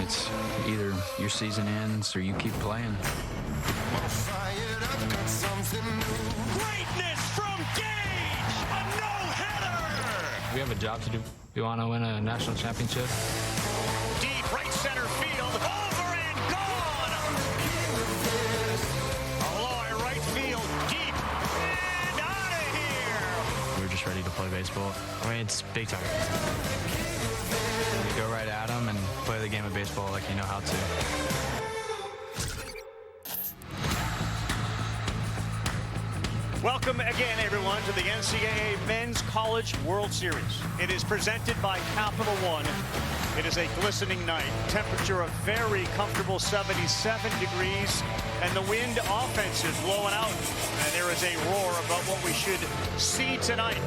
It's either your season ends or you keep playing. Greatness from Gage! A no-hitter! We have a job to do. We want to win a national championship. Deep right center field, over and gone! Aloy right field, deep, and out of here! We're just ready to play baseball. I mean, it's big time. You go right at them and play the game of baseball like you know how to. Welcome again, everyone, to the NCAA Men's College World Series. It is presented by Capital One. It is a glistening night. Temperature a very comfortable 77 degrees, and the wind offense is blowing out. And there is a roar about what we should see tonight.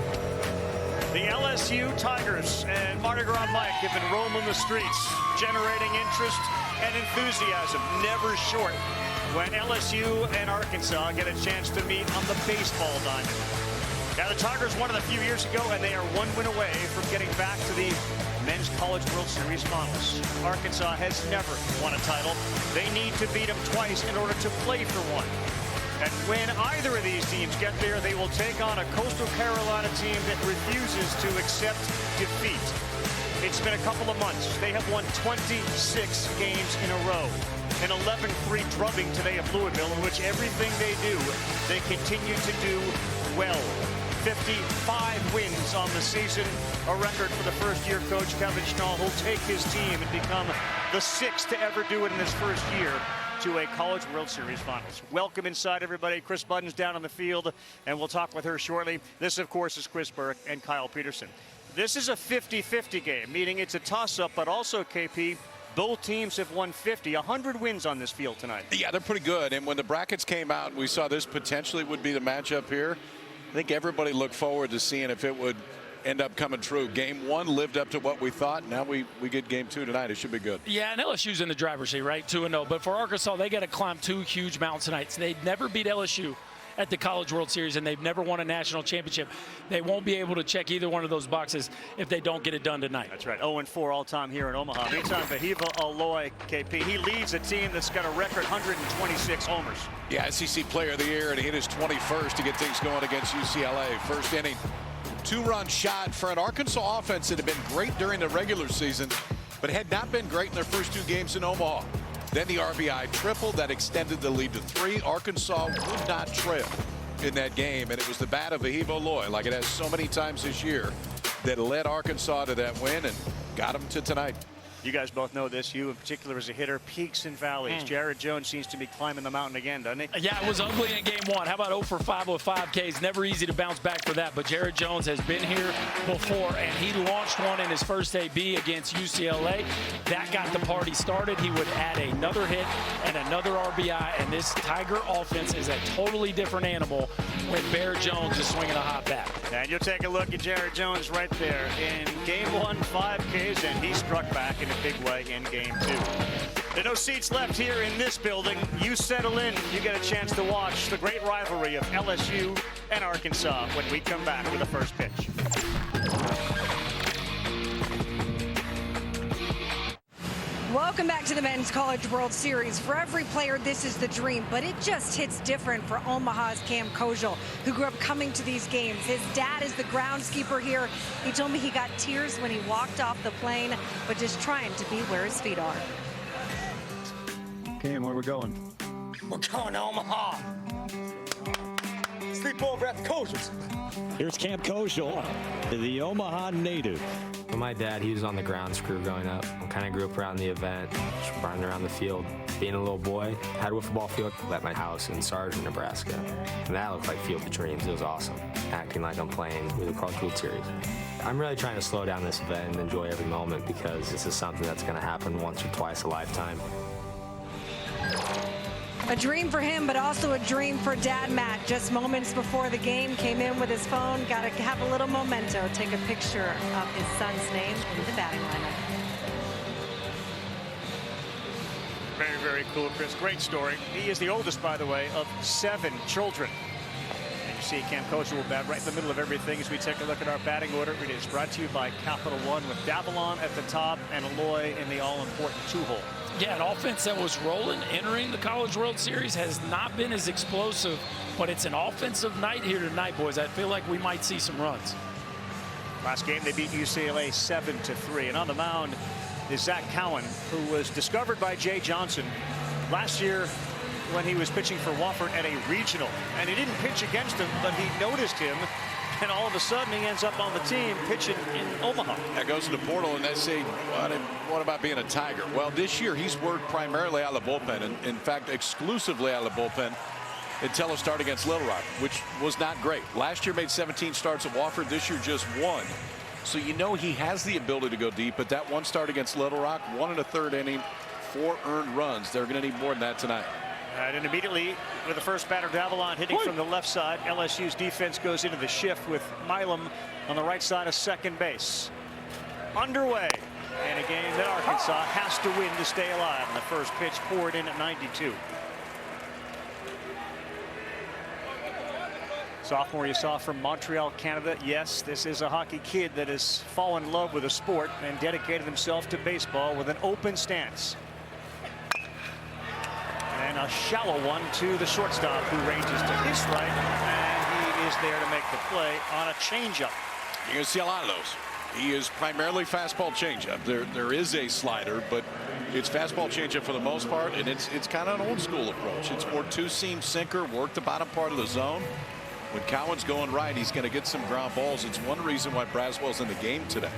The LSU Tigers and Mardi Gras Mike have been roaming the streets, generating interest and enthusiasm, never short when LSU and Arkansas get a chance to meet on the baseball diamond. Now, the Tigers won it a few years ago, and they are one win away from getting back to the Men's College World Series finals. Arkansas has never won a title. They need to beat them twice in order to play for one. And when either of these teams get there, they will take on a Coastal Carolina team that refuses to accept defeat. It's been a couple of months. They have won 26 games in a row. An 11-3 drubbing today of Louisville, in which everything they do, they continue to do well. 55 wins on the season, a record for the first-year coach Kevin Schnall, who'll take his team and become the sixth to ever do it in his first year to a College World Series Finals. Welcome inside, everybody. Chris Budden's down on the field, and we'll talk with her shortly. This, of course, is Chris Burke and Kyle Peterson. This is a 50-50 game, meaning it's a toss-up, but also, KP, both teams have won 100 wins on this field tonight. Yeah, they're pretty good. And when the brackets came out, we saw this potentially would be the matchup here. I think everybody looked forward to seeing if it would end up coming true. Game one lived up to what we thought. Now we get game two tonight. It should be good. Yeah, and LSU's in the driver's seat, right? 2-0. But for Arkansas, they got to climb two huge mountains tonight. So they'd never beat LSU at the College World Series, and they've never won a national championship. They won't be able to check either one of those boxes if they don't get it done tonight. That's right. 0-4 all-time here in Omaha. Meantime, Vahiva Aloy, KP, he leads a team that's got a record 126 homers. Yeah, SEC Player of the Year, and he hit his 21st to get things going against UCLA. First inning, two-run shot for an Arkansas offense that had been great during the regular season, but had not been great in their first two games in Omaha. Then the RBI triple that extended the lead to 3. Arkansas would not trail in that game, and it was the bat of Vahiva Aloy, like it has so many times this year, that led Arkansas to that win and got them to tonight. You guys both know this. You in particular as a hitter, peaks and valleys. Jared Jones seems to be climbing the mountain again, doesn't he? Yeah, it was ugly in game one. How about 0 for 5 with 5 Ks? Never easy to bounce back for that, but Jared Jones has been here before, and he launched one in his first AB against UCLA. That got the party started. He would add another hit and another RBI, and this Tiger offense is a totally different animal when Bear Jones is swinging a hot bat. And you'll take a look at Jared Jones right there. In game one, 5 Ks, and he struck back in a big way in game two. There are no seats left here in this building. You settle in. You get a chance to watch the great rivalry of LSU and Arkansas when we come back with the first pitch. Welcome back to the Men's College World Series. For every player, this is the dream, but it just hits different for Omaha's Cam Kojal, who grew up coming to these games. His dad is the groundskeeper here. He told me he got tears when he walked off the plane, but just trying to be where his feet are. Cam, where we going? We're going to Omaha. Sleep over at the Kojal's. Here's Cam Kojal, the Omaha native. Well, my dad, he was on the grounds crew growing up. I kind of grew up around the event, just running around the field. Being a little boy, had a wiffle ball field at my house in Sargent, Nebraska. And that looked like Field of Dreams. It was awesome, acting like I'm playing with the College World Series. I'm really trying to slow down this event and enjoy every moment because this is something that's going to happen once or twice a lifetime. A dream for him, but also a dream for Dad Matt. Just moments before the game, came in with his phone, got to have a little memento, take a picture of his son's name in the batting lineup. Very, very cool, Chris. Great story. He is the oldest, by the way, of 7 children. And you Tennessee. Cam Kosher will bat right in the middle of everything as we take a look at our batting order. It is brought to you by Capital One with Davalon at the top and Aloy in the all-important 2-hole. Yeah, an offense that was rolling, entering the College World Series, has not been as explosive, but it's an offensive night here tonight, boys. I feel like we might see some runs. Last game, they beat UCLA 7-3. And on the mound is Zach Cowan, who was discovered by Jay Johnson last year when he was pitching for Wofford at a regional. And he didn't pitch against him, but he noticed him. And all of a sudden, he ends up on the team pitching in Omaha. That goes to the portal, and they say, what about being a Tiger? Well, this year, he's worked primarily out of the bullpen, and in fact, exclusively out of the bullpen until a start against Little Rock, which was not great. Last year made 17 starts at Wofford. This year just one. So you know he has the ability to go deep, but that one start against Little Rock, 1 1/3 inning, 4 earned runs. They're going to need more than that tonight. And immediately with the first batter, Davalon hitting from the left side. LSU's defense goes into the shift with Milam on the right side of second base. Underway. And a game that Arkansas has to win to stay alive. And the first pitch poured in at 92. Sophomore you saw from Montreal, Canada. Yes, this is a hockey kid that has fallen in love with the sport and dedicated himself to baseball with an open stance. And a shallow one to the shortstop, who ranges to his right, and he is there to make the play on a changeup. You're going to see a lot of those. He is primarily fastball changeup. There is a slider, but it's fastball changeup for the most part, and it's kind of an old school approach. It's more two-seam sinker, work the bottom part of the zone. When Cowan's going right, he's going to get some ground balls. It's one reason why Braswell's in the game today.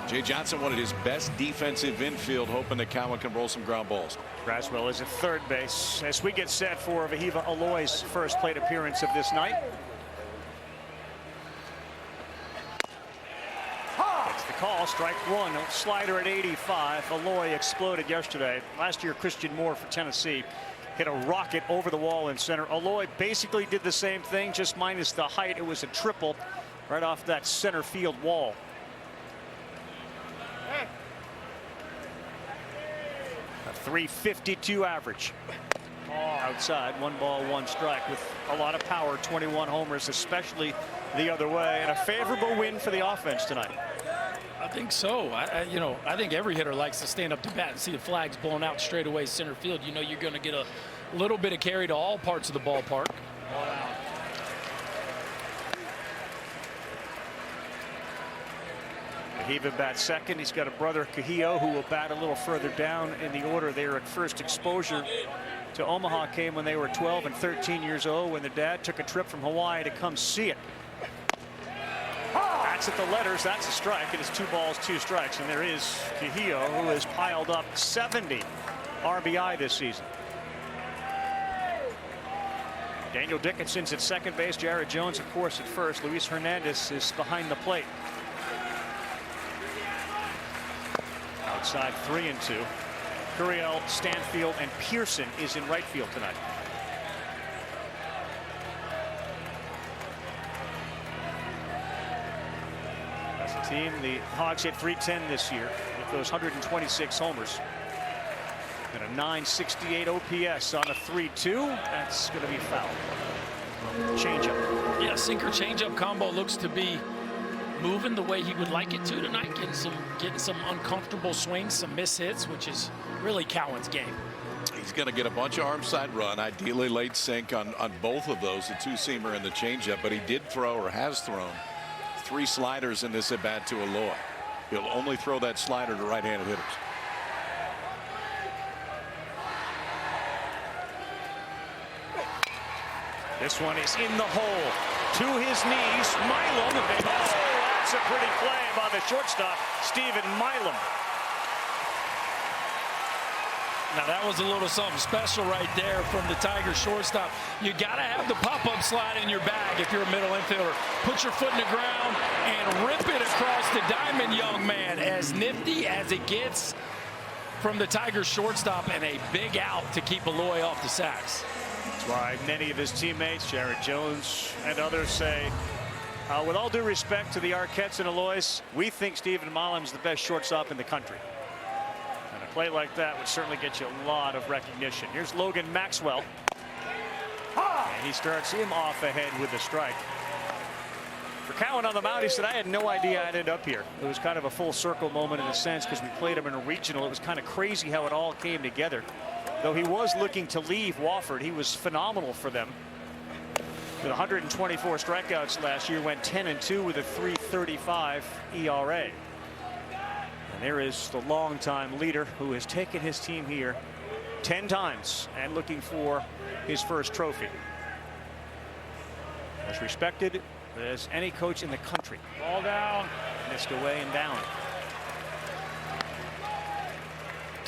Jay Johnson wanted his best defensive infield, hoping that Cowan can roll some ground balls. Braswell is at third base as we get set for Vahiva Aloy's first plate appearance of this night. That's the call. Strike one. Slider at 85. Aloy exploded yesterday. Last year, Christian Moore for Tennessee hit a rocket over the wall in center. Aloy basically did the same thing, just minus the height. It was a triple right off that center field wall. A .352 average. Outside, 1 ball, 1 strike with a lot of power. 21 homers, especially the other way, and a favorable win for the offense tonight. I think so. I think every hitter likes to stand up to bat and see the flags blown out straight away center field. You know you're going to get a little bit of carry to all parts of the ballpark. Vahiva bats second. He's got a brother, Kahio, who will bat a little further down in the order. Their first exposure to Omaha came when they were 12 and 13 years old, when their dad took a trip from Hawaii to come see it. That's at the letters. That's a strike. It is 2 balls, 2 strikes. And there is Kahio, who has piled up 70 RBI this season. Daniel Dickinson's at second base. Jared Jones, of course, at first. Luis Hernandez is behind the plate. Outside 3-2. Curiel, Stanfield, and Pearson is in right field tonight. As a team, the Hogs hit .310 this year with those 126 homers. And a .968 OPS on a 3-2. That's going to be foul. Changeup. Yeah, sinker changeup combo looks to be moving the way he would like it to tonight, getting some uncomfortable swings, some miss hits, which is really Cowan's game. He's going to get a bunch of arm side run, ideally late sink on both of those, the 2-seamer and the changeup, but he did throw, or has thrown, 3 sliders in this at bat to Aloy. He'll only throw that slider to right-handed hitters. This one is in the hole. To his knees, Milam. And that's a pretty play by the shortstop, Stephen Milam. Now that was a little something special right there from the Tiger shortstop. You got to have the pop-up slide in your bag if you're a middle infielder. Put your foot in the ground and rip it across the diamond, young man. As nifty as it gets from the Tiger shortstop, and a big out to keep Aloy off the sacks. That's why many of his teammates, Jared Jones and others, say, with all due respect to the Arquettes and Aloys, we think Stephen Milam's the best shortstop in the country. And a play like that would certainly get you a lot of recognition. Here's Logan Maxwell. And he starts him off ahead with the strike. For Cowan on the mound, he said, I had no idea I'd end up here. It was kind of a full circle moment in a sense because we played him in a regional. It was kind of crazy how it all came together. Though he was looking to leave Wofford, he was phenomenal for them. With 124 strikeouts last year, went 10-2 with a 3.35 ERA. And there is the longtime leader who has taken his team here 10 times and looking for his first trophy. As respected as any coach in the country. Ball down. Missed away and down.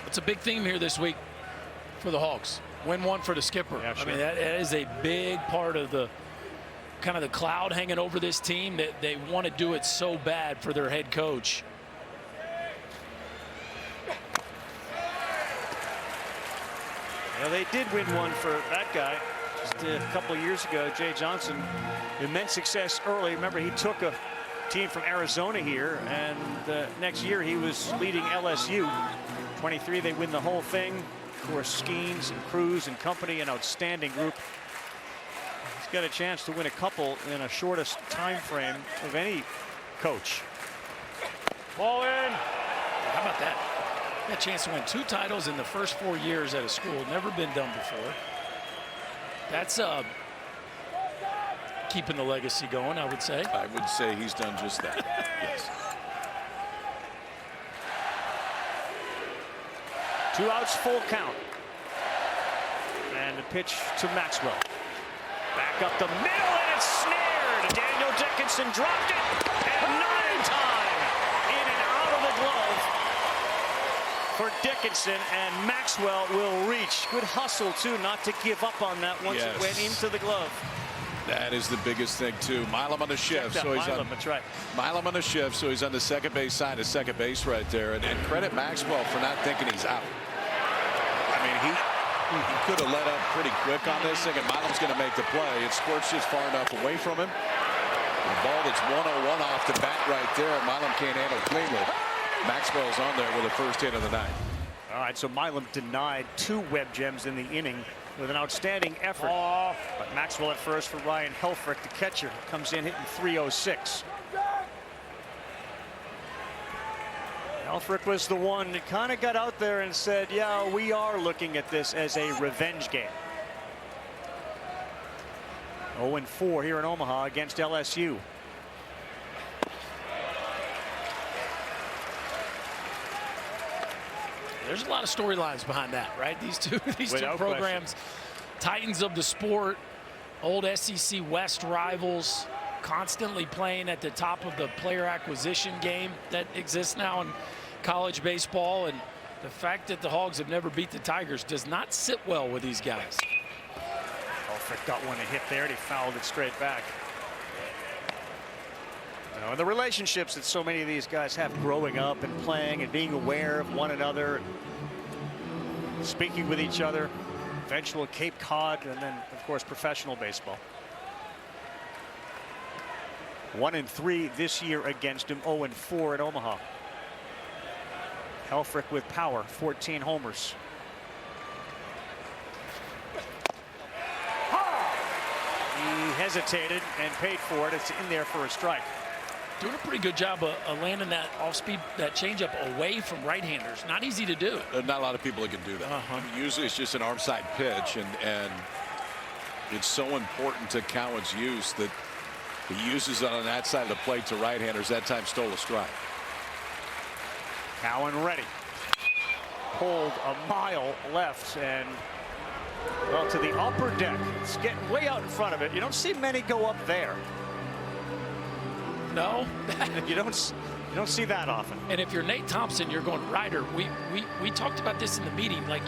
It's a big theme here this week for the Hogs. Win one for the skipper. Yeah, sure. I mean, that is a big part of the kind of the cloud hanging over this team, that they want to do it so bad for their head coach. Well, they did win one for that guy just a couple of years ago. Jay Johnson, immense success early. Remember, he took a team from Arizona here, and next year he was leading LSU. 23, they win the whole thing. Of course, Skeens and Cruz and company, an outstanding group. He's got a chance to win a couple in a shortest time frame of any coach. Ball in. How about that? Had a chance to win 2 titles in the first 4 years at a school. Never been done before. That's keeping the legacy going, I would say. I would say he's done just that. Yes. 2 outs, full count. And the pitch to Maxwell. Back up the middle, and it's snared. Daniel Dickinson dropped it, and 9 time in and out of the glove for Dickinson, and Maxwell will reach. Good hustle too, not to give up on that once it went into the glove. That is the biggest thing too. Milam on the shift, so he's Milam, that's right. Milam on the shift, so he's on the second base side of second base right there, and credit Maxwell for not thinking he's out. I mean, he could have let up pretty quick on this, thinking Milam's going to make the play. It squirts just far enough away from him. The ball that's 101 off the bat right there. Milam can't handle cleanly. Maxwell's on there with the first hit of the night. All right, so Milam denied 2 web gems in the inning with an outstanding effort. But Maxwell at first for Ryan Helfrich, the catcher, comes in hitting .306. Helfrich was the one that kind of got out there and said, yeah, we are looking at this as a revenge game. 0-4 here in Omaha against LSU. There's a lot of storylines behind that, right? These two Without programs, titans of the sport, old SEC West rivals, constantly playing at the top of the player acquisition game that exists now in college baseball. And the fact that the Hogs have never beat the Tigers does not sit well with these guys. Helfrich got one to hit there, and he fouled it straight back. You know, and the relationships that so many of these guys have growing up and playing and being aware of one another, speaking with each other, eventual Cape Cod, and then, of course, professional baseball. 1-3 this year against him, 0-4 at Omaha. Helfrich with power, 14 homers. He hesitated and paid for it. It's in there for a strike. Doing a pretty good job of landing that off-speed, that changeup away from right-handers. Not easy to do. There's not a lot of people that can do that. Usually it's just an arm side pitch, and it's so important to Cowan's use that he uses it on that side of the plate to right-handers. That time stole a strike. Cowan ready. Pulled a mile left and well to the upper deck. It's getting way out in front of it. You don't see many go up there. No. you don't see that often. And if you're Nate Thompson, you're going Ryder. We talked about this in the meeting. Like,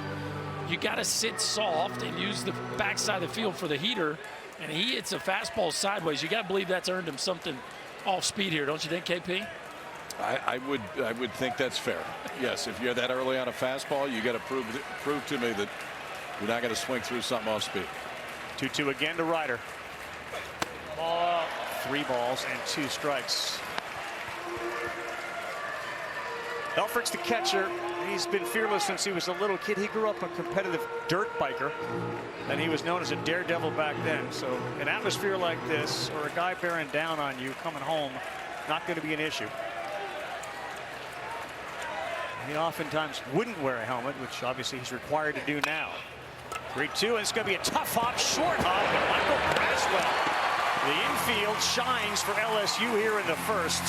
you got to sit soft and use the backside of the field for the heater. And he hits a fastball sideways. You got to believe that's earned him something off speed here, don't you think, KP? I would think that's fair. Yes, if you're that early on a fastball, you got to prove to me that you're not going to swing through something off speed. 2-2 again to Ryder. Ball, 3 balls and 2 strikes. Elfrick's the catcher. He's been fearless since he was a little kid. He grew up a competitive dirt biker, and he was known as a daredevil back then. So an atmosphere like this, or a guy bearing down on you coming home, not going to be an issue. He oftentimes wouldn't wear a helmet, which obviously he's required to do now. 3-2, and it's going to be a tough hop, short hop, and Michael Braswell. The infield shines for LSU here in the first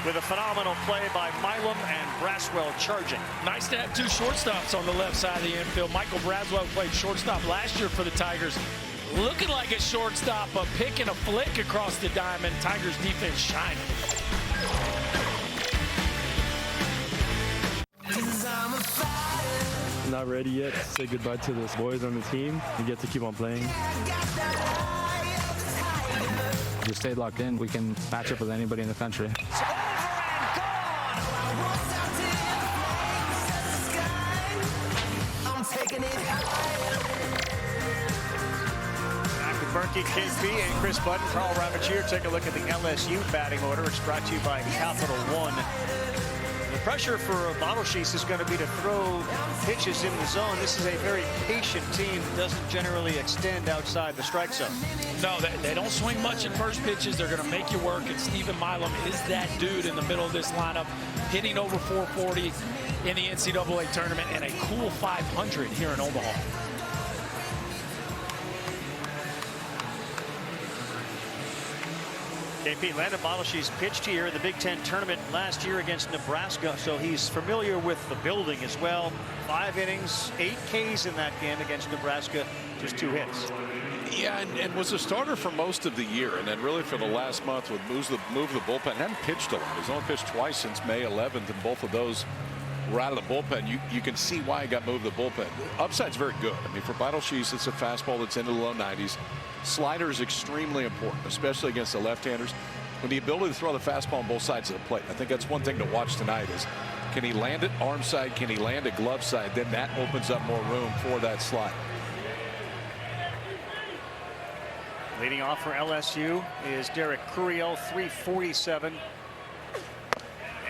with a phenomenal play by Milam and Braswell charging. Nice to have two shortstops on the left side of the infield. Michael Braswell played shortstop last year for the Tigers. Looking like a shortstop, but picking a flick across the diamond. Tigers defense shining. Not ready yet to say goodbye to the boys on the team and get to keep on playing. If we stay locked in, we can match up with anybody in the country. Berkey, KP, and Chris Budden. Carl Ravitch here. Take a look at the LSU batting order. It's brought to you by Capital One. The pressure for Bottle Sheets is going to be to throw pitches in the zone. This is a very patient team. Doesn't generally extend outside the strike zone. No, they don't swing much in first pitches. They're going to make you work, and Stephen Milam is that dude in the middle of this lineup, hitting over 440 in the NCAA tournament and a cool 500 here in Omaha. KP, Landon Bottleshe's pitched here in the Big Ten tournament last year against Nebraska, so he's familiar with the building as well. 5 innings, 8 Ks in that game against Nebraska, just 2 hits. Yeah, and was a starter for most of the year, and then really for the last month with move the bullpen. Hadn't pitched a lot. He's only pitched twice since May 11th, and both of those were out of the bullpen. You can see why he got moved to the bullpen. Upside's very good. I mean, for Bottleshe's, it's a fastball that's into the low 90s. Slider is extremely important, especially against the left-handers. When the ability to throw the fastball on both sides of the plate. I think that's one thing to watch tonight is, can he land it arm side? Can he land it glove side? Then that opens up more room for that slide. Leading off for LSU is Derek Curiel, 347.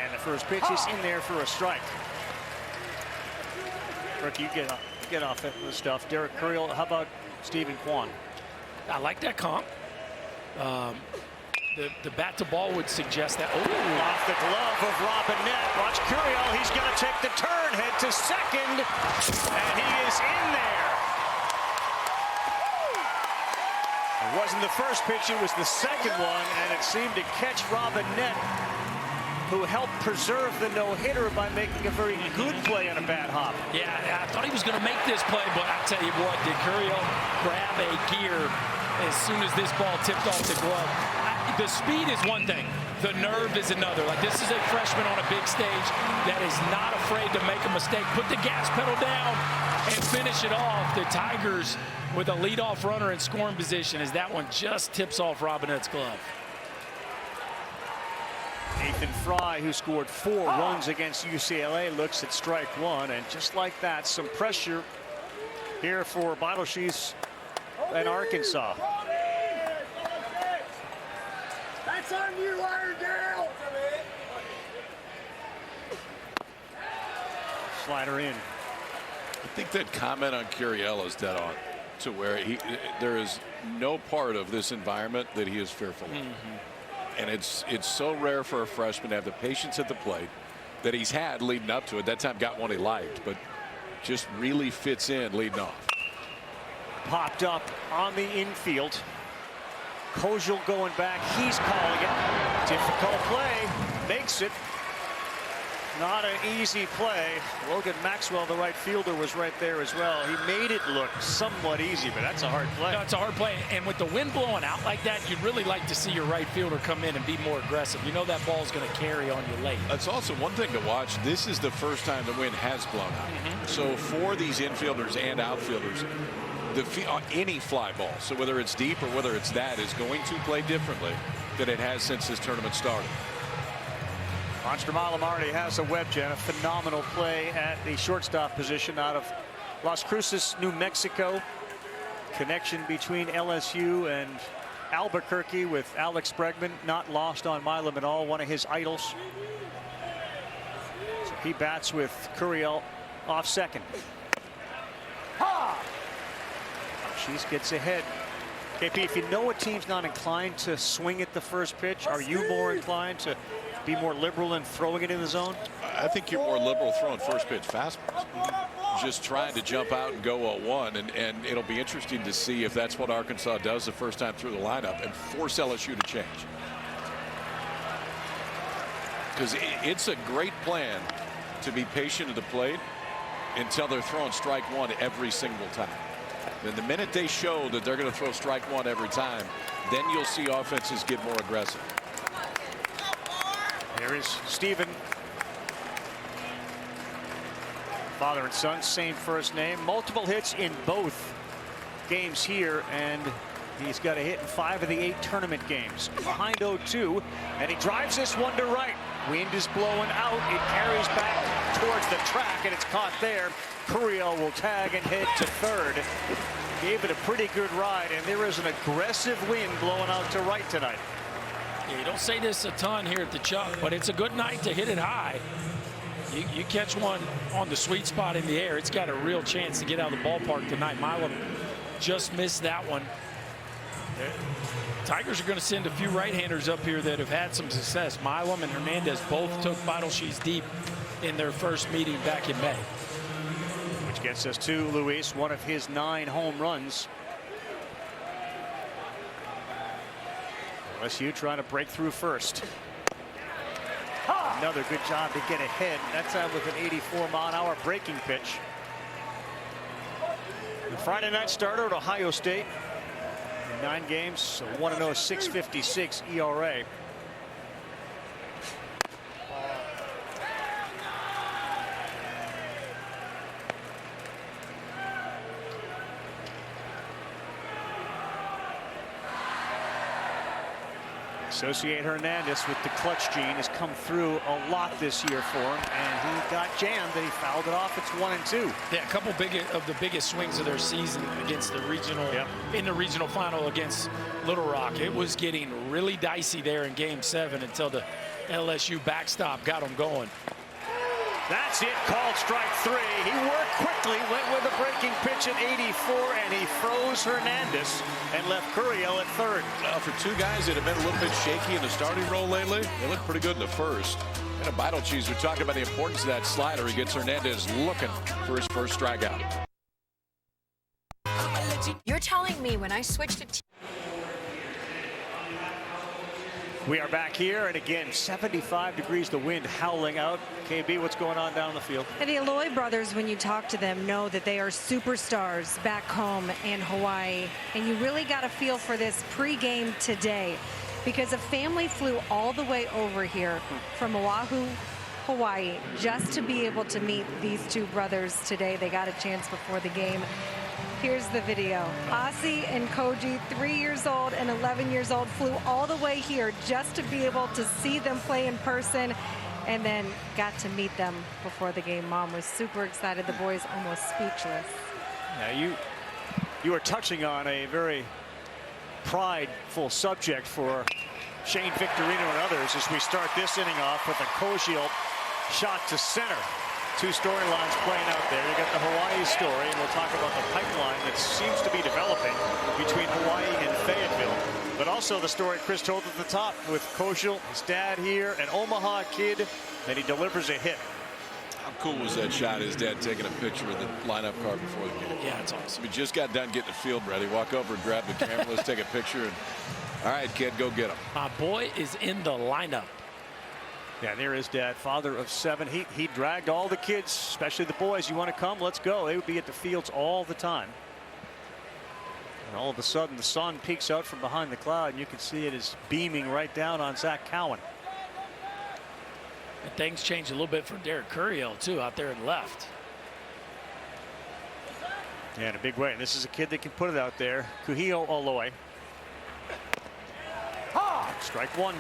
And the first pitch is in there for a strike. Rick, you get off it with stuff. Derek Curiel, how about Stephen Kwan? I like that comp. The bat to ball would suggest that. Off the glove of Robinette. Watch Curiel. He's going to take the turn, head to second, and he is in there. It wasn't the first pitch, it was the second one, and it seemed to catch Robinette, who helped preserve the no-hitter by making a very good play on a bad hop. Yeah, I thought he was going to make this play, but I tell you what, did Curiel grab a gear as soon as this ball tipped off the glove. The speed is one thing. The nerve is another. Like, this is a freshman on a big stage that is not afraid to make a mistake. Put the gas pedal down and finish it off. The Tigers with a leadoff runner in scoring position as that one just tips off Robinette's glove. Nathan Fry, who scored 4 runs against UCLA, looks at strike one, and just like that, some pressure here for Bottleshe's and Arkansas. That's on you, Iredale. Slider in. I think that comment on Curiel is dead on, to where there is no part of this environment that he is fearful of. And it's so rare for a freshman to have the patience at the plate that he's had leading up to it. That time got one he liked, but just really fits in leading off. Popped up on the infield. Kojal going back. He's calling it. Difficult play. Makes it. Not an easy play. Logan Maxwell, the right fielder, was right there as well. He made it look somewhat easy, but that's a hard play. No, it's a hard play, and with the wind blowing out like that, you'd really like to see your right fielder come in and be more aggressive. You know that ball's going to carry on you late. That's also one thing to watch. This is the first time the wind has blown out. So for these infielders and outfielders, any fly ball, so whether it's deep or whether it's that, is going to play differently than it has since this tournament started. Monster Milam already has a web jet, a phenomenal play at the shortstop position out of Las Cruces, New Mexico. Connection between LSU and Albuquerque with Alex Bregman, not lost on Milam at all, one of his idols. So He bats with Curiel off second. She gets ahead. KP, if you know a team's not inclined to swing at the first pitch, are you more inclined to be more liberal in throwing it in the zone? I think you're more liberal throwing first pitch fastballs. Just trying to jump out and go 0-1, and it'll be interesting to see if that's what Arkansas does the first time through the lineup and force LSU to change. Because it's a great plan to be patient at the plate until they're throwing strike one every single time. And the minute they show that they're going to throw strike one every time, then you'll see offenses get more aggressive. Here is Steven. Father and son, same first name. Multiple hits in both games here, and he's got a hit in 5 of the 8 tournament games. Behind 0-2, and he drives this one to right. Wind is blowing out. It carries back towards the track, and it's caught there. Curiel will tag and head to third. Gave it a pretty good ride, and there is an aggressive wind blowing out to right tonight. Yeah, you don't say this a ton here at the Chuck, but it's a good night to hit it high. You catch one on the sweet spot in the air, it's got a real chance to get out of the ballpark tonight. Milam just missed that one. Tigers are going to send a few right-handers up here that have had some success. Milam and Hernandez both took vital sheets deep in their first meeting back in May. Which gets us to Luis, one of his 9 home runs. LSU trying to break through first. Another good job to get ahead. That's out with an 84-mile-an-hour breaking pitch. The Friday night starter at Ohio State. In 9 games, 1-0, 6.56 ERA. Associate Hernandez with the clutch gene has come through a lot this year for him, and he got jammed and he fouled it off. It's 1-2. Yeah, a couple of the biggest swings of their season against the regional, in the regional final against Little Rock. It was getting really dicey there in Game 7 until the LSU backstop got them going. That's it, called strike 3. He worked quickly, went with a breaking pitch at 84, and he froze Hernandez and left Curiel at third. For 2 guys that have been a little bit shaky in the starting role lately, they look pretty good in the first. And a Vital Cheese, we're talking about the importance of that slider. He gets Hernandez looking for his first strikeout. You're telling me when I switched to We are back here, and again, 75 degrees, the wind howling out. KB, what's going on down the field? And the Aloy brothers, when you talk to them, know that they are superstars back home in Hawaii. And you really got a feel for this pregame today, because a family flew all the way over here from Oahu, Hawaii, just to be able to meet these 2 brothers today. They got a chance before the game. Here's the video. Asi and Koji, 3 years old and 11 years old, flew all the way here just to be able to see them play in person, and then got to meet them before the game. Mom was super excited. The boys almost speechless. Now you are touching on a very prideful subject for Shane Victorino and others as we start this inning off with a Kojiel shot to center. 2 storylines playing out there. You got the Hawaii story, and we'll talk about the pipeline that seems to be developing between Hawaii and Fayetteville. But also the story Chris told at the top with Kojiel, his dad here, an Omaha kid, and he delivers a hit. How cool was that shot? His dad taking a picture of the lineup card before the game. Yeah, it's awesome. We just got done getting the field ready. Walk over and grab the camera. Let's take a picture. And all right, kid, go get him. My boy is in the lineup. Yeah, there is dad, father of 7. He dragged all the kids, especially the boys. You want to come? Let's go. They would be at the fields all the time. And all of a sudden, the sun peeks out from behind the cloud, and you can see it is beaming right down on Zach Cowan. And things change a little bit for Derek Curiel, too, out there in left. Yeah, in a big way. And this is a kid that can put it out there. Kuhio Aloy. Strike 1.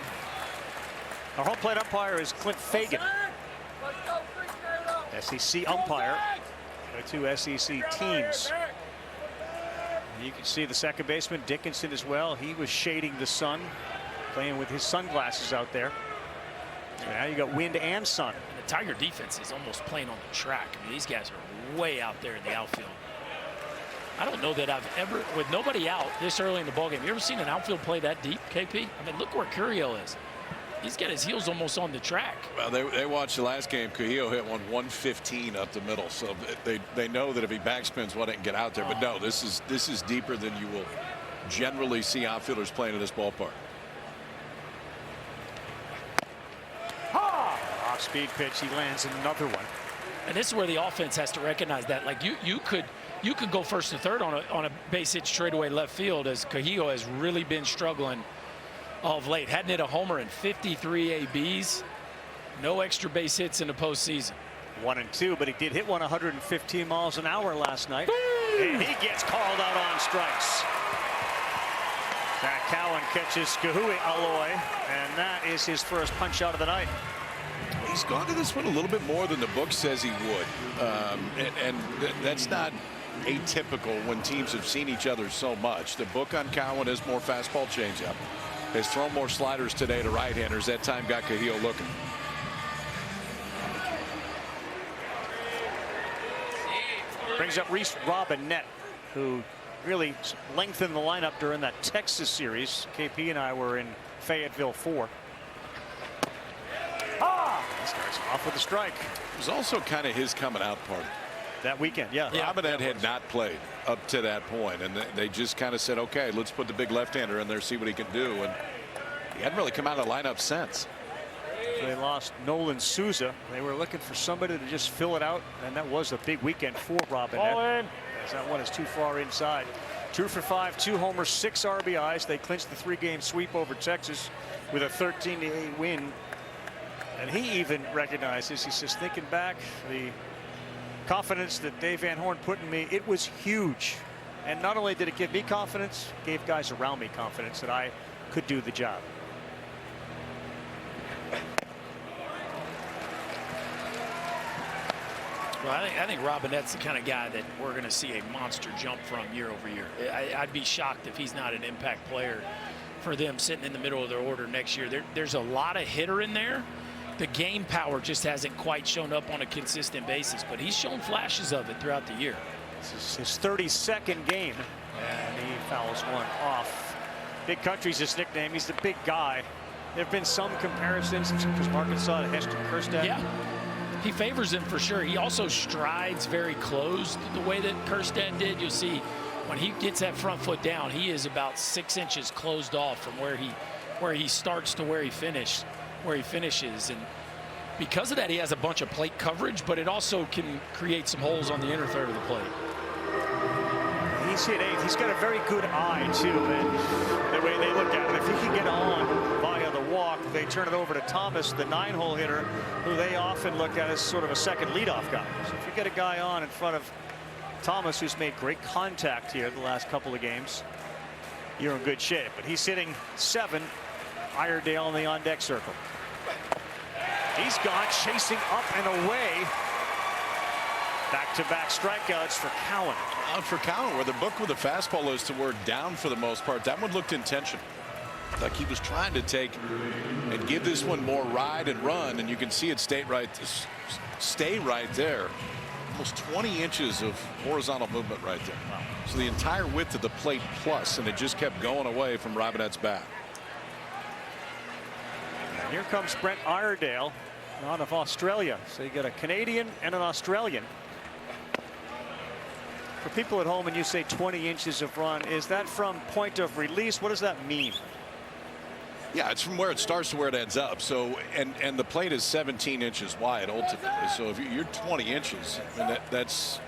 Our home plate umpire is Clint Fagan, SEC umpire. The 2 SEC teams. You can see the second baseman Dickinson as well. He was shading the sun, playing with his sunglasses out there. So now you got wind and sun. And The Tiger defense is almost playing on the track. I mean, these guys are way out there in the outfield. I don't know that I've ever, with nobody out this early in the ballgame, you ever seen an outfield play that deep, KP? I mean, look where Carrillo is. He's got his heels almost on the track. Well, they watched the last game. Carrillo hit one 115 up the middle, so they know that if he backspins, what it can get out there. But no, this is deeper than you will generally see outfielders playing in this ballpark. Off-speed pitch. He lands another one. And this is where the offense has to recognize that. Like you could go first to third on a base hit straightaway left field, as Carrillo has really been struggling of late. Hadn't hit a homer in 53 ABs. No extra base hits in the postseason. 1-2, but he did hit one 115 miles an hour last night. And he gets called out on strikes. Zach Cowan catches Kahui Aloy, and that is his first punch out of the night. He's gone to this one a little bit more than the book says he would. And that's not atypical when teams have seen each other so much. The book on Cowan is more fastball changeup. Has thrown more sliders today to right-handers. That time got Carrillo looking. Brings up Reese Robinette, who really lengthened the lineup during that Texas series. KP and I were in Fayetteville 4. He starts off with a strike. It was also kind of his coming out party that weekend. Yeah. Robinette had not played up to that point, and they just kind of said, okay, let's put the big left-hander in there, see what he can do. And he hadn't really come out of the lineup since. They lost Nolan Souza. They were looking for somebody to just fill it out, and that was a big weekend for Robinette, as that one is too far inside. 2 for 5, 2 homers, 6 RBIs. They clinched the 3-game sweep over Texas with a 13-8 win. And he even recognizes, he says, thinking back, the confidence that Dave Van Horn put in me, it was huge. And not only did it give me confidence, it gave guys around me confidence that I could do the job. Well, I think Robinette's the kind of guy that we're going to see a monster jump from year over year. I'd be shocked if he's not an impact player for them sitting in the middle of their order next year. There's a lot of hitter in there. The game power just hasn't quite shown up on a consistent basis, but he's shown flashes of it throughout the year. This is his 32nd game, and he fouls one off. Big Country's his nickname. He's the big guy. There have been some comparisons because Arkansas to Heston Kjerstad. Yeah, he favors him for sure. He also strides very close the way that Kjerstad did. You'll see when he gets that front foot down, he is about 6 inches closed off from where he starts to where he finishes. And because of that, he has a bunch of plate coverage, but it also can create some holes on the inner third of the plate. He's hit 8th. He's got a very good eye, too, and the way they look at it. If he can get on via the walk, they turn it over to Thomas, the 9-hole hitter, who they often look at as sort of a second leadoff guy. So if you get a guy on in front of Thomas, who's made great contact here the last couple of games, you're in good shape. But he's hitting 7. Iredale in the on-deck circle. He's gone chasing up and away. Back-to-back strikeouts for Cowan. Out for Cowan, where the book with the fastball is to work down for the most part. That one looked intentional. Like he was trying to take and give this one more ride and run, and you can see it stay right there. Almost 20 inches of horizontal movement right there. Wow. So the entire width of the plate plus, and it just kept going away from Robinette's bat. And here comes Brent Iredale out of Australia. So you got a Canadian and an Australian. For people at home, and you say 20 inches of run, is that from point of release? What does that mean? Yeah, it's from where it starts to where it ends up. So, and the plate is 17 inches wide ultimately. So if you're 20 inches, and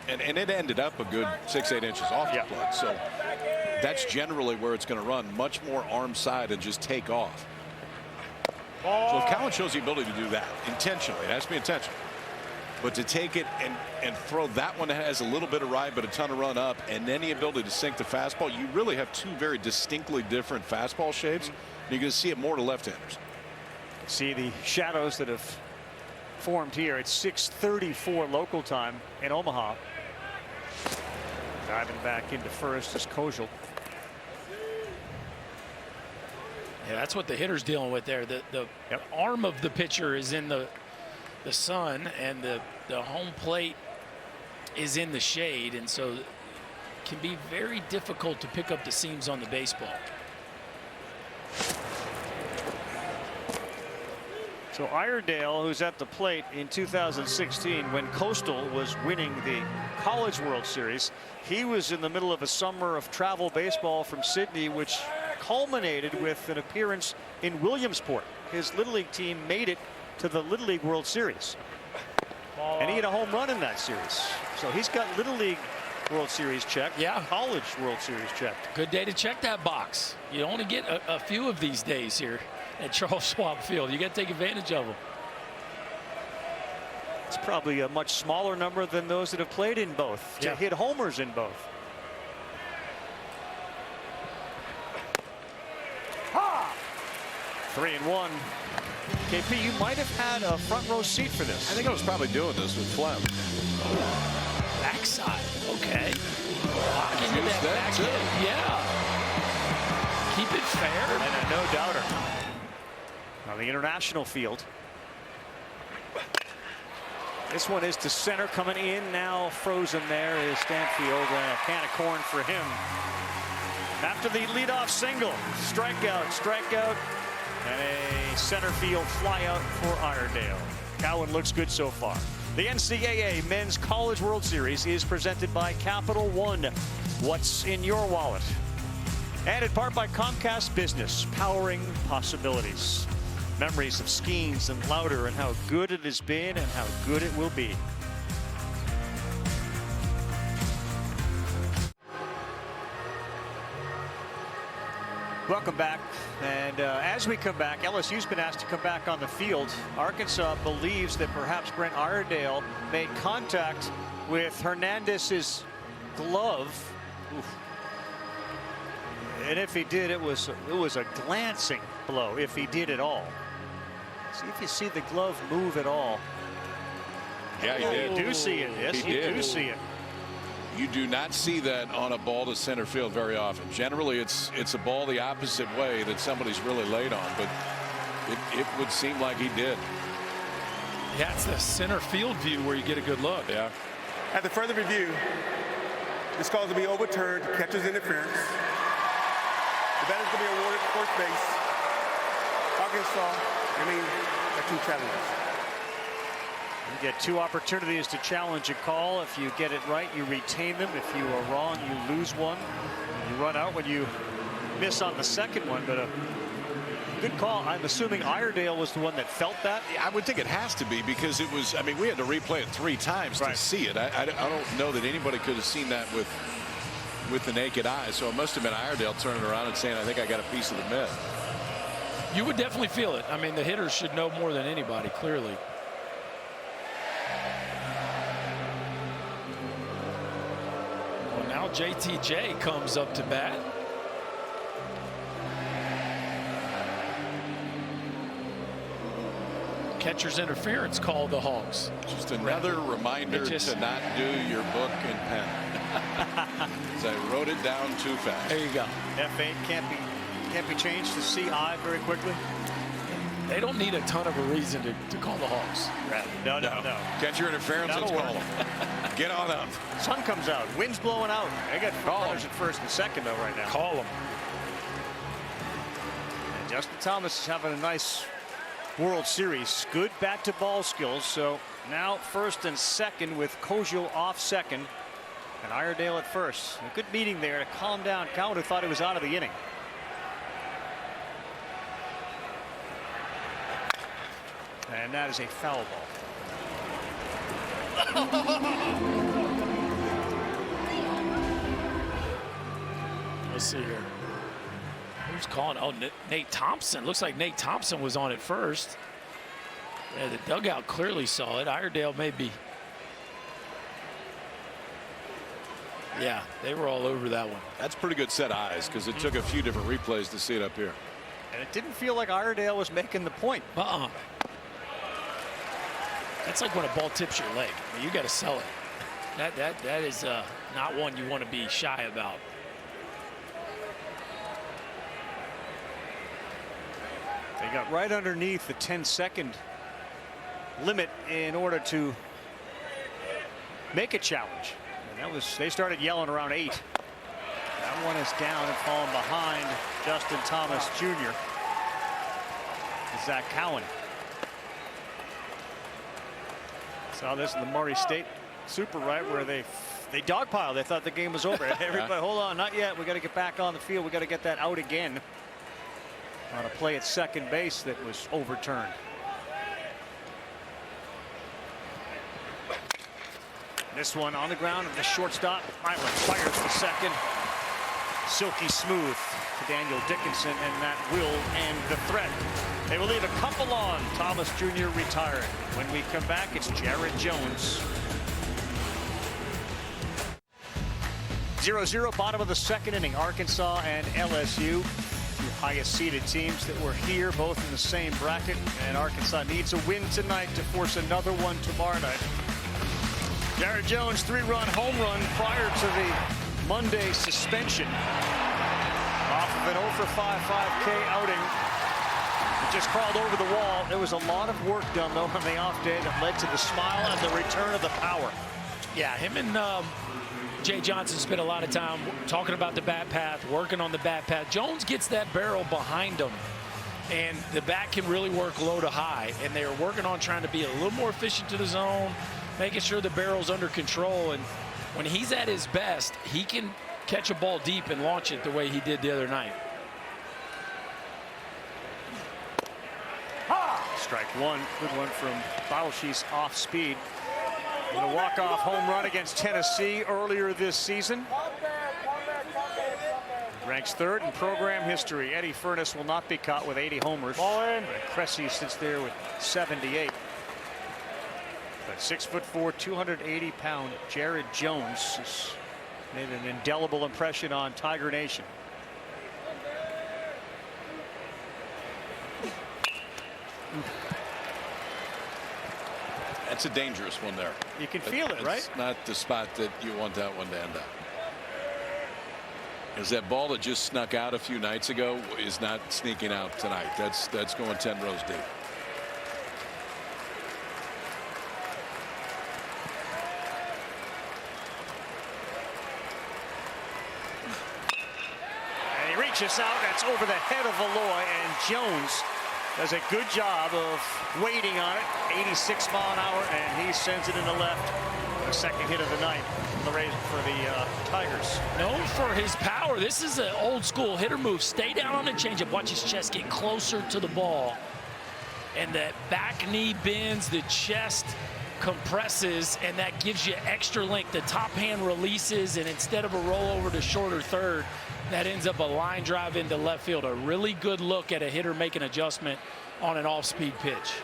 and it ended up a good 6-8 inches off the plate. So that's generally where it's going to run, much more arm side and just take off. So if Cowan shows the ability to do that intentionally, it has to be intentional. But to take it and throw that one that has a little bit of ride but a ton of run up, and then the ability to sink the fastball, you really have two very distinctly different fastball shapes. You're going to see it more to left-handers. See the shadows that have formed here. It's 6:34 local time in Omaha. Diving back into first is Kojal. Yeah, that's what the hitter's dealing with there. The arm of the pitcher is in the the sun, and the home plate is in the shade, and so it can be very difficult to pick up the seams on the baseball. So Iredale, who's at the plate in 2016 when Coastal was winning the College World Series, he was in the middle of a summer of travel baseball from Sydney, which culminated with an appearance in Williamsport. His Little League team made it to the Little League World Series, and he had a home run in that series. So he's got Little League World Series checked. Yeah. College World Series checked. Good day to check that box. You only get a few of these days here at Charles Schwab Field. You got to take advantage of them. It's probably a much smaller number than those that have played in both, to hit homers in both. 3-1. KP, you might have had a front row seat for this. I think I was probably doing this with Flem. Backside. Okay. Lock into Use that back too. end. Yeah. Keep it fair. And a no doubter on the international field. This one is to center, coming in now. Frozen there is Stanfield, and a can of corn for him. After the leadoff single, strikeout, and a center field flyout for Iredale. Cowan looks good so far. The NCAA Men's College World Series is presented by Capital One. What's in your wallet? And in part by Comcast Business, powering possibilities. Memories of Skeens and Louder, and how good it has been and how good it will be. Welcome back. And as we come back, LSU's been asked to come back on the field. Arkansas believes that perhaps Brent Iredale made contact with Hernandez's glove. Oof. And if he did, it was a glancing blow, if he did at all. See if you see the glove move at all. Yeah, he did. You do see it. Yes, you do see it. You do not see that on a ball to center field very often. Generally, it's a ball the opposite way that somebody's really laid on, but it would seem like he did. Yeah, it's the center field view where you get a good look. Yeah. After further review, this call is to be overturned, catcher's interference. The batter is going to be awarded first base. Arkansas remains at 2 challenges. You get 2 opportunities to challenge a call. If you get it right, you retain them. If you are wrong, you lose one. You run out when you miss on the second one, but a good call. I'm assuming Iredale was the one that felt that. I would think it has to be, because it was, I mean, we had to replay it 3 times to see it. I don't know that anybody could have seen that with the naked eye. So it must have been Iredale turning around and saying, I think I got a piece of the myth. You would definitely feel it. I mean, the hitters should know more than anybody, clearly. Well, now JTJ comes up to bat. Catcher's interference called the Hogs. Just another reminder to not do your book and pen. As I wrote it down too fast. There you go. F8 can't be changed to CI very quickly. They don't need a ton of a reason to call the Hogs. No. Catcher interference, let's call them. Get on up. Sun comes out. Wind's blowing out. They got runners at first and second, though, right now. Call them. And Justin Thomas is having a nice World Series. Good bat-to-ball skills. So now first and second with Kojo off second. And Iredale at first. A good meeting there to calm down Cowan, who thought he was out of the inning. And that is a foul ball. Let's see here. Who's calling? Oh, Nate Thompson. Looks like Nate Thompson was on it first. Yeah, the dugout clearly saw it. Iredale may be. Yeah, they were all over that one. That's pretty good set of eyes, because it took a few different replays to see it up here. And it didn't feel like Iredale was making the point. That's like when a ball tips your leg. I mean, you got to sell it. That is not one you want to be shy about. They got right underneath the 10-second limit in order to make a challenge. And they started yelling around 8. That one is down and falling behind Justin Thomas Jr. Zach Cowan. Saw this in the Murray State Super, right, where they dogpiled. They thought the game was over. Everybody, hold on, not yet. We got to get back on the field. We got to get that out again on a play at second base that was overturned. This one on the ground of the shortstop. Mylan fires the second. Silky smooth to Daniel Dickinson, and that will end the threat. They will leave a couple on. Thomas Jr. retired. When we come back, it's Jared Jones. 0-0, bottom of the second inning. Arkansas and LSU, two highest seeded teams that were here, both in the same bracket. And Arkansas needs a win tonight to force another one tomorrow night. Jared Jones, 3-run home run prior to the Monday suspension. Off of an 0-for-5 5K outing. It just crawled over the wall. There was a lot of work done, though, on the off day that led to the smile and the return of the power. Yeah, him and Jay Johnson spent a lot of time talking about the bat path, working on the bat path. Jones gets that barrel behind him, and the bat can really work low to high. And they are working on trying to be a little more efficient to the zone, making sure the barrel's under control. And when he's at his best, he can catch a ball deep and launch it the way he did the other night. Strike one. Good one from Bauschi's off speed. And a walk-off home run against Tennessee earlier this season. Ranks third in program history. Eddie Furness will not be caught with 80 homers. Cressy sits there with 78. But 6'4", 280-pound Jared Jones has made an indelible impression on Tiger Nation. That's a dangerous one there. You can feel it, right? It's not the spot that you want that one to end up. Because that ball that just snuck out a few nights ago is not sneaking out tonight. That's going 10 rows deep. And he reaches out. That's over the head of Valois, and Jones does a good job of waiting on it. 86 mile an hour, and he sends it in the left. The second hit of the night for the Tigers. Known for his power. This is an old school hitter move. Stay down on the changeup. Watch his chest get closer to the ball. And that back knee bends, the chest compresses, and that gives you extra length. The top hand releases, and instead of a rollover to shorter third, that ends up a line drive into left field. A really good look at a hitter making an adjustment on an off-speed pitch.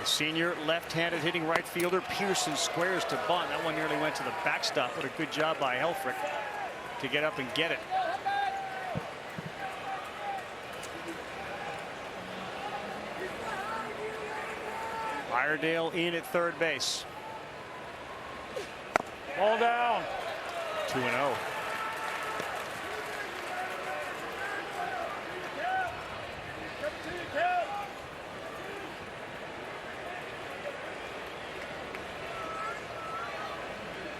The senior left-handed hitting right fielder Pearson squares to bunt. That one nearly went to the backstop. What a good job by Helfrich to get up and get it. Iredale in at third base. Ball down. 2-0.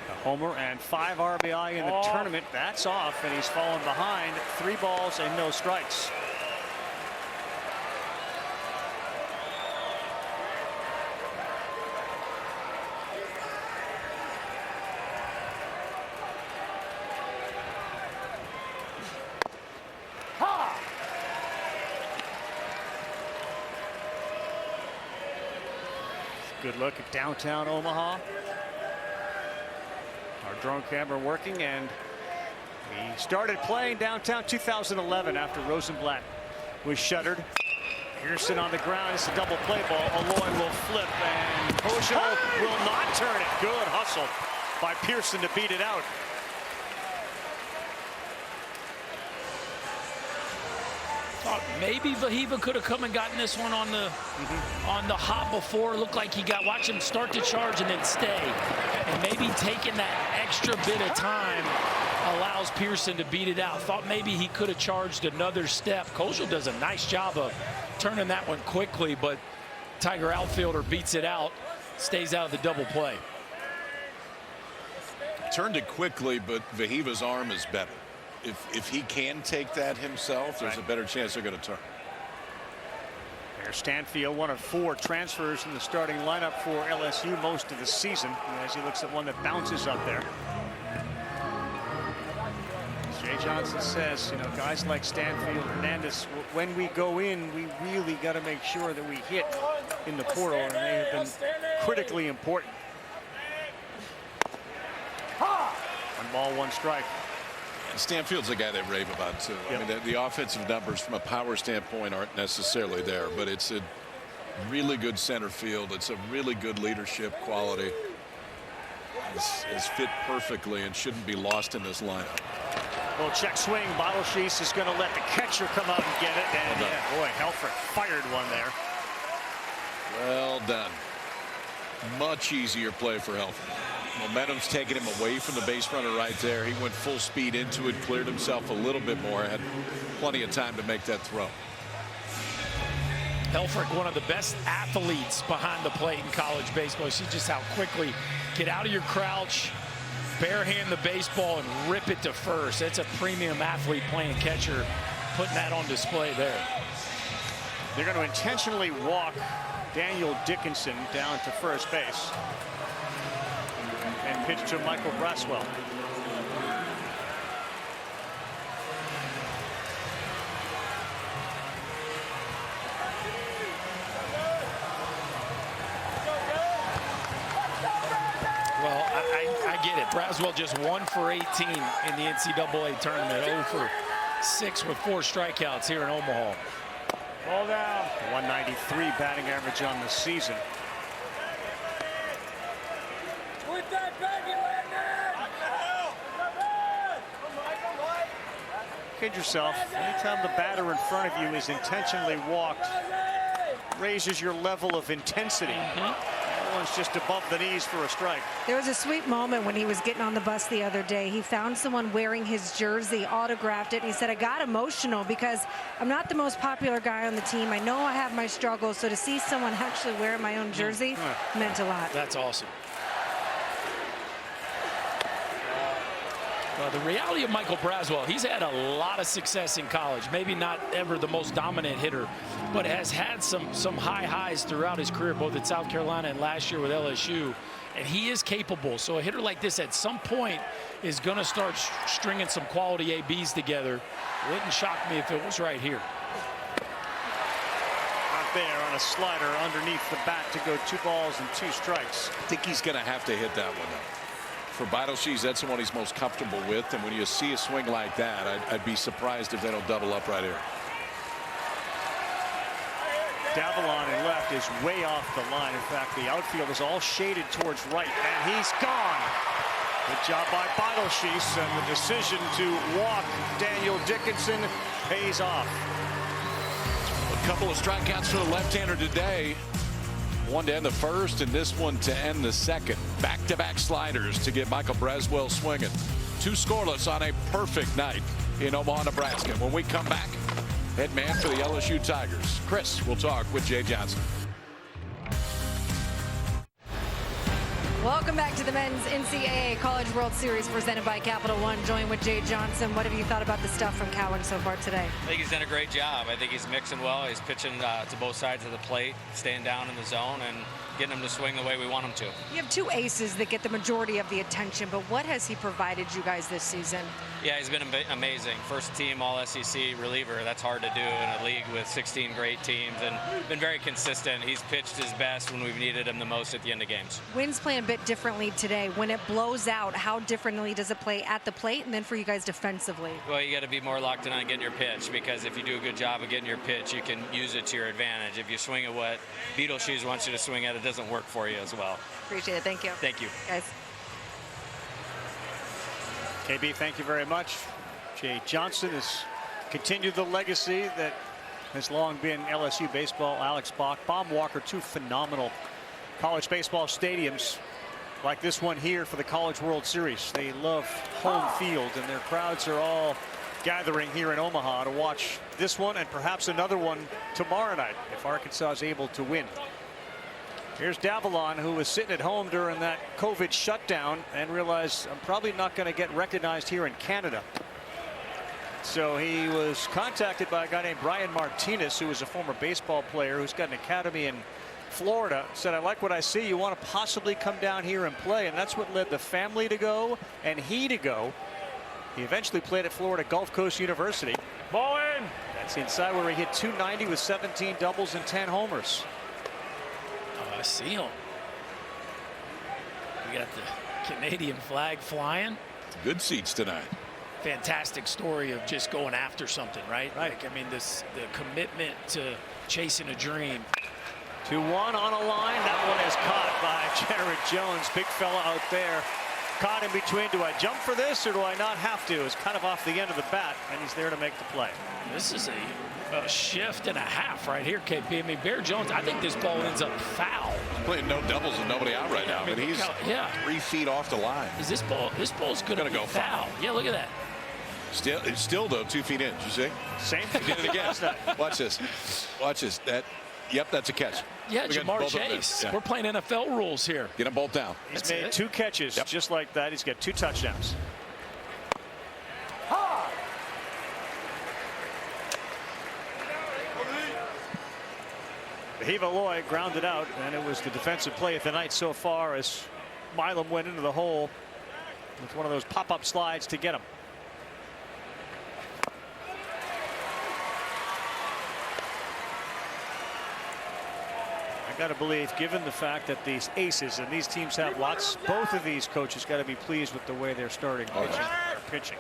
A homer and 5 RBI in the tournament. That's off, and he's fallen behind. 3 balls and no strikes. Good look at downtown Omaha. Our drone camera working, and we started playing downtown 2011 after Rosenblatt was shuttered. Pearson on the ground. It's a double play ball. Aloy will flip, and Kosho will not turn it. Good hustle by Pearson to beat it out. Thought maybe Vahiva could have come and gotten this one on the hop before. It looked like he got, watch him start to charge and then stay. And maybe taking that extra bit of time allows Pearson to beat it out. Thought maybe he could have charged another step. Kojal does a nice job of turning that one quickly, but Tiger outfielder beats it out, stays out of the double play. Turned it quickly, but Vahiva's arm is better. If he can take that himself, there's a better chance they're going to turn. There's Stanfield, one of 4 transfers in the starting lineup for LSU most of the season, as he looks at one that bounces up there. Jay Johnson says, you know, guys like Stanfield, Hernandez, when we go in, we really got to make sure that we hit in the portal, and they have been critically important. 1 ball, 1 strike. And Stanfield's a guy they rave about too. Yep. I mean, the offensive numbers from a power standpoint aren't necessarily there, but it's a really good center field. It's a really good leadership quality. It's fit perfectly and shouldn't be lost in this lineup. Well, check swing. Bottleshees is going to let the catcher come out and get it. And yeah, boy, Helfrich fired one there. Well done. Much easier play for Helfrich. Momentum's taking him away from the base runner right there. He went full speed into it, cleared himself a little bit more, had plenty of time to make that throw. Helfrich, one of the best athletes behind the plate in college baseball. See just how quickly get out of your crouch, barehand the baseball, and rip it to first. That's a premium athlete playing catcher, putting that on display there. They're going to intentionally walk Daniel Dickinson down to first base and pitch to Michael Braswell. Well, I get it. Braswell just 1 for 18 in the NCAA tournament, 0 for 6 with 4 strikeouts here in Omaha. Ball down. 193 batting average on the season. Kid yourself. Anytime the batter in front of you is intentionally walked, raises your level of intensity. That one's just above the knees for a strike. There was a sweet moment when he was getting on the bus the other day. He found someone wearing his jersey, autographed it, and he said, I got emotional because I'm not the most popular guy on the team. I know I have my struggles, so to see someone actually wear my own jersey meant a lot. That's awesome. The reality of Michael Braswell, he's had a lot of success in college. Maybe not ever the most dominant hitter, but has had some high highs throughout his career, both at South Carolina and last year with LSU. And he is capable. So a hitter like this at some point is going to start stringing some quality ABs together. Wouldn't shock me if it was right here. Out there on a slider underneath the bat to go 2 balls and 2 strikes. I think he's going to have to hit that one though. For Bottleshees, that's the one he's most comfortable with, and when you see a swing like that, I'd be surprised if they don't double up right here. Davalon in left is way off the line. In fact, the outfield is all shaded towards right, and he's gone. Good job by Bottleshees, and the decision to walk Daniel Dickinson pays off. A couple of strikeouts for the left-hander today. One to end the first, and this one to end the second. Back-to-back sliders to get Michael Braswell swinging. 2 scoreless on a perfect night in Omaha, Nebraska. When we come back, head man for the LSU Tigers, Chris, will talk with Jay Johnson. Welcome back to the Men's NCAA College World Series presented by Capital One. Joined with Jay Johnson. What have you thought about the stuff from Cowan so far today? I think he's done a great job. I think he's mixing well. He's pitching to both sides of the plate, staying down in the zone, and getting him to swing the way we want him to. You have 2 aces that get the majority of the attention, but what has he provided you guys this season? Yeah, he's been amazing. First team All-SEC reliever. That's hard to do in a league with 16 great teams, and been very consistent. He's pitched his best when we've needed him the most at the end of games. Wind's playing a bit differently today. When it blows out, how differently does it play at the plate and then for you guys defensively? Well, you got to be more locked in on getting your pitch, because if you do a good job of getting your pitch, you can use it to your advantage. If you swing at what Beetleshoes wants you to swing at, it doesn't work for you as well. Appreciate it. Thank you. Thank you. Guys. KB, thank you very much. Jay Johnson has continued the legacy that has long been LSU baseball. Alex Bach, Bob Walker, 2 phenomenal college baseball stadiums. like this one here for the College World Series. They love home field, and their crowds are all gathering here in Omaha to watch this one and perhaps another one tomorrow night if Arkansas is able to win. Here's Davalon, who was sitting at home during that COVID shutdown and realized, I'm probably not going to get recognized here in Canada. So he was contacted by a guy named Brian Martinez, who was a former baseball player who's got an academy in Florida. Said, I like what I see. You want to possibly come down here and play. And that's what led the family to go and he to go. He eventually played at Florida Gulf Coast University. Ball in. That's inside where he hit .290 with 17 doubles and 10 homers. Oh, I see him. We got the Canadian flag flying. Good seats tonight. Fantastic story of just going after something, right? Like, I mean, the commitment to chasing a dream. 2-1 on a line. That one is caught by Jared Jones. Big fella out there. Caught in between. Do I jump for this or do I not have to? It's kind of off the end of the bat, and he's there to make the play. This is a shift and a half right here, KP. I mean, Bear Jones, I think this ball ends up foul. He's playing no doubles and nobody out right now. I mean, he's 3 feet off the line. Is this ball's going to go foul? Yeah, look at that. Still though, 2 feet in. Did you see? Same. He did it again. Watch this. Watch this. Yep, that's a catch. Yeah, Jamar Chase. Yeah. We're playing NFL rules here. Get them both down. He's made 2 catches just like that. He's got 2 touchdowns. Hiva Loy grounded out, and it was the defensive play of the night so far as Milam went into the hole with one of those pop-up slides to get him. I got to believe, given the fact that these aces and these teams have lots, both of these coaches got to be pleased with the way they're starting pitching.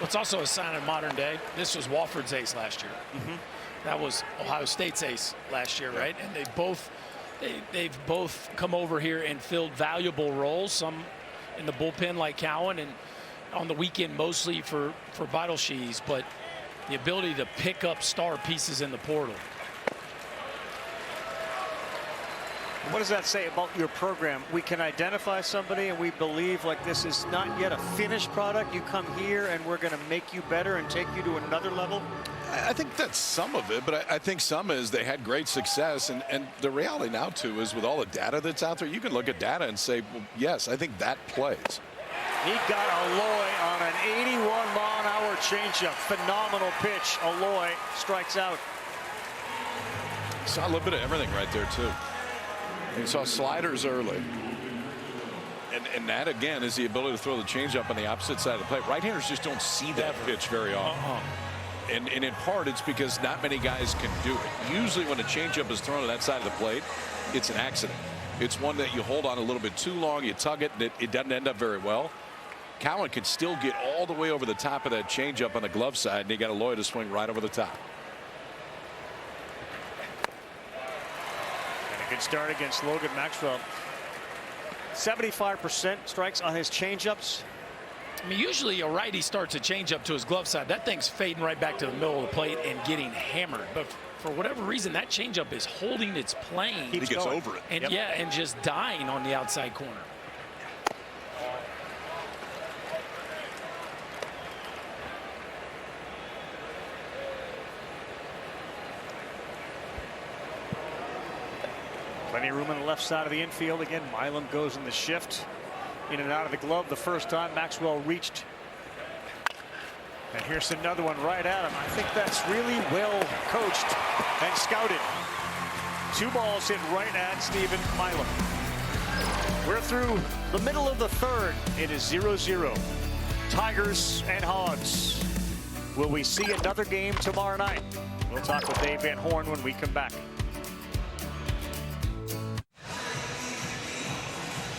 What's also a sign of modern day, this was Wofford's ace last year. That was Ohio State's ace last year, right? And they've both come over here and filled valuable roles, some in the bullpen like Cowan, and on the weekend mostly for Vital Shees, but the ability to pick up star pieces in the portal. What does that say about your program? We can identify somebody and we believe like this is not yet a finished product. You come here and we're going to make you better and take you to another level. I think that's some of it, but I think some is they had great success. And the reality now, too, is with all the data that's out there, you can look at data and say, well, yes, I think that plays. He got Aloy on an 81-mile-an-hour changeup. Phenomenal pitch. Aloy strikes out. Saw a little bit of everything right there, too. You saw sliders early. And that, again, is the ability to throw the changeup on the opposite side of the plate. Right-handers just don't see that pitch very often. And in part, it's because not many guys can do it. Usually when a changeup is thrown to that side of the plate, it's an accident. It's one that you hold on a little bit too long, you tug it, and it doesn't end up very well. Cowan can still get all the way over the top of that changeup on the glove side, and he got Aloy to swing right over the top. And a good start against Logan Maxwell. 75% strikes on his changeups. I mean, usually a righty starts a changeup to his glove side. That thing's fading right back to the middle of the plate and getting hammered. But for whatever reason, that changeup is holding its plane. He gets over it. And and just dying on the outside corner. Plenty of room on the left side of the infield. Again, Milam goes in the shift. In and out of the glove the first time Maxwell reached. And here's another one right at him. I think that's really well coached and scouted. 2 balls hit right at Stephen Milam. We're through the middle of the third. It is 0-0. Tigers and Hogs. Will we see another game tomorrow night? We'll talk with Dave Van Horn when we come back.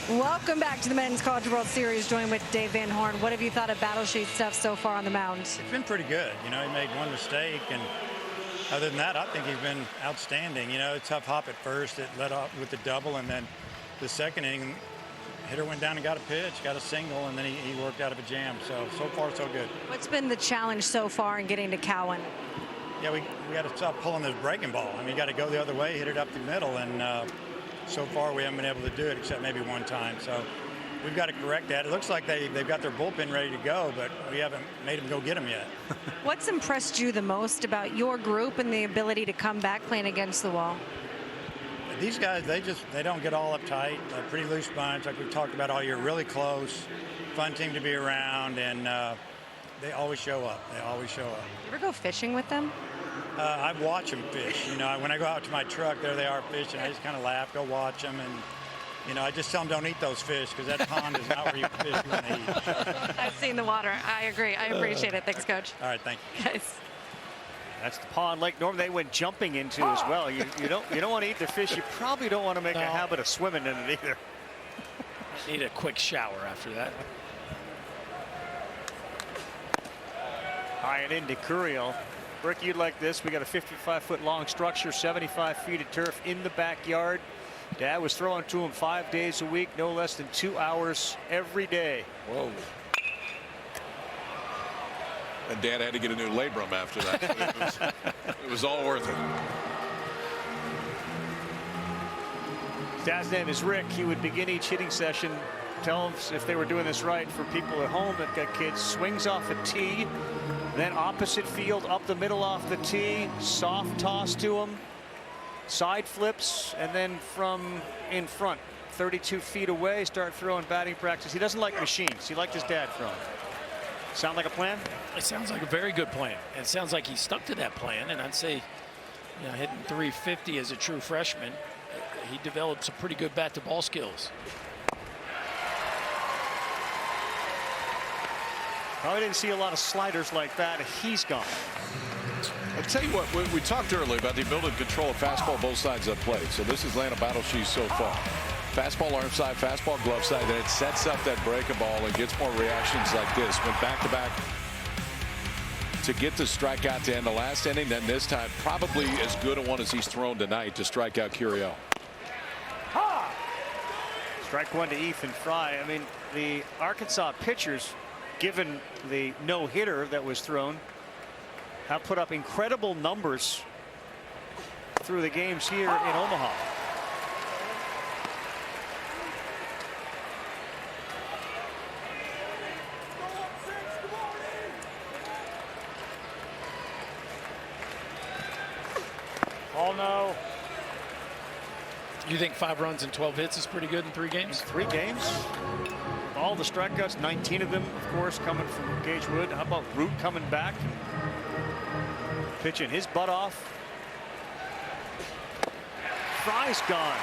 Welcome back to the Men's College World Series. Joined with Dave Van Horn. What have you thought of Battle Sheet stuff so far on the mound? It's been pretty good. You know, he made one mistake, and other than that, I think he's been outstanding. You know, a tough hop at first. It led off with the double, and then the second inning, hitter went down and got a pitch, got a single, and then he worked out of a jam. So far, so good. What's been the challenge so far in getting to Cowan? yeah, we got to stop pulling this breaking ball. I mean, you got to go the other way, hit it up the middle, and so far we haven't been able to do it except maybe one time. So we've got to correct that. It looks like they've got their bullpen ready to go, but we haven't made them go get them yet. What's impressed you the most about your group and the ability to come back playing against the wall? These guys, they don't get all uptight. A pretty loose bunch, like we've talked about all year. Really close, fun team to be around, and they always show up. They always show up. You ever go fishing with them? I watch them fish. You know, when I go out to my truck, there they are fishing. I just kind of laugh, go watch them, and you know, I just tell them don't eat those fish because that pond is not where you fish you want to eat. I've seen the water. I agree. I appreciate it. Thanks, Coach. All right, thank you. Guys. That's the pond Lake Norman they went jumping into as well. You don't want to eat the fish. You probably don't want to make a habit of swimming in it either. Need a quick shower after that. High and into Curiel. Rick, you'd like this. We got a 55-foot long structure, 75 feet of turf in the backyard. Dad was throwing to him 5 days a week, no less than 2 hours every day. Whoa. And Dad had to get a new labrum after that. It was all worth it. Dad's name is Rick. He would begin each hitting session, tell them if they were doing this right for people at home that got kids. Swings off a tee, then opposite field, up the middle off the tee, soft toss to him, side flips, and then from in front, 32 feet away, start throwing batting practice. He doesn't like machines. He liked his dad throwing. Sound like a plan? It sounds like a very good plan. It sounds like he stuck to that plan, and I'd say, you know, hitting 350 as a true freshman, he developed some pretty good bat-to-ball skills. Probably didn't see a lot of sliders like that. He's gone. I'll tell you what, we talked earlier about the ability to control a fastball both sides of the plate. So this is Atlanta Battle Shoes so far. Fastball arm side, fastball glove side, then it sets up that breaking ball and gets more reactions like this. Went back-to-back to get the strikeout to end the last inning. Then this time, probably as good a one as he's thrown tonight to strike out Curiel. Strike one to Ethan Fry. I mean, the Arkansas pitchers, given the no-hitter that was thrown, have put up incredible numbers through the games here in Omaha. Oh no. You think 5 runs and 12 hits is pretty good in 3 games? 3 games. All the strikeouts, 19 of them, of course, coming from Gage Wood. How about Root coming back? Pitching his butt off. Fry's gone.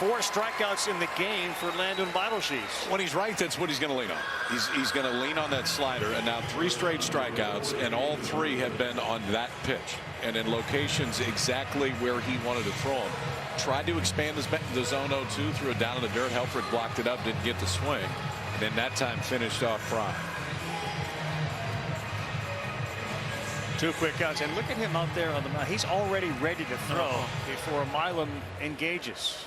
4 strikeouts in the game for Landon Bitleshees. When he's right, that's what he's going to lean on. He's going to lean on that slider, and now 3 straight strikeouts, and all 3 have been on that pitch and in locations exactly where he wanted to throw them. Tried to expand the zone 0-2, threw it down in the dirt. Helfrich blocked it up, didn't get the swing, and then that time finished off Fry. 2 quick outs, and look at him out there on the mound. He's already ready to throw before Milam engages.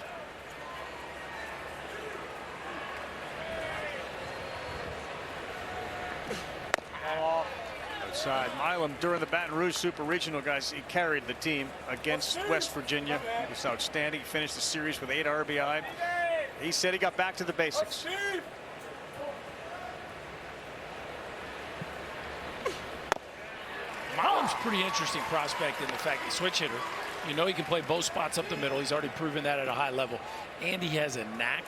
Outside. Milam, during the Baton Rouge Super Regional, guys, he carried the team against West Virginia. It was outstanding. He finished the series with 8 RBI. He said he got back to the basics. Milam's a pretty interesting prospect in the fact he's a switch hitter. You know he can play both spots up the middle. He's already proven that at a high level. And he has a knack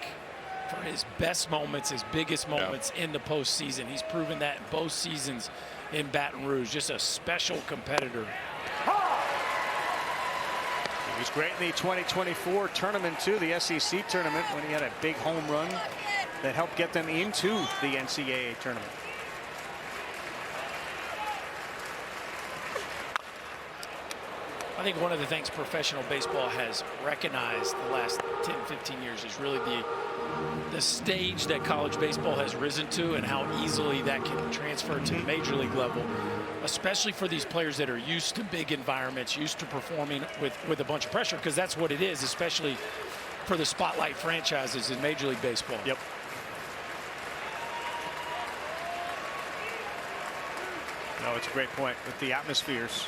for his best moments, his biggest moments in the postseason. He's proven that in both seasons in Baton Rouge. Just a special competitor. He was great in the 2024 tournament too, the SEC tournament, when he had a big home run that helped get them into the NCAA tournament. I think one of the things professional baseball has recognized the last 10, 15 years is really the stage that college baseball has risen to and how easily that can transfer to the major league level, especially for these players that are used to big environments, used to performing with a bunch of pressure, because that's what it is, especially for the spotlight franchises in Major League Baseball. Yep. No, it's a great point with the atmospheres.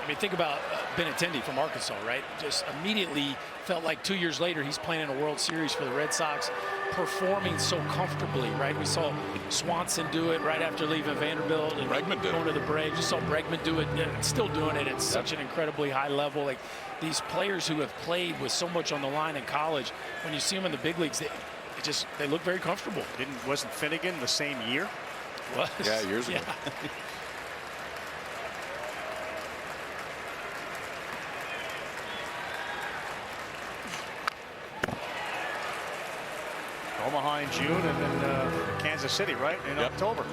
I mean, think about Benintendi from Arkansas, right? Just immediately felt like 2 years later he's playing in a World Series for the Red Sox, performing so comfortably, right? We saw Swanson do it right after leaving Vanderbilt and going to the Braves. You saw Bregman do it, and still doing it at such an incredibly high level. Like these players who have played with so much on the line in college, when you see them in the big leagues, they look very comfortable. Wasn't Finnegan the same year? Was. Yeah, years ago. Omaha in June, and then Kansas City, right, in October.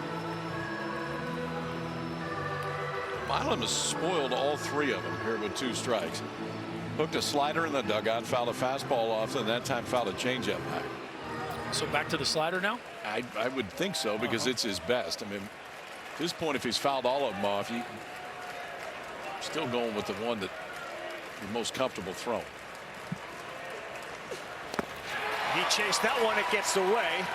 Milam has spoiled all 3 of them here with 2 strikes. Hooked a slider in the dugout, fouled a fastball off, and that time fouled a changeup back. So back to the slider now? I would think so, because it's his best. I mean, at this point, if he's fouled all of them off, you're still going with the one that you're most comfortable throwing. He chased that one. It gets away.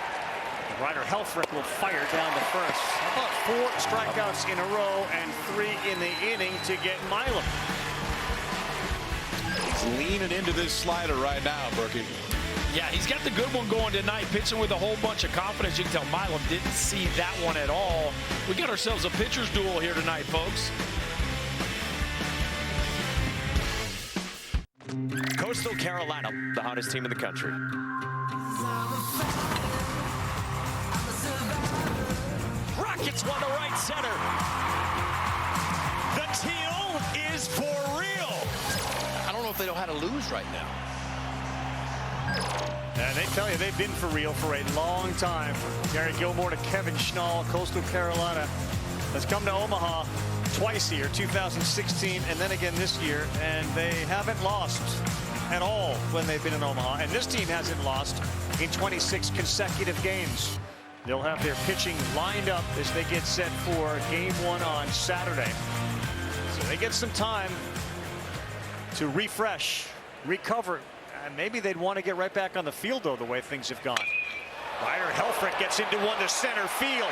Ryder Helfrich will fire down the first. How about 4 strikeouts in a row and 3 in the inning to get Milam? He's leaning into this slider right now, Brookie. Yeah, he's got the good one going tonight, pitching with a whole bunch of confidence. You can tell Milam didn't see that one at all. We got ourselves a pitcher's duel here tonight, folks. Coastal Carolina, the hottest team in the country. Rockets one to right center. The teal is for real. I don't know if they know how to lose right now. And they tell you they've been for real for a long time. Gary Gilmore to Kevin Schnall. Coastal Carolina has come to Omaha twice here, 2016 and then again this year, and they haven't lost at all when they've been in Omaha. And this team hasn't lost in 26 consecutive games. They'll have their pitching lined up as they get set for game 1 on Saturday. So they get some time to refresh, recover, and maybe they'd want to get right back on the field, though, the way things have gone. Ryder Helfrich gets into one to center field.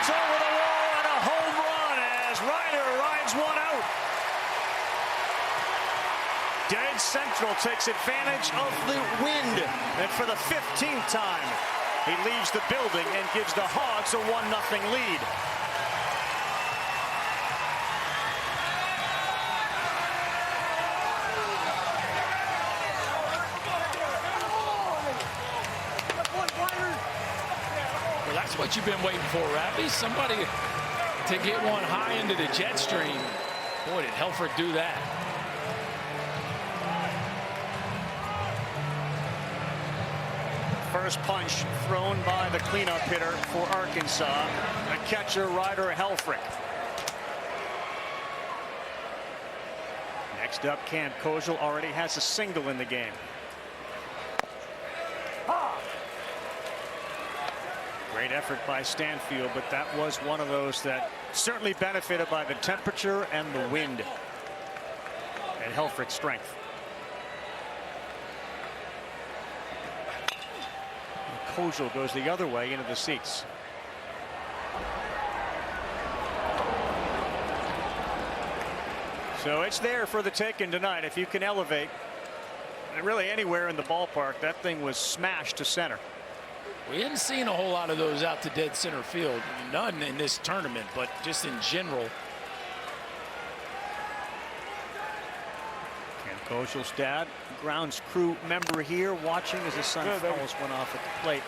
It's over the wall and a home run as Ryder rides one out. Dead Central takes advantage of the wind, and for the 15th time, he leaves the building and gives the Hogs a 1-0 lead. Well, that's what you've been waiting for, Rappy. Somebody to get one high into the jet stream. Boy, did Helfrich do that. First punch thrown by the cleanup hitter for Arkansas, the catcher Ryder Helfrich. Next up, Cam Kojal already has a single in the game. Great effort by Stanfield, but that was one of those that certainly benefited by the temperature and the wind and Helfrich's strength. Kojal goes the other way into the seats. So it's there for the taking tonight. If you can elevate really anywhere in the ballpark, that thing was smashed to center. We hadn't seen a whole lot of those out to dead center field. None in this tournament, but just in general. Cam Kojal's dad, grounds crew member here, watching as his son fouls one off at the plate.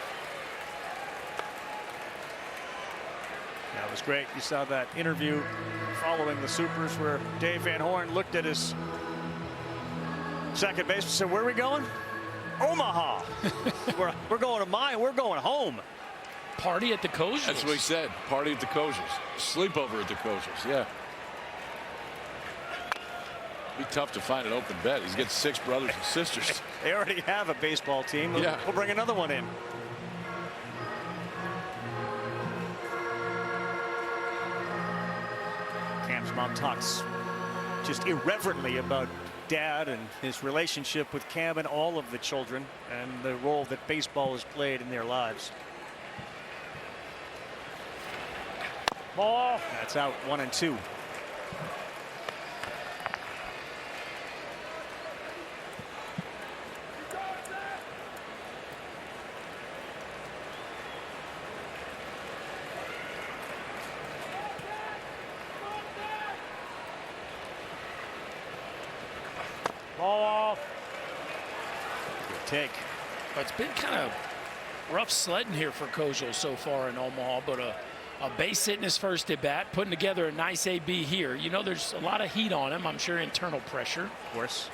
That was great. You saw that interview following the Supers where Dave Van Horn looked at his second baseman and said, "Where are we going? Omaha." we're going to mine. We're going home. Party at the Kojals. That's what he said. Party at the Kojals. Sleepover at the Kojals. Yeah. Be tough to find an open bed. He's got 6 brothers and sisters. They already have a baseball team. Yeah. We'll bring another one in. Cam's mom talks just irreverently about Dad and his relationship with Cam and all of the children and the role that baseball has played in their lives. Ball. That's out 1-2. Ball off. Good take. It's been kind of rough sledding here for Kojal so far in Omaha, but a base hit in his first at bat, putting together a nice AB here. You know, there's a lot of heat on him. I'm sure internal pressure. Of course.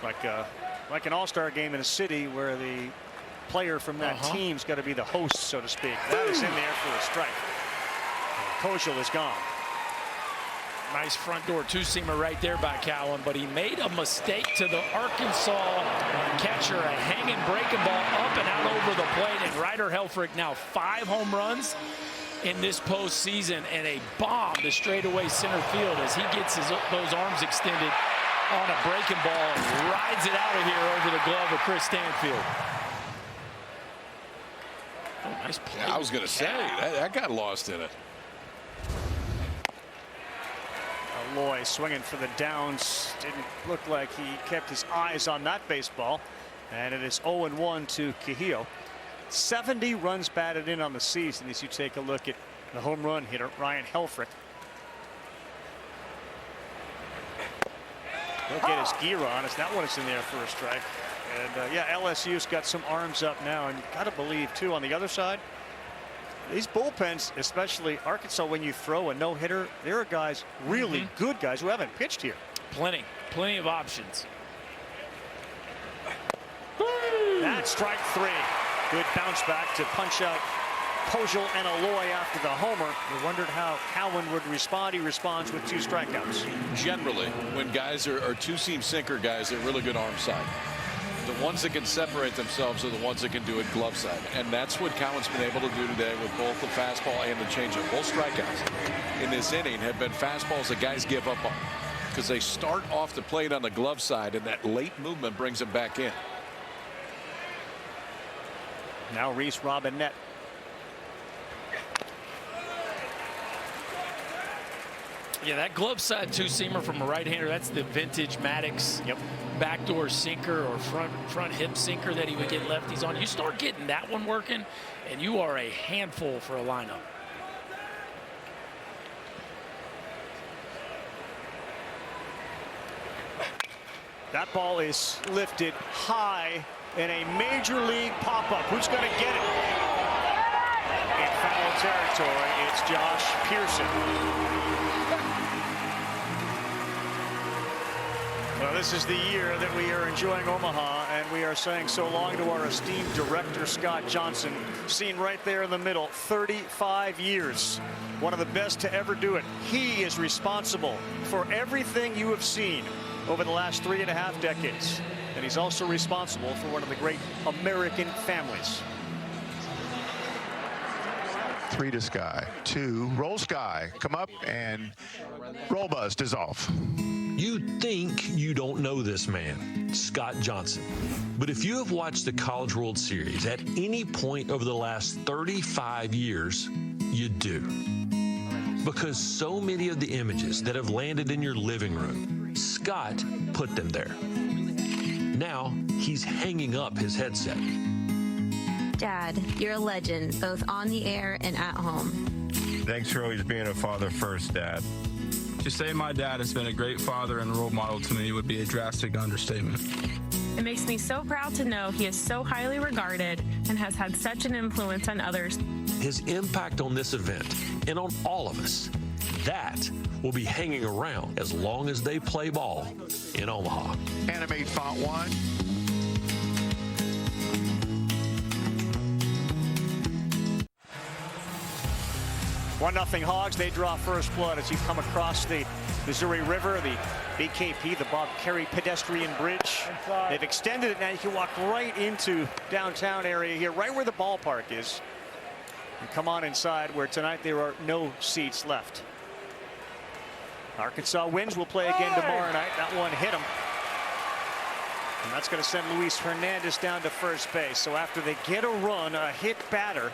Like an all-star game in a city where the player from that team's got to be the host, so to speak. That is in there for a strike. Kojal is gone. Nice front door two-seamer right there by Cowan, but he made a mistake to the Arkansas catcher, a hanging breaking ball up and out over the plate, and Ryder Helfrich now 5 home runs in this postseason and a bomb to straightaway center field as he gets those arms extended on a breaking ball and rides it out of here over the glove of Chris Stanfield. Oh, nice play. Yeah, I was going to say, that got lost in it. Loy swinging for the downs. Didn't look like he kept his eyes on that baseball. And it is 0-1 to Quijillo. 70 runs batted in on the season as you take a look at the home run hitter, Ryan Helfrich. He'll get his gear on as that one is in there for a strike. And yeah, LSU's got some arms up now, and you got to believe too on the other side. These bullpens, especially Arkansas, when you throw a no-hitter, there are guys, really good guys, who haven't pitched here. Plenty of options. That's strike 3. Good bounce back to punch out Kojal and Aloy after the homer. We wondered how Cowan would respond. He responds with 2 strikeouts. Generally, when guys are two-seam sinker guys, they're really good arm side. The ones that can separate themselves are the ones that can do it glove side. And that's what Cowan's been able to do today with both the fastball and the changeup. Both strikeouts in this inning have been fastballs that guys give up on because they start off the plate on the glove side, and that late movement brings them back in. Now Reese Robinette. Yeah, that glove side two-seamer from a right-hander, that's the vintage Maddox backdoor sinker or front hip sinker that he would get lefties on. You start getting that one working, and you are a handful for a lineup. That ball is lifted high in a major league pop-up. Who's going to get it? In foul territory, it's Josh Pearson. Well, this is the year that we are enjoying Omaha, and we are saying so long to our esteemed director, Scott Johnson, seen right there in the middle, 35 years. One of the best to ever do it. He is responsible for everything you have seen over the last 3.5 decades. And he's also responsible for one of the great American families. 3 to Sky. 2, roll Sky. Come up, and roll bust is off. You think you don't know this man, Scott Johnson. But if you have watched the College World Series at any point over the last 35 years, you do. Because so many of the images that have landed in your living room, Scott put them there. Now he's hanging up his headset. Dad, you're a legend, both on the air and at home. Thanks for always being a father first, Dad. To say my dad has been a great father and role model to me would be a drastic understatement. It makes me so proud to know he is so highly regarded and has had such an influence on others. His impact on this event and on all of us, that will be hanging around as long as they play ball in Omaha. Animate font 1. One 0 Hogs. They draw first blood as you come across the Missouri River, the BKP, the Bob Carey Pedestrian Bridge. They've extended it now. You can walk right into downtown area here, right where the ballpark is. And come on inside, where tonight there are no seats left. Arkansas wins. Will play again tomorrow night. That one hit him. And that's going to send Luis Hernandez down to first base. So after they get a run, a hit batter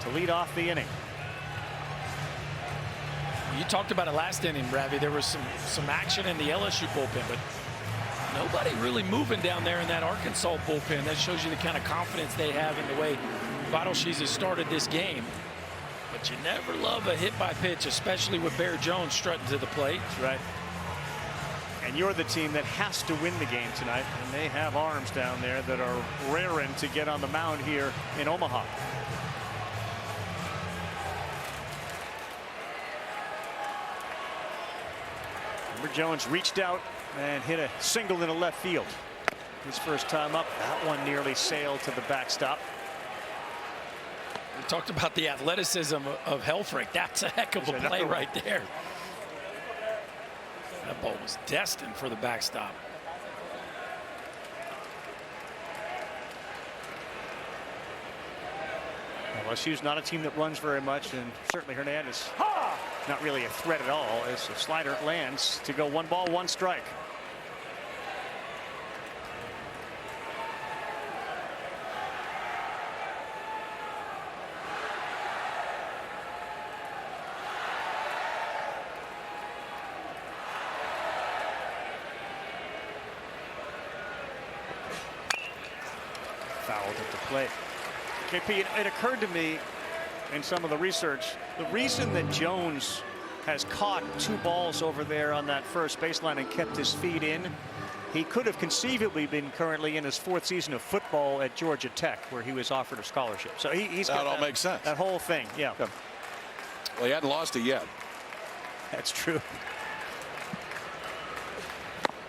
to lead off the inning. You talked about it last inning, Ravi. There was some action in the LSU bullpen, but nobody really moving down there in that Arkansas bullpen. That shows you the kind of confidence they have in the way Vital She's has started this game. But you never love a hit by pitch, especially with Bear Jones strutting to the plate. That's right. And you're the team that has to win the game tonight, and they have arms down there that are raring to get on the mound here in Omaha. Remember, Jones reached out and hit a single into left field. His first time up. That one nearly sailed to the backstop. We talked about the athleticism of Helfrich. That's a heck of a play right there. That ball was destined for the backstop. LSU's not a team that runs very much, and certainly Hernandez not really a threat at all as the slider lands to go 1 ball, 1 strike. Fouled at the plate. KP, it occurred to me in some of the research, the reason that Jones has caught 2 balls over there on that first baseline and kept his feet in, he could have conceivably been currently in his 4th season of football at Georgia Tech, where he was offered a scholarship. So he's got that all makes sense. That whole thing, yeah. Well, he hadn't lost it yet. That's true.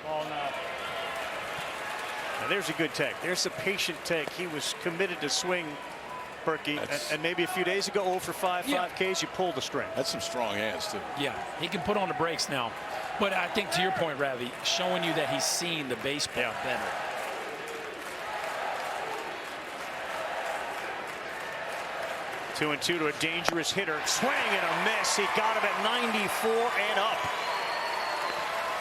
Ball now. Now there's a good take. There's a patient take. He was committed to swing, Berkey, and maybe a few days ago 0 for 5, 5 Ks, you pulled the string. That's some strong hands, too. Yeah, he can put on the brakes now. But I think to your point, Ravi, showing you that he's seen the baseball better. Two and two to a dangerous hitter. Swing and a miss. He got him at 94 and up.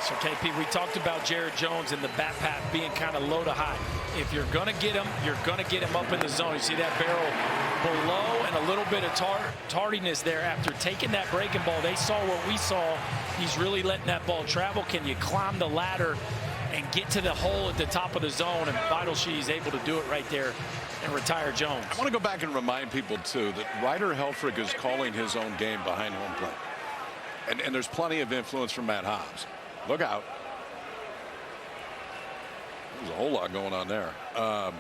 So, KP, we talked about Jared Jones and the bat path being kind of low to high. If you're going to get him, you're going to get him up in the zone. You see that barrel below and a little bit of tardiness there after taking that breaking ball. They saw what we saw. He's really letting that ball travel. Can you climb the ladder and get to the hole at the top of the zone? And Vital She's able to do it right there and retire Jones. I want to go back and remind people, too, that Ryder Helfrich is calling his own game behind home plate. And there's plenty of influence from Matt Hobbs. Look out. There's a whole lot going on there. Yeah,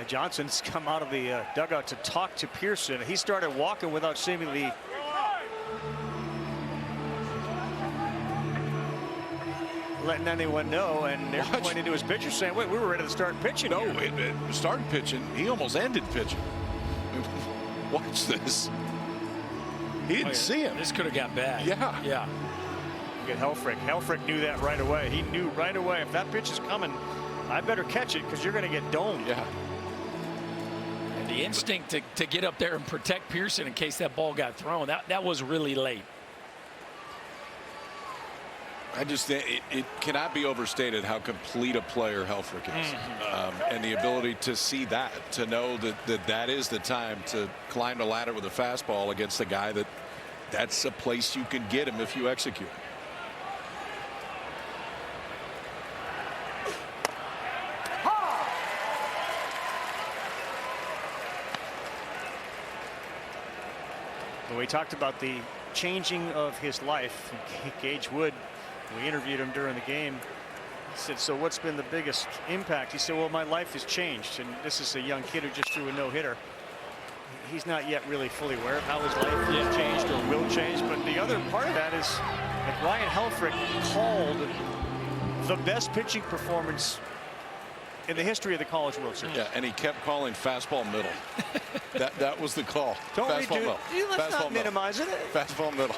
Johnson's come out of the dugout to talk to Pearson. He started walking without seemingly letting anyone know, and they're pointing to his pitcher saying, wait, we were ready to start pitching. No, it started pitching. He almost ended pitching. Watch this. He didn't see him. This could have got bad. Yeah. Yeah. Look at Helfrich. Helfrich knew that right away. He knew right away, if that pitch is coming, I better catch it because you're going to get domed. Yeah. And the instinct to get up there and protect Pearson in case that ball got thrown, that was really late. I just think it cannot be overstated how complete a player Helfrich is. And the ability to see that, to know that is the time to climb the ladder with a fastball against a guy that's a place you can get him if you execute. We talked about the changing of his life. Gage Wood, we interviewed him during the game. He said, so what's been the biggest impact? He said, well, my life has changed. And this is a young kid who just threw a no-hitter. He's not yet really fully aware of how his life has changed or will change. But the other part of that is that Ryan Helfrich called the best pitching performance in the history of the College World Series. Yeah, and he kept calling fastball middle. that was the call. Let's not minimize it. Fastball middle.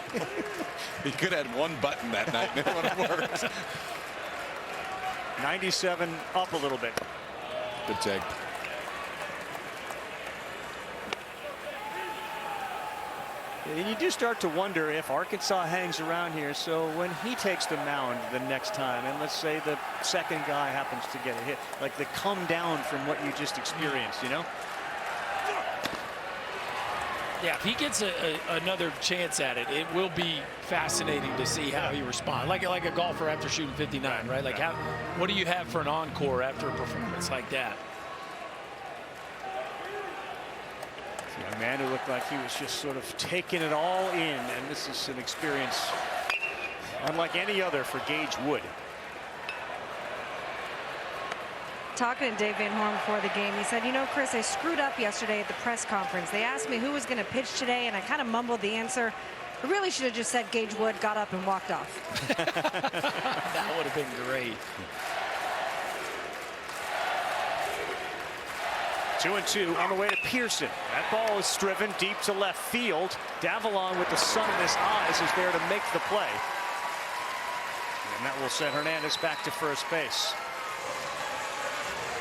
He could have had one button that night and it would have worked. 97 up a little bit. Good take. And you do start to wonder if Arkansas hangs around here. So when he takes the mound the next time, and let's say the second guy happens to get a hit, like the come down from what you just experienced, you know? Yeah, if he gets another chance at it, it will be fascinating to see how he responds. Like a golfer after shooting 59, right? Like, what do you have for an encore after a performance like that? A young man who looked like he was just sort of taking it all in, and this is an experience unlike any other for Gage Wood. Talking to Dave Van Horn before the game, he said, you know, Chris, I screwed up yesterday at the press conference. They asked me who was going to pitch today, and I kind of mumbled the answer. I really should have just said Gage Wood, got up and walked off. That would have been great. 2-2 on the way to Pearson. That ball is driven deep to left field. Davalon with the sun in his eyes is there to make the play. And that will send Hernandez back to first base.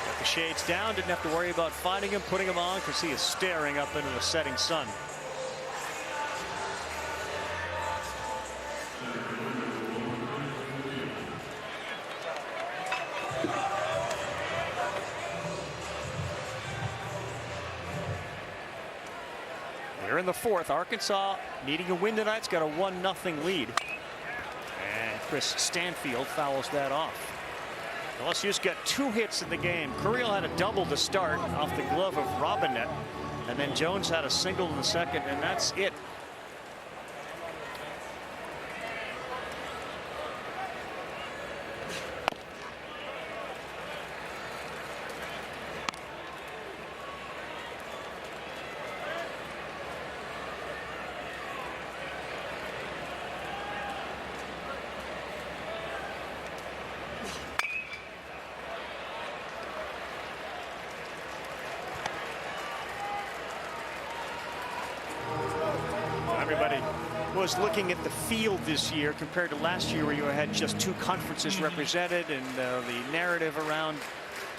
Got the shades down, didn't have to worry about finding him, putting him on, because he is staring up into the setting sun. Here in the fourth, Arkansas needing a win tonight. It's got a 1-0 lead. And Chris Stanfield fouls that off. LSU's got 2 hits in the game. Curiel had a double to start off the glove of Robinette. And then Jones had a single in the second, and that's it. Everybody was looking at the field this year compared to last year, where you had just 2 conferences represented, and the narrative around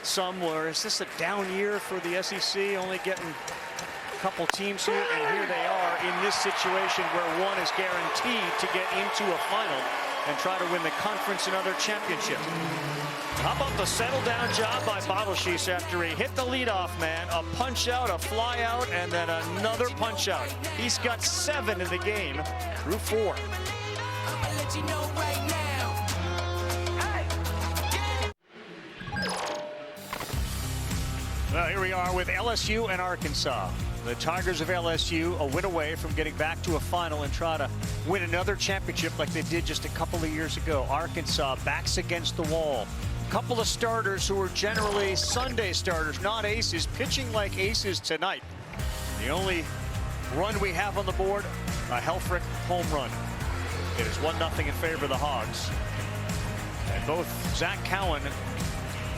some were, is this a down year for the SEC, only getting a couple teams here? And here they are in this situation where one is guaranteed to get into a final and try to win the conference and other championship. How about the settle down job by Bottleshees after he hit the leadoff man, a punch out, a fly out, and then another punch out. He's got 7 in the game through 4. Well, here we are with LSU and Arkansas. The Tigers of LSU a win away from getting back to a final and try to win another championship like they did just a couple of years ago. Arkansas backs against the wall. Couple of starters who are generally Sunday starters, not aces, pitching like aces tonight. The only run we have on the board, a Helfrich home run. It is 1-0 in favor of the Hogs. And both Zach Cowan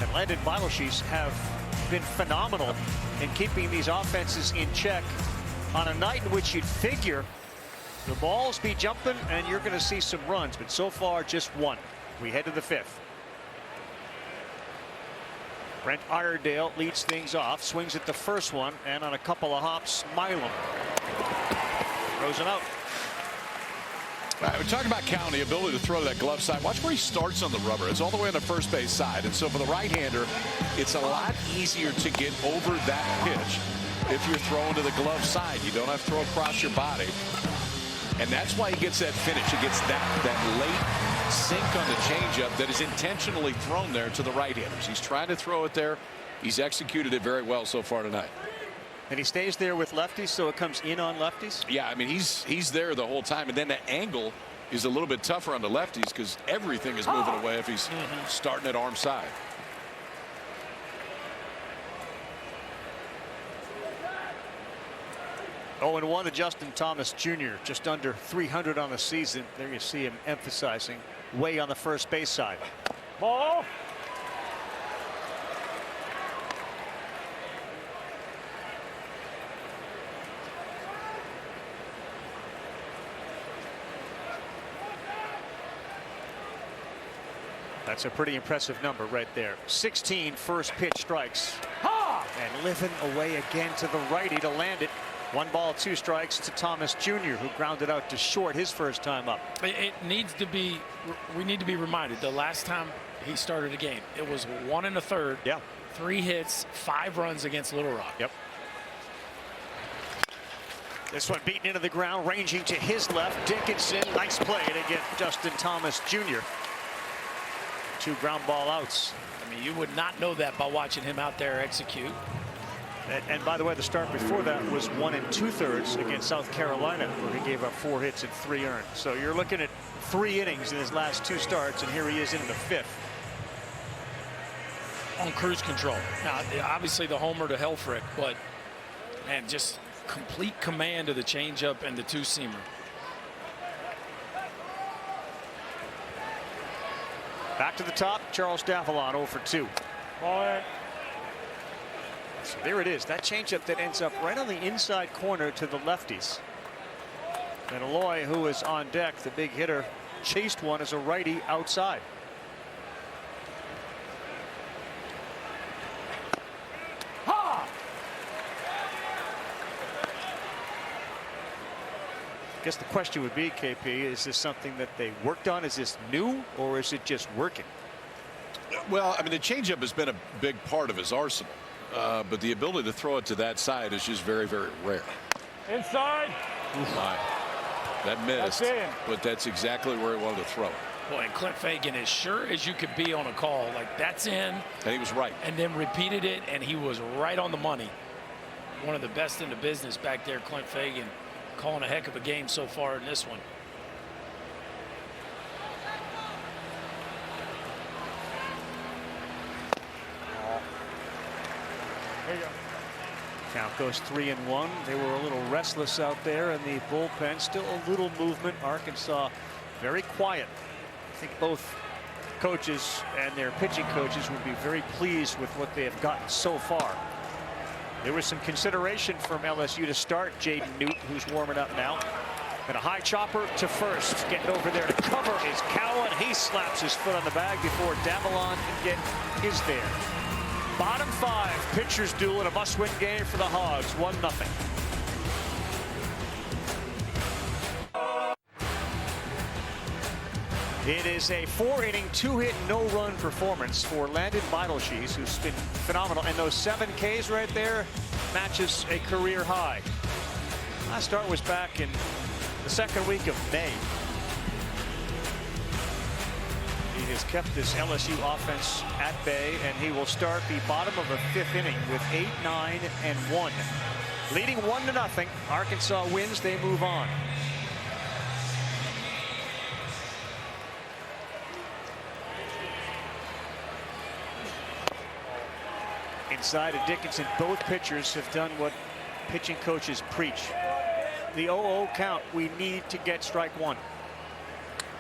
and Landon Bottleshees have been phenomenal in keeping these offenses in check on a night in which you'd figure the balls be jumping and you're going to see some runs, but so far just 1. We head to the 5th. Brent Iredale leads things off, swings at the first one, and on a couple of hops, Milam throws him out. All right, we're talking about Cowan, the ability to throw to that glove side. Watch where he starts on the rubber. It's all the way on the first base side. And so for the right-hander, it's a lot easier to get over that pitch if you're throwing to the glove side. You don't have to throw across your body. And that's why he gets that finish. He gets that late sink on the changeup that is intentionally thrown there to the right-handers. He's trying to throw it there. He's executed it very well so far tonight. And he stays there with lefties, so it comes in on lefties? Yeah, I mean, he's there the whole time. And then the angle is a little bit tougher on the lefties because everything is moving away if he's starting at arm side. Oh, and 1 to Justin Thomas Jr. Just under 300 on the season. There you see him emphasizing way on the first base side. Ball. That's a pretty impressive number right there. 16 first pitch strikes. And living away again to the righty to land it. 1 ball, 2 strikes to Thomas Jr., who grounded out to short his first time up. It needs to be, we need to be reminded, the last time he started a game, it was 1 1/3. Yeah. 3 hits, 5 runs against Little Rock. Yep. This one beaten into the ground, ranging to his left. Dickinson, nice play to get Justin Thomas Jr. 2 ground ball outs. I mean, you would not know that by watching him out there execute. And by the way, the start before that was 1 2/3 against South Carolina, where he gave up 4 hits and 3 earned. So you're looking at 3 innings in his last 2 starts, and here he is in the 5th. On cruise control. Now, obviously the homer to Helfrich, but man, just complete command of the changeup and the 2-seamer. Back to the top, Charles Davalon 0 for 2. So there it is, that changeup that ends up right on the inside corner to the lefties. And Aloy, who is on deck, the big hitter, chased one as a righty outside. I guess the question would be, KP, is this something that they worked on? Is this new, or is it just working? Well, I mean, the changeup has been a big part of his arsenal, but the ability to throw it to that side is just very, very rare. Inside. My, that missed, but that's exactly where he wanted to throw it. Boy, and Clint Fagan, as sure as you could be on a call, like that's in. And he was right. And then repeated it, and he was right on the money. One of the best in the business back there, Clint Fagan, calling a heck of a game so far in this one. There you go. Count goes 3-1. They were a little restless out there in the bullpen. Still a little movement. Arkansas very quiet. I think both coaches and their pitching coaches would be very pleased with what they have gotten so far. There was some consideration from LSU to start Jaden Newt, who's warming up now. And a high chopper to first. Getting over there to cover is Cowan. He slaps his foot on the bag before Davalon can get his there. Bottom 5 pitchers duel in a must-win game for the Hogs. 1-0. It is a 4-inning, 2-hit, no-run performance for Landon Beidelshees, who's been phenomenal. And those 7 Ks right there matches a career high. Last start was back in the 2nd week of May. He has kept this LSU offense at bay, and he will start the bottom of the 5th inning with 8, 9, and 1. Leading 1-0. Arkansas wins, they move on. Inside of Dickinson, both pitchers have done what pitching coaches preach. The 0-0 count, we need to get strike 1.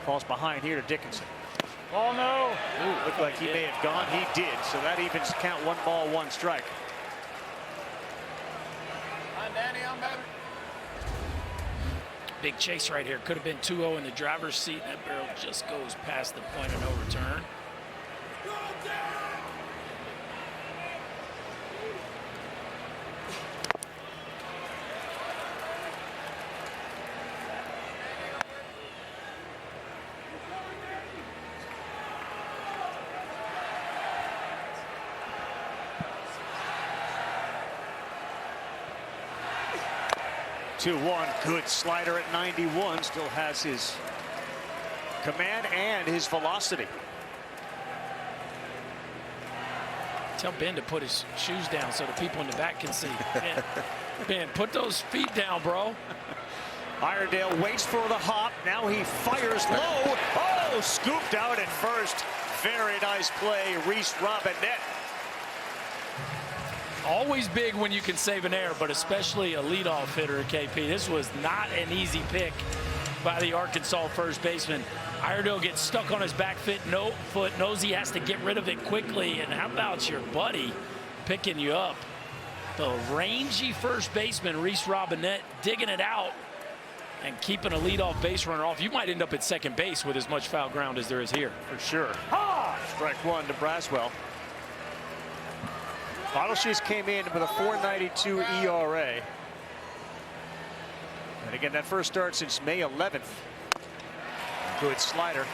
Falls behind here to Dickinson. Oh no. Ooh, looked like he may have gone. He did, so that evens count 1 ball, 1 strike. Hi, Danny, I'm baby. Big chase right here. Could have been 2-0 in the driver's seat. That barrel just goes past the point of no return. 2-1, good slider at 91, still has his command and his velocity. Tell Ben to put his shoes down so the people in the back can see. Ben, put those feet down, bro. Iredale waits for the hop. Now he fires low. Oh, scooped out at first. Very nice play, Reese Robinette. Always big when you can save an error, but especially a leadoff hitter at KP. This was not an easy pick by the Arkansas first baseman. Iredale gets stuck on his back foot, knows he has to get rid of it quickly. And how about your buddy picking you up? The rangy first baseman, Reese Robinette, digging it out and keeping a leadoff base runner off. You might end up at second base with as much foul ground as there is here. For sure. Strike 1 to Braswell. Beidelshees came in with a 4.92 ERA. And again, that first start since May 11th. Good slider.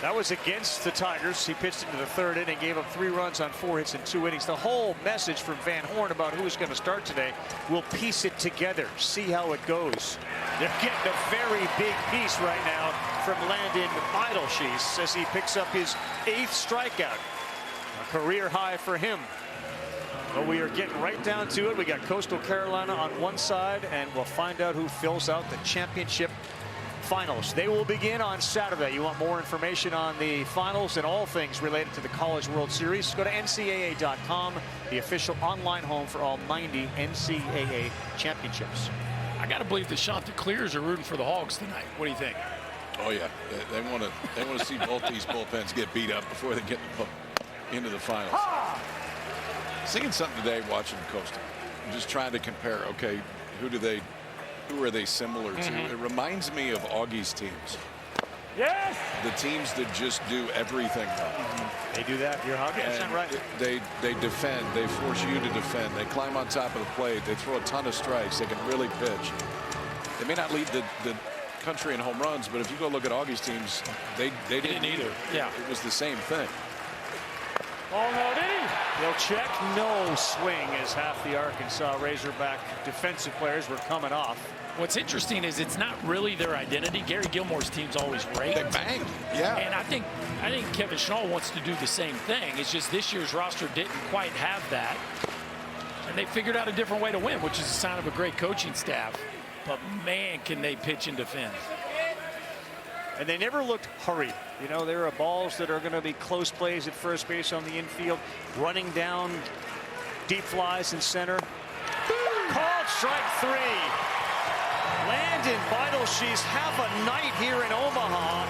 That was against the Tigers. He pitched into the third inning, gave up 3 runs on 4 hits in 2 innings. The whole message from Van Horn about who's going to start today, we'll piece it together, see how it goes. They're getting a very big piece right now from Landon Idleshees as he picks up his 8th strikeout. A career high for him. But we are getting right down to it. We got Coastal Carolina on one side, and we'll find out who fills out the championship finals. They will begin on Saturday. You want more information on the finals and all things related to the College World Series, go to ncaa.com, the official online home for all 90 NCAA championships. I got to believe the Chanticleers are rooting for the Hogs tonight. What do you think? Oh yeah, they want to see both these bullpens get beat up before they get into the finals. Seeing something today watching Coastal. I'm just trying to compare. Okay, who are they similar to? It reminds me of Augie's teams. Yes. The teams that just do everything well. They do that. You're 100% right. They defend. They force you to defend. They climb on top of the plate. They throw a ton of strikes. They can really pitch. They may not lead the country in home runs, but if you go look at Augie's teams, they didn't either. Yeah, it was the same thing. Oh no, did he? They'll check. No swing as half the Arkansas Razorback defensive players were coming off. What's interesting is it's not really their identity. Gary Gilmore's team's always great. They bang. Yeah. And I think Kevin Schnall wants to do the same thing. It's just this year's roster didn't quite have that. And they figured out a different way to win, which is a sign of a great coaching staff. But man, can they pitch and defend. And they never looked hurried. You know, there are balls that are going to be close plays at first base on the infield, running down deep flies in center. Called strike 3. Landon Idleshees have a night here in Omaha.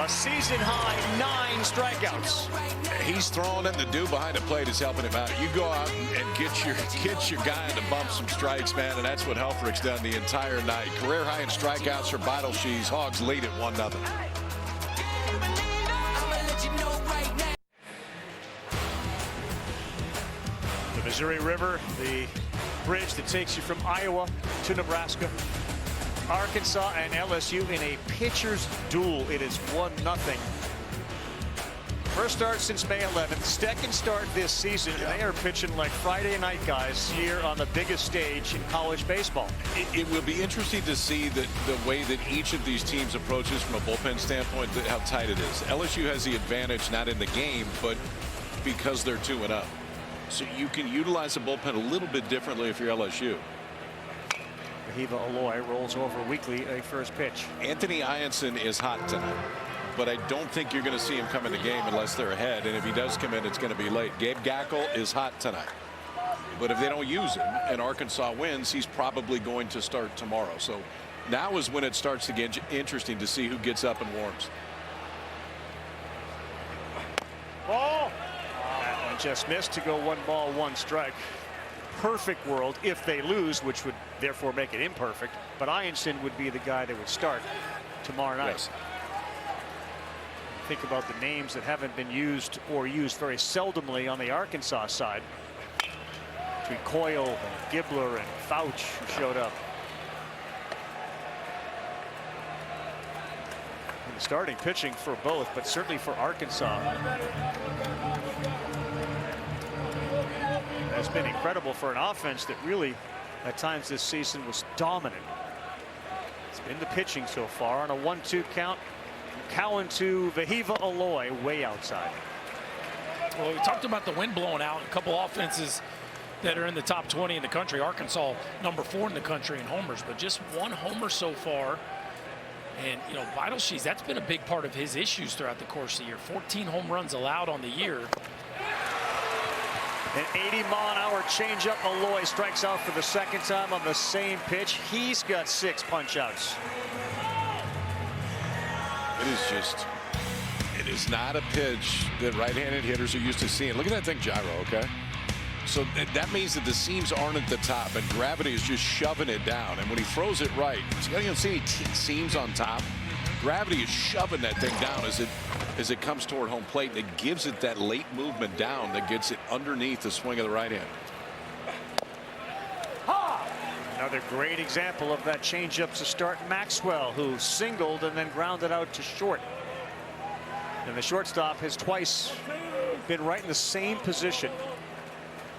A season high 9 strikeouts. He's throwing it, and the dude behind the plate is helping him out. You go out and get your guy to bump some strikes, man, and that's what Helfrich's done the entire night. Career high in strikeouts for Idleshees. Hogs lead at 1-0. The Missouri River, the bridge that takes you from Iowa to Nebraska. Arkansas and LSU in a pitcher's duel. It is 1-0. First start since May 11th. Second start this season. Yeah. They are pitching like Friday night guys here on the biggest stage in college baseball. It will be interesting to see the way that each of these teams approaches from a bullpen standpoint, how tight it is. LSU has the advantage not in the game, but because they're 2-0. So you can utilize the bullpen a little bit differently if you're LSU. Vahiva Aloy rolls over weakly a first pitch. Anthony Ianson is hot tonight, but I don't think you're going to see him come in the game unless they're ahead. And if he does come in, it's going to be late. Gabe Gackle is hot tonight, but if they don't use him and Arkansas wins, he's probably going to start tomorrow. So now is when it starts to get interesting to see who gets up and warms. Ball. That one just missed to go 1 ball, 1 strike. Perfect world if they lose, which would therefore make it imperfect. But Ianson would be the guy that would start tomorrow night. Yes. Think about the names that haven't been used or used very seldomly on the Arkansas side. Between Coyle and Gibbler and Fouch, who showed up. And the starting pitching for both, but certainly for Arkansas. Has been incredible for an offense that really at times this season was dominant. It's been the pitching so far on a 1-2 count. Cowan to Vahiva Aloy way outside. Well, we talked about the wind blowing out. A couple offenses that are in the top 20 in the country. Arkansas number 4 in the country in homers, but just 1 homer so far. And you know, Idleshees, that's been a big part of his issues throughout the course of the year. 14 home runs allowed on the year. An 80-mile-an-hour changeup. Aloy strikes out for the second time on the same pitch. He's got 6 punch-outs. It is not a pitch that right-handed hitters are used to seeing. Look at that thing gyro, okay? So that means that the seams aren't at the top, and gravity is just shoving it down. And when he throws it right, you don't see any seams on top. Gravity is shoving that thing down as it comes toward home plate, and it gives it that late movement down that gets it underneath the swing of the right hand. Another great example of that changeup to start Maxwell, who singled and then grounded out to short. And the shortstop has twice been right in the same position,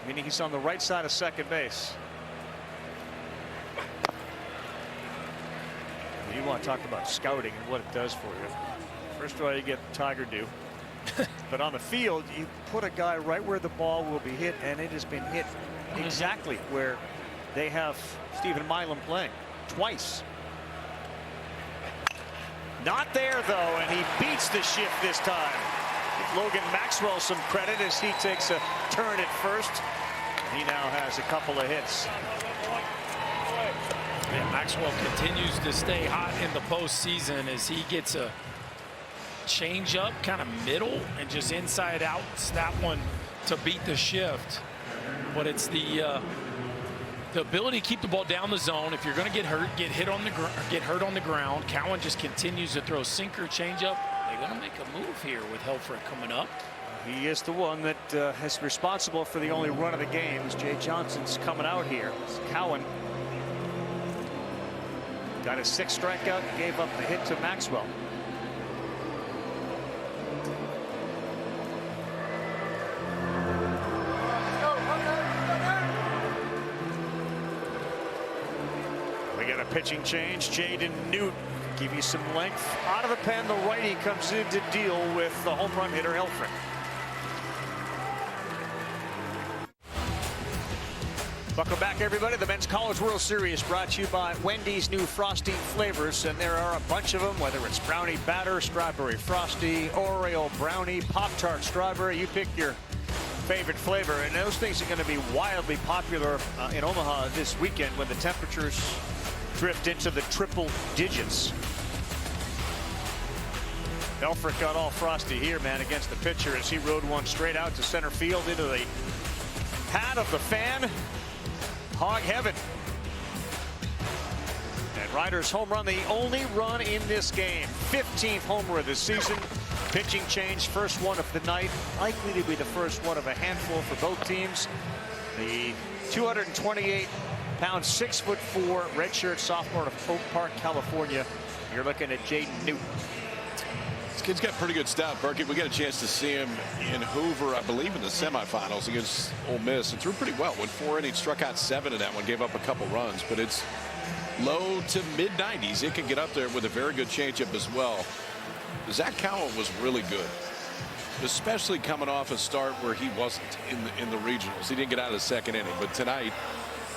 meaning he's on the right side of second base. You want to talk about scouting and what it does for you. First of all, you get Tiger Dew. But on the field, you put a guy right where the ball will be hit, and it has been hit exactly where they have Stephen Milam playing twice. Not there, though, and he beats the shift this time. Give Logan Maxwell some credit as he takes a turn at first. He now has a couple of hits. Yeah, Maxwell continues to stay hot in the postseason as he gets a change-up, kind of middle, and just inside out. That one to beat the shift. But it's the ability to keep the ball down the zone. If you're going to get hurt, get hurt on the ground. Cowan just continues to throw sinker, changeup. They're going to make a move here with Helfrich coming up. He is the one that is responsible for the only run of the game. As Jay Johnson's coming out here. Cowan got his 6th strikeout and gave up the hit to Maxwell. We get a pitching change. Jaden Newt give you some length out of the pen. The righty comes in to deal with the home run hitter Helfrich. Welcome back, everybody. The Men's College World Series brought to you by Wendy's new Frosty flavors, and there are a bunch of them, whether it's brownie batter, strawberry frosty, Oreo brownie, Pop-Tart strawberry. You pick your favorite flavor, and those things are going to be wildly popular in Omaha this weekend when the temperatures drift into the triple digits. Helfrich got all frosty here, man, against the pitcher as he rode one straight out to center field into the hat of the fan. Hog heaven. And Ryder's home run, the only run in this game. 15th homer of the season. Pitching change, first one of the night. Likely to be the first one of a handful for both teams. The 228-pound, 6'4" redshirt sophomore of Oak Park, California. You're looking at Jaden Newt. This kid's got pretty good stuff, Berkey. We got a chance to see him in Hoover, I believe, in the semifinals against Ole Miss, and threw pretty well. Went 4 innings, struck out 7 in that one, gave up a couple runs, but it's low to mid 90s. It can get up there with a very good changeup as well. Zach Cowan was really good, especially coming off a start where he wasn't in the regionals. He didn't get out of the 2nd inning, but tonight,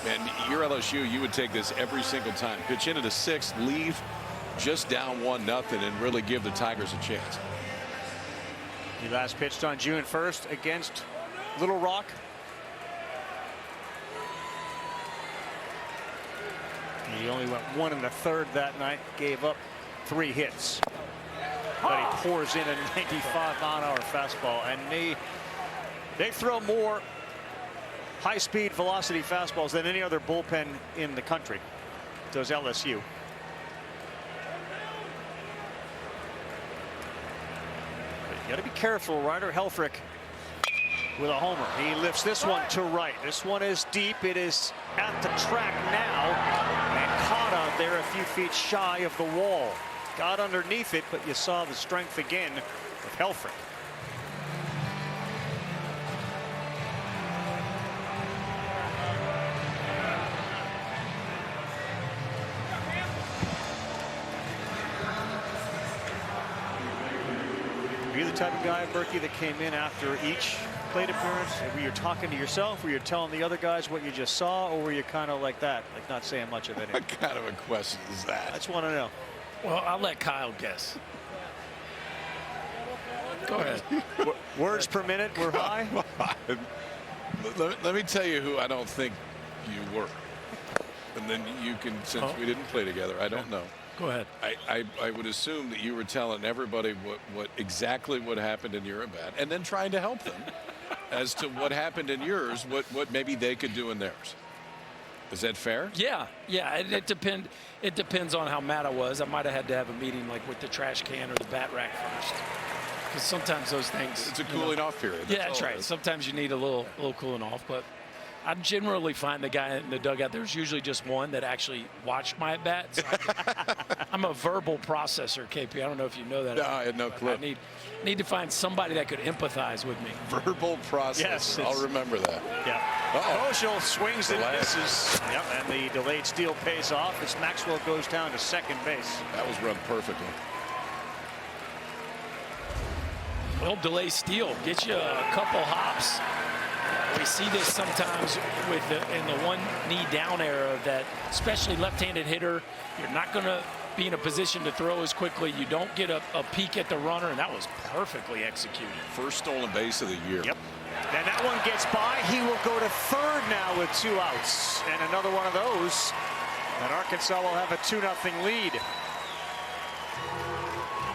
man, you're LSU, you would take this every single time. Pitch into the 6th, leave just down 1-0 and really give the Tigers a chance. He last pitched on June 1st against Little Rock. He only went 1 1/3 that night, gave up 3 hits. But he pours in a 95-mile-an-hour fastball, and they throw more high-speed velocity fastballs than any other bullpen in the country. Does LSU. You got to be careful. Ryder Helfrich with a homer. He lifts this one to right. This one is deep. It is at the track now and caught out there a few feet shy of the wall. Got underneath it, but you saw the strength again of Helfrich. Are you the type of guy, Berkey, that came in after each plate appearance? Were you talking to yourself? Were you telling the other guys what you just saw? Or were you kind of like that, like not saying much of anything? What kind of a question is that? I just want to know. Well, I'll let Kyle guess. Go ahead. Words per minute were high? Let me tell you who I don't think you were. And then you can, since we didn't play together, I don't know. Go ahead. I would assume that you were telling everybody what exactly what happened in your at-bat, and then trying to help them as to what happened in yours, what maybe they could do in theirs. Is that fair? Yeah. It depends on how mad I was. I might have had to have a meeting like with the trash can or the bat rack first, because sometimes those things. It's a cooling off period. Yeah, that's right. Sometimes you need a little cooling off, but I generally find the guy in the dugout, there's usually just one that actually watched my at-bat. So I'm a verbal processor, KP. I don't know if you know that. No, I had no clue. I need to find somebody that could empathize with me. Verbal processor. Yes, I'll remember that. Yeah. Koshel swings and misses. Yep, and the delayed steal pays off as Maxwell goes down to second base. That was run perfectly. Well, delay steal gets you a couple hops. We see this sometimes with in the one knee down era, that especially left-handed hitter, you're not going to be in a position to throw as quickly. You don't get a peek at the runner, and that was perfectly executed. First stolen base of the year. Yep. And that one gets by. He will go to third now with 2 outs. And another one of those. And Arkansas will have a 2-0 lead.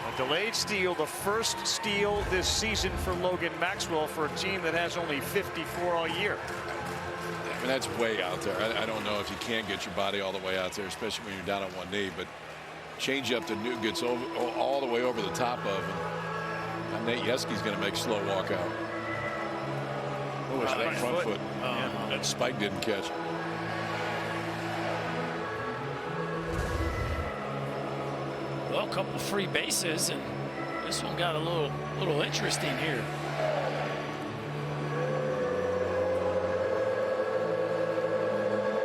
A delayed steal, the first steal this season for Logan Maxwell for a team that has only 54 all year. I mean, that's way out there. I don't know if you can get your body all the way out there, especially when you're down on one knee. But change up to Newt gets over, all the way over the top of, and Nate Yeski's going to make slow walk out. Oh, it's that front foot. That spike didn't catch. Well, a couple free bases, and this one got a little interesting here.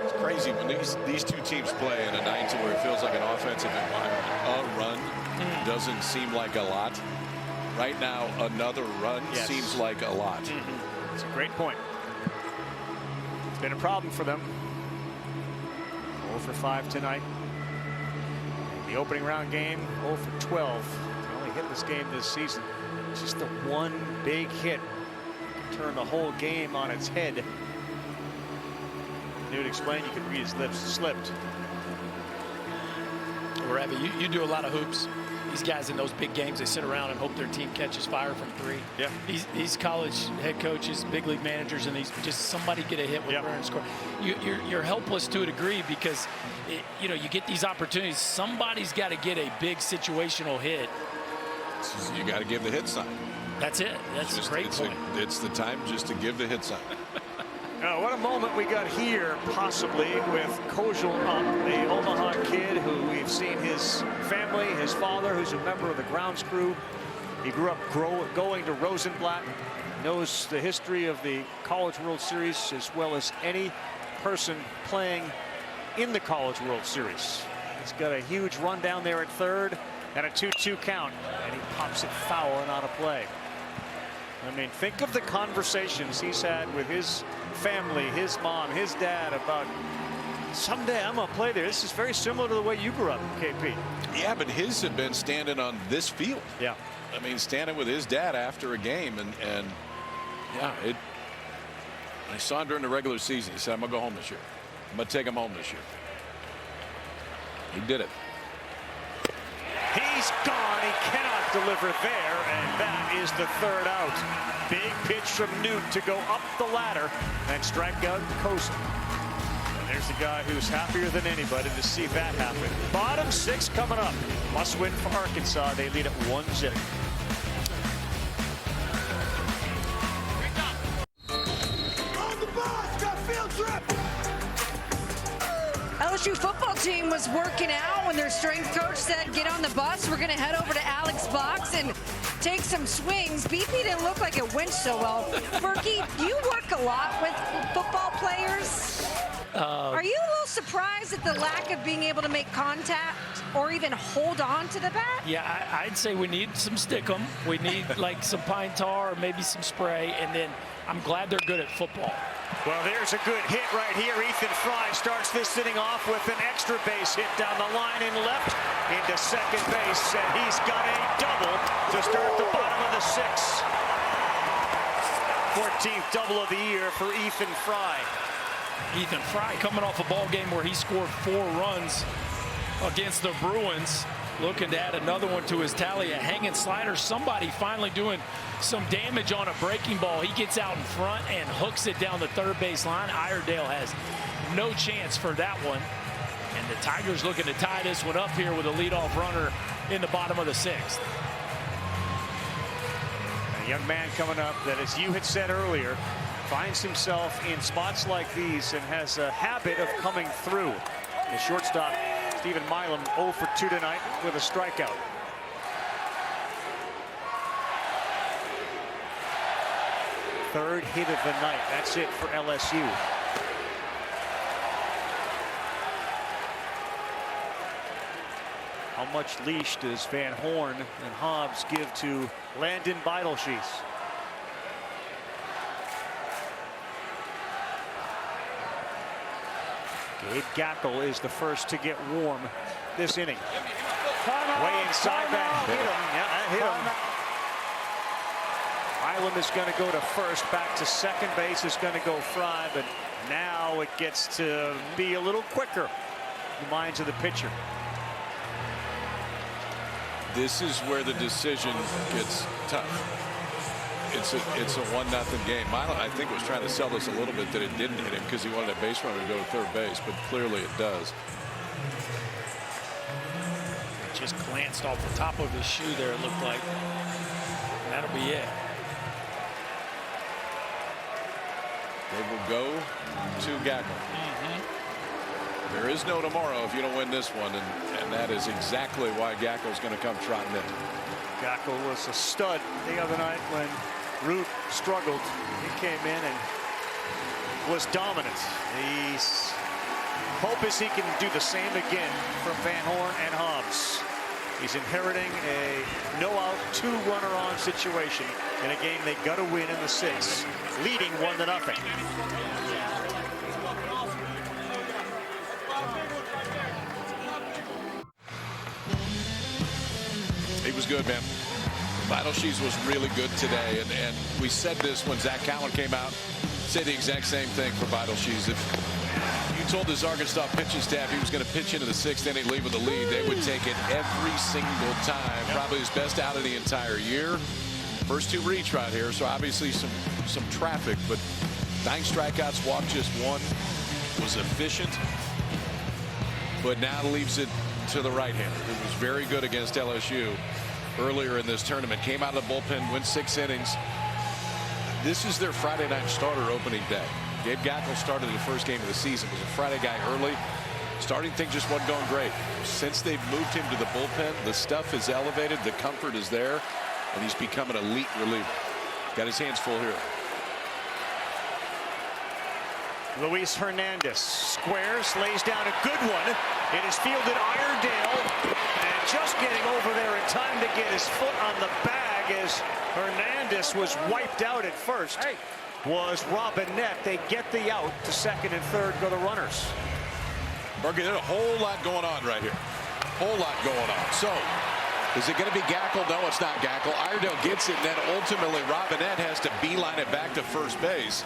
It's crazy when these two teams play in a night where it feels like an offensive environment. A run doesn't seem like a lot. Right now, another run seems like a lot. It's a great point. It's been a problem for them. 0 for 5 tonight. The opening round game, 0 for 12. They only hit this game this season. Just the one big hit can turn the whole game on its head. Newt explained, you could read his lips, slipped. Ravi, you do a lot of hoops. These guys in those big games, they sit around and hope their team catches fire from 3. Yeah. These college head coaches, big league managers, and these just somebody get a hit with burn score. You're helpless to a degree because you get these opportunities. Somebody's got to get a big situational hit. You got to give the hit sign. That's it. That's a great point. It's the time just to give the hit sign. What a moment we got here, possibly, with Koshel up, the Omaha kid who we've seen his family, his father, who's a member of the grounds crew. He grew up going to Rosenblatt, knows the history of the College World Series as well as any person playing in the College World Series. He's got a huge run down there at third and a 2-2 count, and he pops it foul and out of play. I mean, think of the conversations he's had with his family, his mom, his dad about someday I'm going to play there. This is very similar to the way you grew up, KP. Yeah, but his had been standing on this field. Yeah. I mean, standing with his dad after a game. And yeah, I saw him during the regular season. He said, I'm going to go home this year. I'm going to take him home this year. He did it. He's gone. He cannot deliver there, and that is the third out. Big pitch from Newt to go up the ladder and strike out Koshel. And there's the guy who's happier than anybody to see that happen. Bottom 6 coming up. Must win for Arkansas. They lead at 1-0. On the bus, got field trip. LSU football team was working out when their strength coach said, get on the bus. We're going to head over to Alex Box and take some swings. BP didn't look like it went so well. Berkey, do you work a lot with football players? Are you a little surprised at the lack of being able to make contact or even hold on to the bat? Yeah, I'd say we need some stickum. We need like some pine tar or maybe some spray, and then I'm glad they're good at football. Well, there's a good hit right here. Ethan Fry starts this inning off with an extra base hit down the line and left into second base, and he's got a double to start the bottom of the 6th. 14th double of the year for Ethan Fry. Ethan Fry coming off a ball game where he scored 4 runs against the Bruins, looking to add another one to his tally. A hanging slider, somebody finally doing some damage on a breaking ball. He gets out in front and hooks it down the third base line. Iredale has no chance for that one, and the Tigers looking to tie this one up here with a leadoff runner in the bottom of the 6th. A young man coming up that, as you had said earlier, finds himself in spots like these and has a habit of coming through. The shortstop, Stephen Milam, 0 for 2 tonight with a strikeout. Third hit of the night. That's it for LSU. How much leash does Van Horn and Hobbs give to Landon Beidelshees? Gabe Gackel is the first to get warm this inning. Way inside that hit him. Yeah, that hit him. Milam is going to go to first. Back to second base is going to go Fry, but now it gets to be a little quicker in the minds of the pitcher. This is where the decision gets tough. It's a 1-0 game. Milam, I think, was trying to sell us a little bit that it didn't hit him because he wanted a base runner to go to third base, but clearly it does. Just glanced off the top of his shoe there, it looked like. And that'll be it. They will go to Gackel. There is no tomorrow if you don't win this one, and that is exactly why Gackel's going to come trotting in. Gackel was a stud the other night when Root struggled. He came in and was dominant. He's hope is he can do the same again from Van Horn and Hobbs. He's inheriting a no-out, 2-runner-on situation in a game they got to win in the 6th, leading 1-0. He was good, man. Beidelshees was really good today, and we said this when Zach Cowan came out, said the exact same thing for Beidelshees. If you told this Arkansas pitching staff he was going to pitch into the 6th inning, leave with the lead, they would take it every single time. Probably his best out of the entire year. First 2 reach right here, so obviously some traffic, but 9 strikeouts, walked just 1, was efficient, but now leaves it to the right-hander, who was very good against LSU earlier in this tournament. Came out of the bullpen, went 6 innings. This is their Friday night starter opening day. Gabe Gackel started the first game of the season, was a Friday guy early. Starting thing just wasn't going great. Since they've moved him to the bullpen, the stuff is elevated, the comfort is there, and he's become an elite reliever. Got his hands full here. Luis Hernandez squares, lays down a good one. It is fielded Iredale, and just getting over there in time to get his foot on the bag as Hernandez was wiped out at first. Was Robinette. They get the out to second and third, go the runners. Berger, there's a whole lot going on right here. Whole lot going on. So, is it going to be Gackel? No, it's not Gackel. Iredale gets it, and then ultimately Robinette has to beeline it back to first base.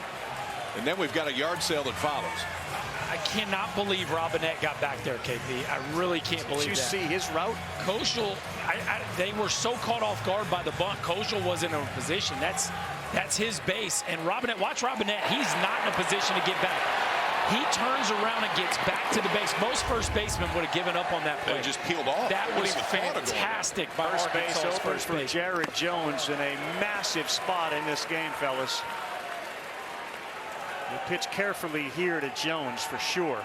And then we've got a yard sale that follows. I cannot believe Robinette got back there, KP. I really can't believe that. Did you see his route? Koschel, they were so caught off guard by the bunt. Koschel wasn't in a position. That's his base. And Robinette, watch Robinette. He's not in a position to get back. He turns around and gets back to the base. Most first basemen would have given up on that play. They just peeled off. That was fantastic by first base open first for base. Jared Jones in a massive spot in this game, fellas. We'll pitch carefully here to Jones for sure.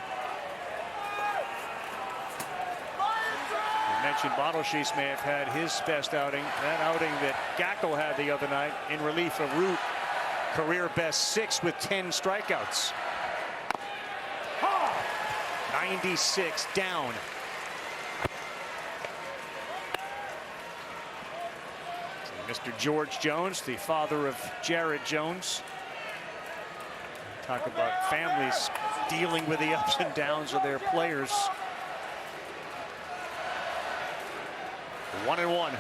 You mentioned Beidelshees may have had his best outing. That outing that Gackel had the other night in relief of Root. Career best 6 with 10 strikeouts. 96 down. Mr. George Jones, the father of Jared Jones. Talk about families dealing with the ups and downs of their players. 1-1.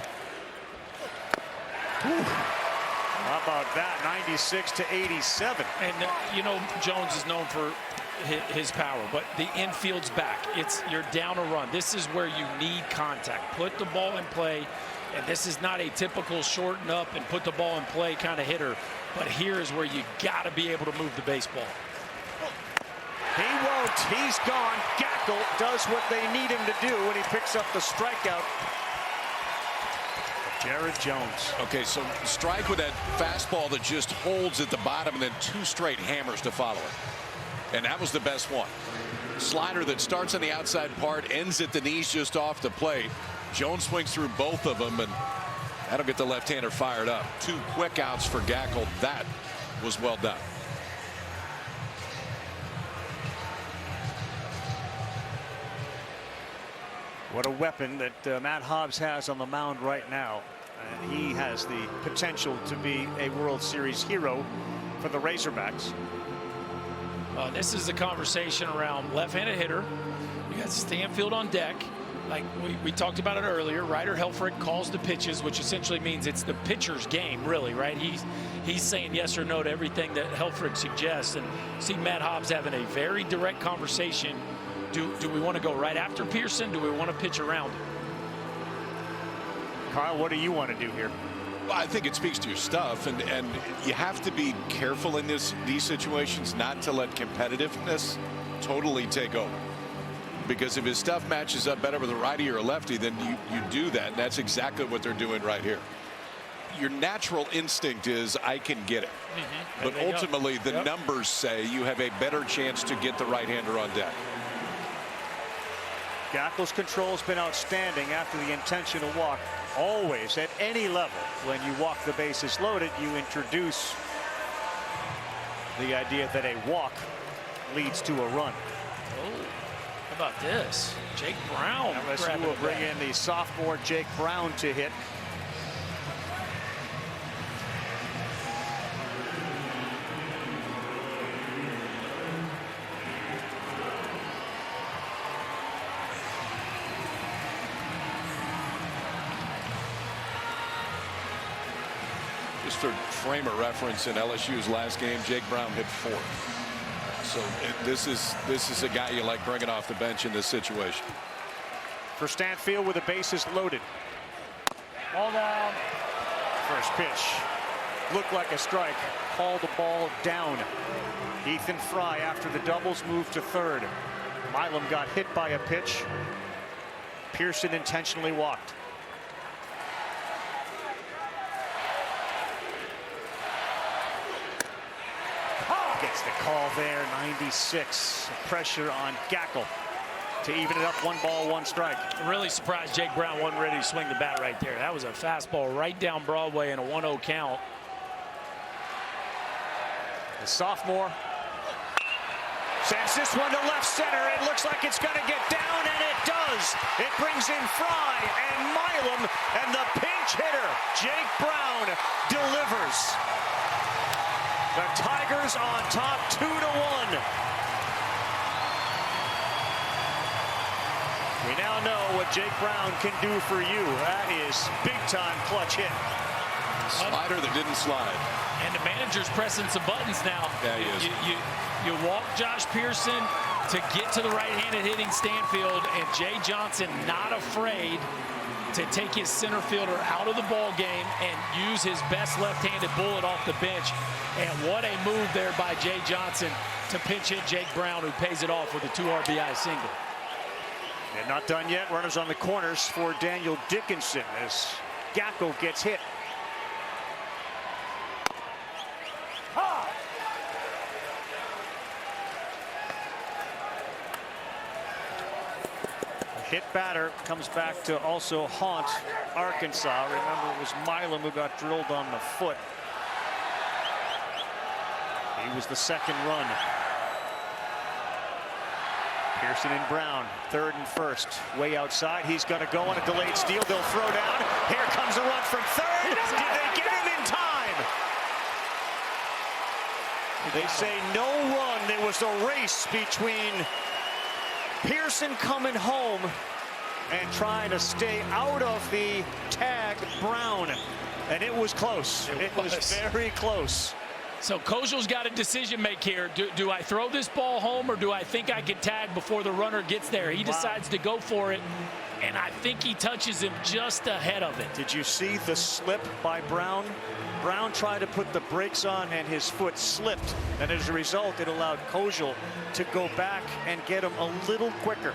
How about that? 96 to 87. And you know, Jones is known for his power, but the infield's back. You're down a run. This is where you need contact. Put the ball in play, and this is not a typical shorten up and put the ball in play kind of hitter. But here is where you got to be able to move the baseball. He won't. He's gone. Gackel does what they need him to do when he picks up the strikeout. Jared Jones. Okay, so strike with that fastball that just holds at the bottom and then 2 straight hammers to follow it. And that was the best one. Slider that starts on the outside part, ends at the knees just off the plate. Jones swings through both of them, and that'll get the left-hander fired up. 2 quick outs for Gackel. That was well done. What a weapon that Matt Hobbs has on the mound right now. And he has the potential to be a World Series hero for the Razorbacks. This is a conversation around left-handed hitter. You got Stanfield on deck. Like we talked about it earlier, Ryder Helfrich calls the pitches, which essentially means it's the pitcher's game, really, right? He's saying yes or no to everything that Helfrich suggests. And see Matt Hobbs having a very direct conversation. Do we want to go right after Pearson? Do we want to pitch around him? Carl, what do you want to do here? Well, I think it speaks to your stuff, and you have to be careful in these situations not to let competitiveness totally take over. Because if his stuff matches up better with a righty or a lefty, then you do that, and that's exactly what they're doing right here. Your natural instinct is I can get it. But ultimately the numbers say you have a better chance to get the right-hander on deck. Gackel's control has been outstanding after the intentional walk. Always, at any level, when you walk the bases loaded, you introduce the idea that a walk leads to a run. Oh, how about this? Jake Brown. LSU will bring in the sophomore Jake Brown to hit. Just to frame a reference, in LSU's last game, Jake Brown hit 4th. So this is a guy you like bringing off the bench in this situation. For Stanfield with the bases loaded. Ball down. First pitch looked like a strike. Call the ball down. Ethan Fry, after the doubles, moved to 3rd. Milam got hit by a pitch. Pearson intentionally walked. Gets the call there. 96. Pressure on Gackel to even it up. 1 ball, 1 strike. I'm really surprised Jake Brown wasn't ready to swing the bat right there. That was a fastball right down Broadway in a 1-0 count. The sophomore sends this one to left center. It looks like it's going to get down, and it does. It brings in Fry and Milam, and the pinch hitter, Jake Brown, delivers. The Tigers on top 2-1. We now know what Jake Brown can do for you. That is big-time clutch hit. Slider that didn't slide. And the manager's pressing some buttons now. Yeah, he is. You walk Josh Pearson to get to the right-handed hitting Stanfield, and Jay Johnson not afraid to take his center fielder out of the ball game and use his best left-handed bullet off the bench. And what a move there by Jay Johnson to pinch hit Jake Brown, who pays it off with a 2 RBI single. And not done yet. Runners on the corners for Daniel Dickinson as Gackel gets hit. Hit batter comes back to also haunt Arkansas. Remember, it was Milam who got drilled on the foot. He was the 2nd run. Pearson and Brown, 3rd and 1st. Way outside. He's going to go on a delayed steal. They'll throw down. Here comes a run from 3rd. Did they get him in time? They say no run. There was a race between Pearson coming home and trying to stay out of the tag Brown. And it was close. It was very close. So Kojal's got a decision make here. Do I throw this ball home, or do I think I can tag before the runner gets there? He decides to go for it, and I think he touches him just ahead of it. Did you see the slip by Brown? Brown tried to put the brakes on, and his foot slipped. And as a result, it allowed Kojal to go back and get him a little quicker.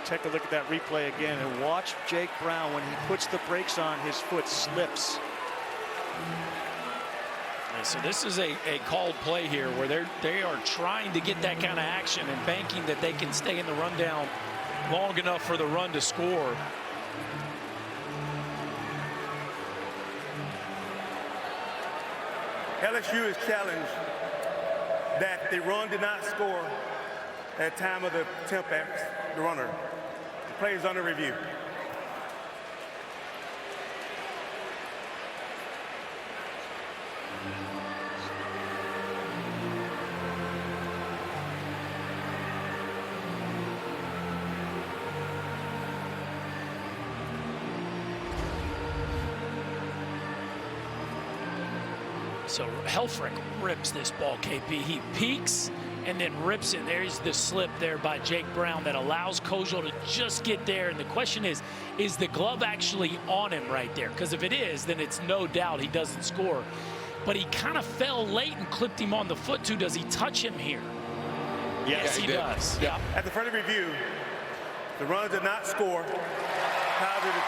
take a look at that replay again and watch Jake Brown. When he puts the brakes on, his foot slips. So this is a called play here where they are trying to get that kind of action and banking that they can stay in the rundown long enough for the run to score. LSU is challenged that the run did not score at the time of the attempt at the runner. The play is under review. So Helfrich rips this ball, KP. He peeks and then rips it. There's the slip there by Jake Brown that allows Kojal to just get there. And the question is the glove actually on him right there? Because if it is, then it's no doubt he doesn't score. But he kind of fell late and clipped him on the foot, too. Does he touch him here? Yes, he does. Yeah. At the further review, the run did not score. Positive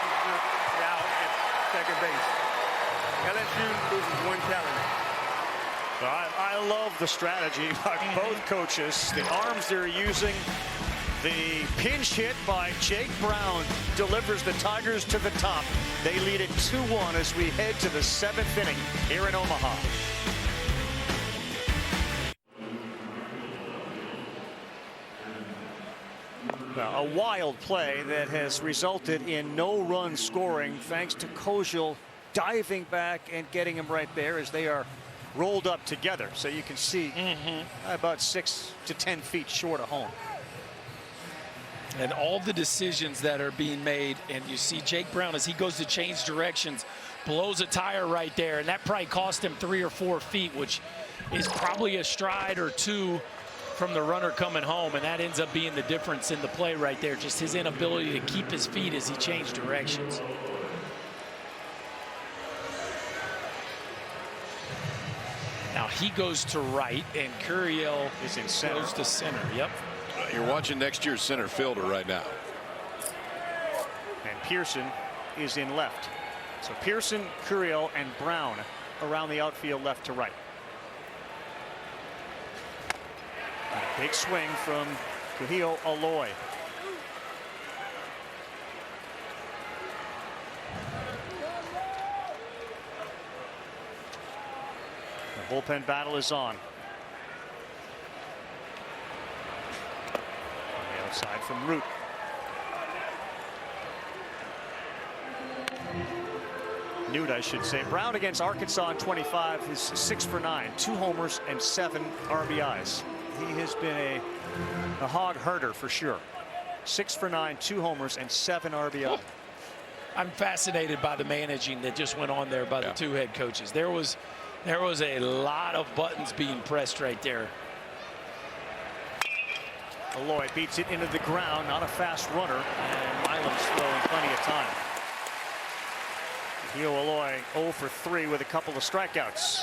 out at second base. LSU loses one challenge. I love the strategy by both coaches. The arms they're using. The pinch hit by Jake Brown delivers the Tigers to the top. They lead it 2-1 as we head to the 7th inning here in Omaha. A wild play that has resulted in no run scoring thanks to Kojal diving back and getting him right there as they are rolled up together. So you can see about 6 to 10 feet short of home. And all the decisions that are being made, and you see Jake Brown as he goes to change directions, blows a tire right there, and that probably cost him 3 or 4 feet, which is probably a stride or two from the runner coming home, and that ends up being the difference in the play right there, just his inability to keep his feet as he changed directions. Now he goes to right, and Curiel is in center. Goes to center. Yep. You're watching next year's center fielder right now. And Pearson is in left. So Pearson, Curiel, and Brown around the outfield left to right. And a big swing from Kuhio Aloy. The bullpen battle is on. Outside from Root. Newt, I should say. Brown against Arkansas in 25 is 6 for 9, 2 homers and 7 RBIs. He has been a hog herder for sure. 6 for 9, 2 homers and 7 RBI. Oh, I'm fascinated by the managing that just went on there by the two head coaches. There was a lot of buttons being pressed right there. Aloy beats it into the ground, not a fast runner, and Milam's throwing plenty of time. Kuhio Aloy 0 for 3 with a couple of strikeouts.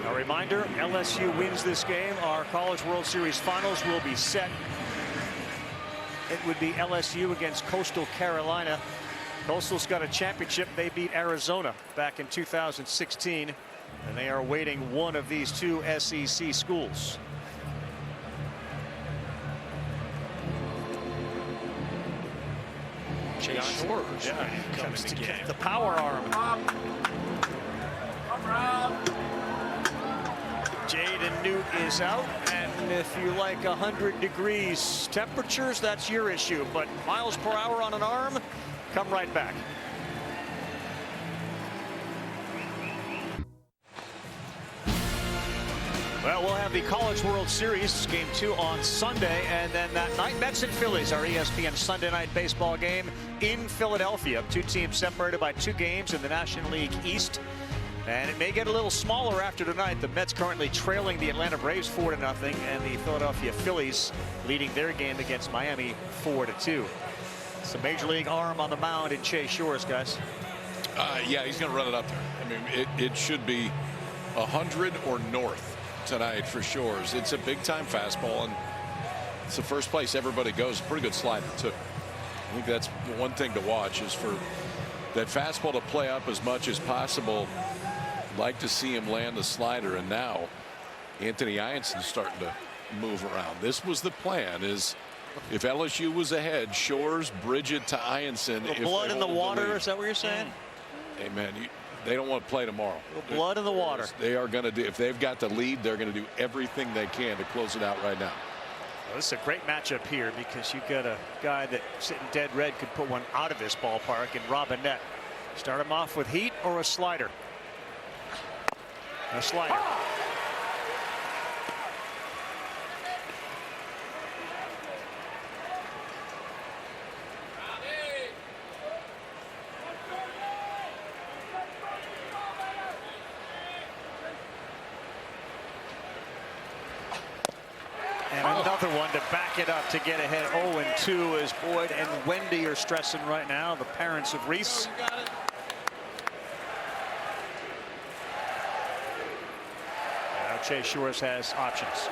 A reminder, LSU wins this game, our College World Series finals will be set. It would be LSU against Coastal Carolina. Coastal's got a championship. They beat Arizona back in 2016, and they are awaiting one of these two SEC schools. Chase Shores. Yeah, comes to get the power arm. Jaden Newt is out, and if you like 100 degrees temperatures, that's your issue. But miles per hour on an arm, come right back. Well, we'll have the College World Series Game 2 on Sunday, and then that night, Mets and Phillies, our ESPN Sunday night baseball game in Philadelphia. 2 teams separated by 2 games in the National League East, and it may get a little smaller after tonight. The Mets currently trailing the Atlanta Braves 4-0, and the Philadelphia Phillies leading their game against Miami 4-2. It's a major league arm on the mound in Chase Shores, guys. Yeah, he's going to run it up there. I mean, it should be 100 or north tonight for Shores. It's a big time fastball, and It's the first place everybody goes. Pretty good slider too. I think that's one thing to watch, is for that fastball to play up as much as possible. Like to see him land the slider, and now Anthony Ionson's starting to move around. This was the plan, is if LSU was ahead, Shores, Bridget to Ionson. The blood in the water, is that what you're saying? Hey man, they don't want to play tomorrow. Blood in the water. They are going to do, if they've got the lead, they're going to do everything they can to close it out right now. Well, this is a great matchup here, because you've got a guy that sitting dead red could put one out of this ballpark, and Robinette. Start him off with heat or a slider? A slider. And another one to back it up to get ahead. 0-2 as Boyd and Wendy are stressing right now, the parents of Reese. Now Chase Shores has options.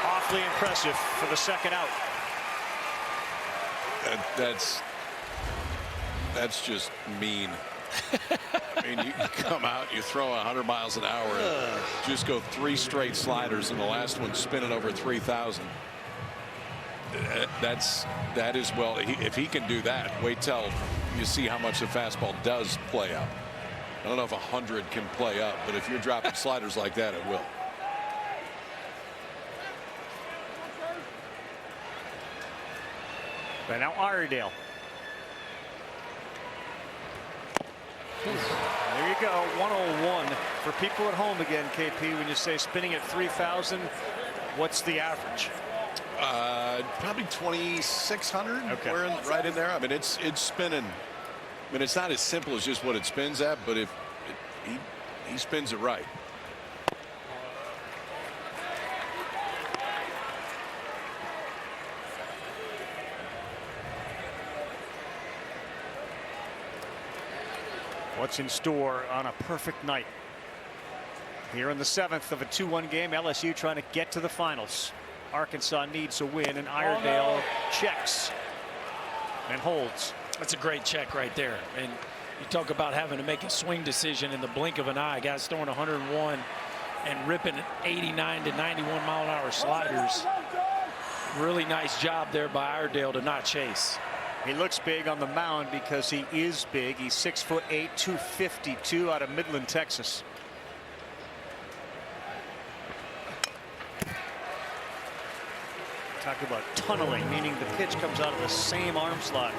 Awfully impressive for the second out. That's just mean. I mean, you come out, you throw 100 miles an hour, and just go 3 straight sliders, and the last one spinning over 3,000. That is, well, if he can do that, wait till you see how much the fastball does play up. I don't know if 100 can play up, but if you're dropping sliders like that, it will. But now Iredale. There you go, 101 for people at home again, KP. When you say spinning at 3,000, what's the average? Probably 2,600. Okay. We're right in there. I mean, it's spinning. I mean, it's not as simple as just what it spins at, but if he spins it right. What's in store on a perfect night here in the 7th of a 2-1 game? LSU trying to get to the finals. Arkansas needs a win, and Iredale checks and holds. That's a great check right there. And you talk about having to make a swing decision in the blink of an eye. Guys throwing 101 and ripping 89 to 91 mile an hour sliders. Really nice job there by Iredale to not chase. He looks big on the mound because he is big. He's 6'8", 252 out of Midland, Texas. Talk about tunneling, meaning the pitch comes out of the same arm slot.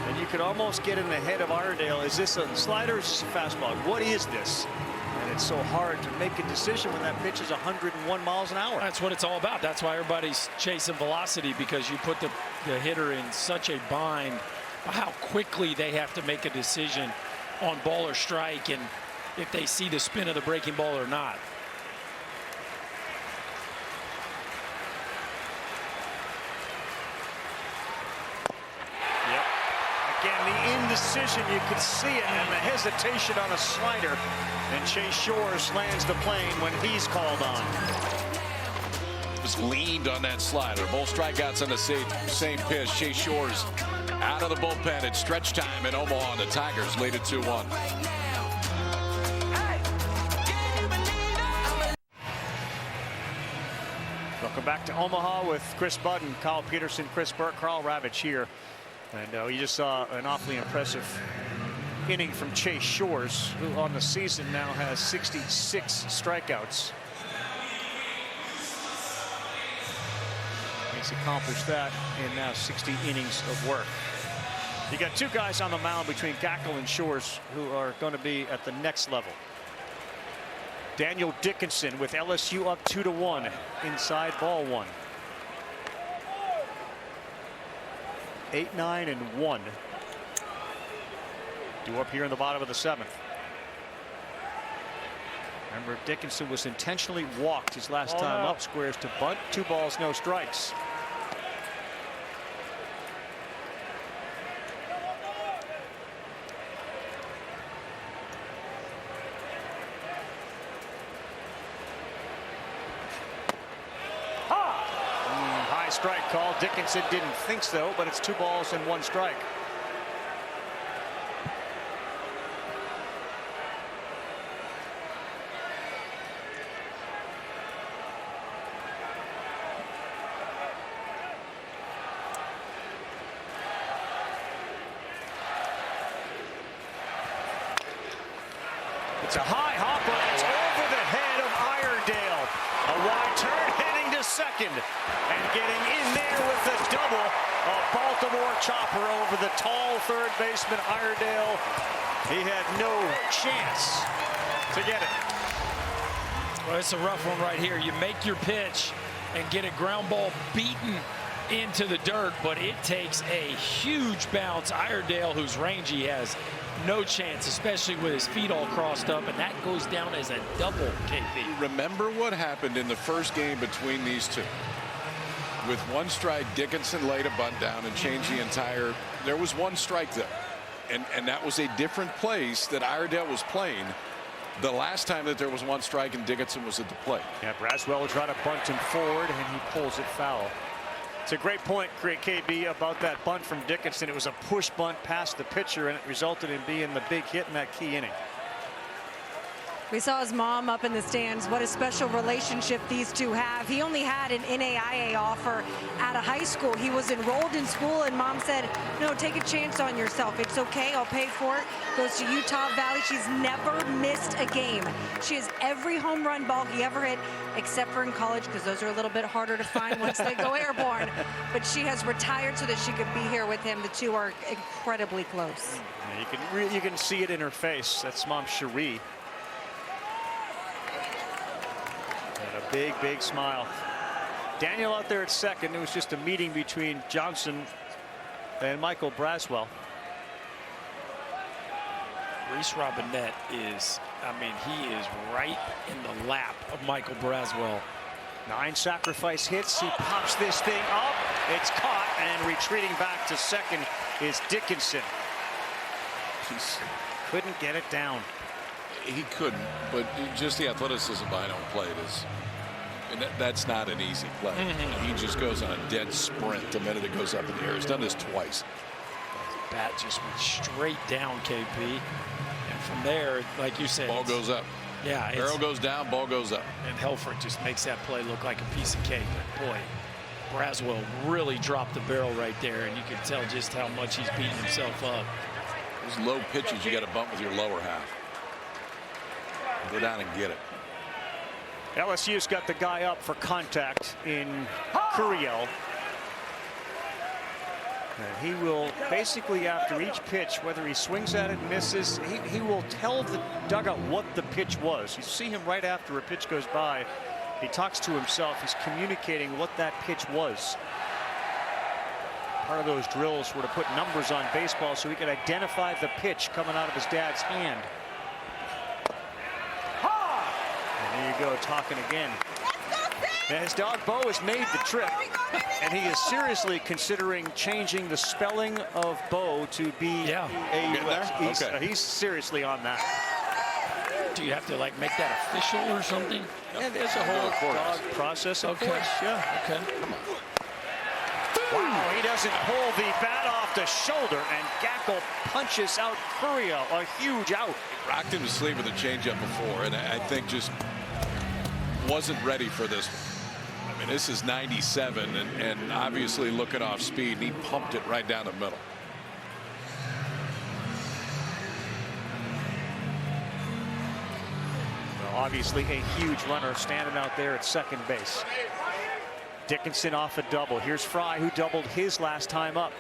And you could almost get in the head of Iredale. Is this a slider or is this a fastball? What is this? And it's so hard to make a decision when that pitch is 101 miles an hour. That's what it's all about. That's why everybody's chasing velocity, because you put the hitter in such a bind by how quickly they have to make a decision on ball or strike, and if they see the spin of the breaking ball or not. Yep. Again, the indecision, you could see it, and the hesitation on a slider. And Chase Shores lands the plane when he's called on. Just leaned on that slider. Both strikeouts on the same pitch. Chase Shores out of the bullpen at stretch time in Omaha, and the Tigers lead it 2-1. Welcome back to Omaha with Chris Budden, Kyle Peterson, Chris Burke, Carl Ravitch here. And you just saw an awfully impressive inning from Chase Shores, who on the season now has 66 strikeouts. He's accomplished that in now 60 innings of work. You got 2 guys on the mound between Gackle and Shores who are going to be at the next level. Daniel Dickinson with LSU up 2-1 inside ball 1. 8-9-1. Due up here in the bottom of the 7th. Remember, Dickinson was intentionally walked his last time up. Squares to bunt. 2 balls, no strikes. strike call. Dickinson didn't think so, but it's 2 balls and 1 strike. It's a high hopper. It's over the head of Iredale. A wide turn heading to second. And getting in there with the double. A Baltimore chopper over the tall third baseman Iredale. He had no chance to get it. Well, it's a rough one right here. You make your pitch and get a ground ball beaten into the dirt, but it takes a huge bounce. Iredale, who's rangy, has no chance, especially with his feet all crossed up, and that goes down as a double, KP. Remember what happened in the first game between these two. With 1 strike, Dickinson laid a bunt down and changed the entire. There was 1 strike there, and that was a different place that Iredale was playing the last time that there was 1 strike and Dickinson was at the plate. Yeah, Braswell will try to bunt him forward, and he pulls it foul. It's a great point, KB, about that bunt from Dickinson. It was a push bunt past the pitcher, and it resulted in being the big hit in that key inning. We saw his mom up in the stands. What a special relationship these two have. He only had an NAIA offer out of high school. He was enrolled in school, and mom said, no, take a chance on yourself. It's okay. I'll pay for it. Goes to Utah Valley. She's never missed a game. She has every home run ball he ever hit, except for in college, because those are a little bit harder to find once they go airborne. But she has retired so that she could be here with him. The two are incredibly close. Yeah, you can see it in her face. That's Mom Cherie. And a big, big smile. Daniel out there at second. It was just a meeting between Johnson and Michael Braswell. Reese Robinette is, I mean, he is right in the lap of Michael Braswell. 9 sacrifice hits. He pops this thing up. It's caught, and retreating back to second is Dickinson. Couldn't get it down. He couldn't, but just the athleticism behind home plate is, and that's not an easy play. He just goes on a dead sprint the minute it goes up in the air. He's done this twice. Bat just went straight down, KP. And from there, like you said, ball goes up. Yeah. Barrel goes down, ball goes up. And Helfrich just makes that play look like a piece of cake. But boy, Braswell really dropped the barrel right there, and you can tell just how much he's beating himself up. Those low pitches, you got to bump with your lower half. Go down and get it. LSU's got the guy up for contact in Curiel. And he will basically, after each pitch, whether he swings at it, misses, he will tell the dugout what the pitch was. You see him right after a pitch goes by. He talks to himself. He's communicating what that pitch was. Part of those drills were to put numbers on baseball so he could identify the pitch coming out of his dad's hand. And there you go, talking again. And his dog Bo has made the trip, and he is seriously considering changing the spelling of Bo to be he's seriously on that. Do you have to like make that official or something? Yeah, there's a whole dog process, of course. Yeah. Okay. Wow, he doesn't pull the bat off the shoulder, and Gackel punches out Curiel, a huge out. Rocked him to sleep with a changeup before, and I think just wasn't ready for this one. I mean, this is 97, and obviously looking off speed, and he pumped it right down the middle. Well, obviously a huge runner standing out there at second base. Dickinson off a double. Here's Fry, who doubled his last time up.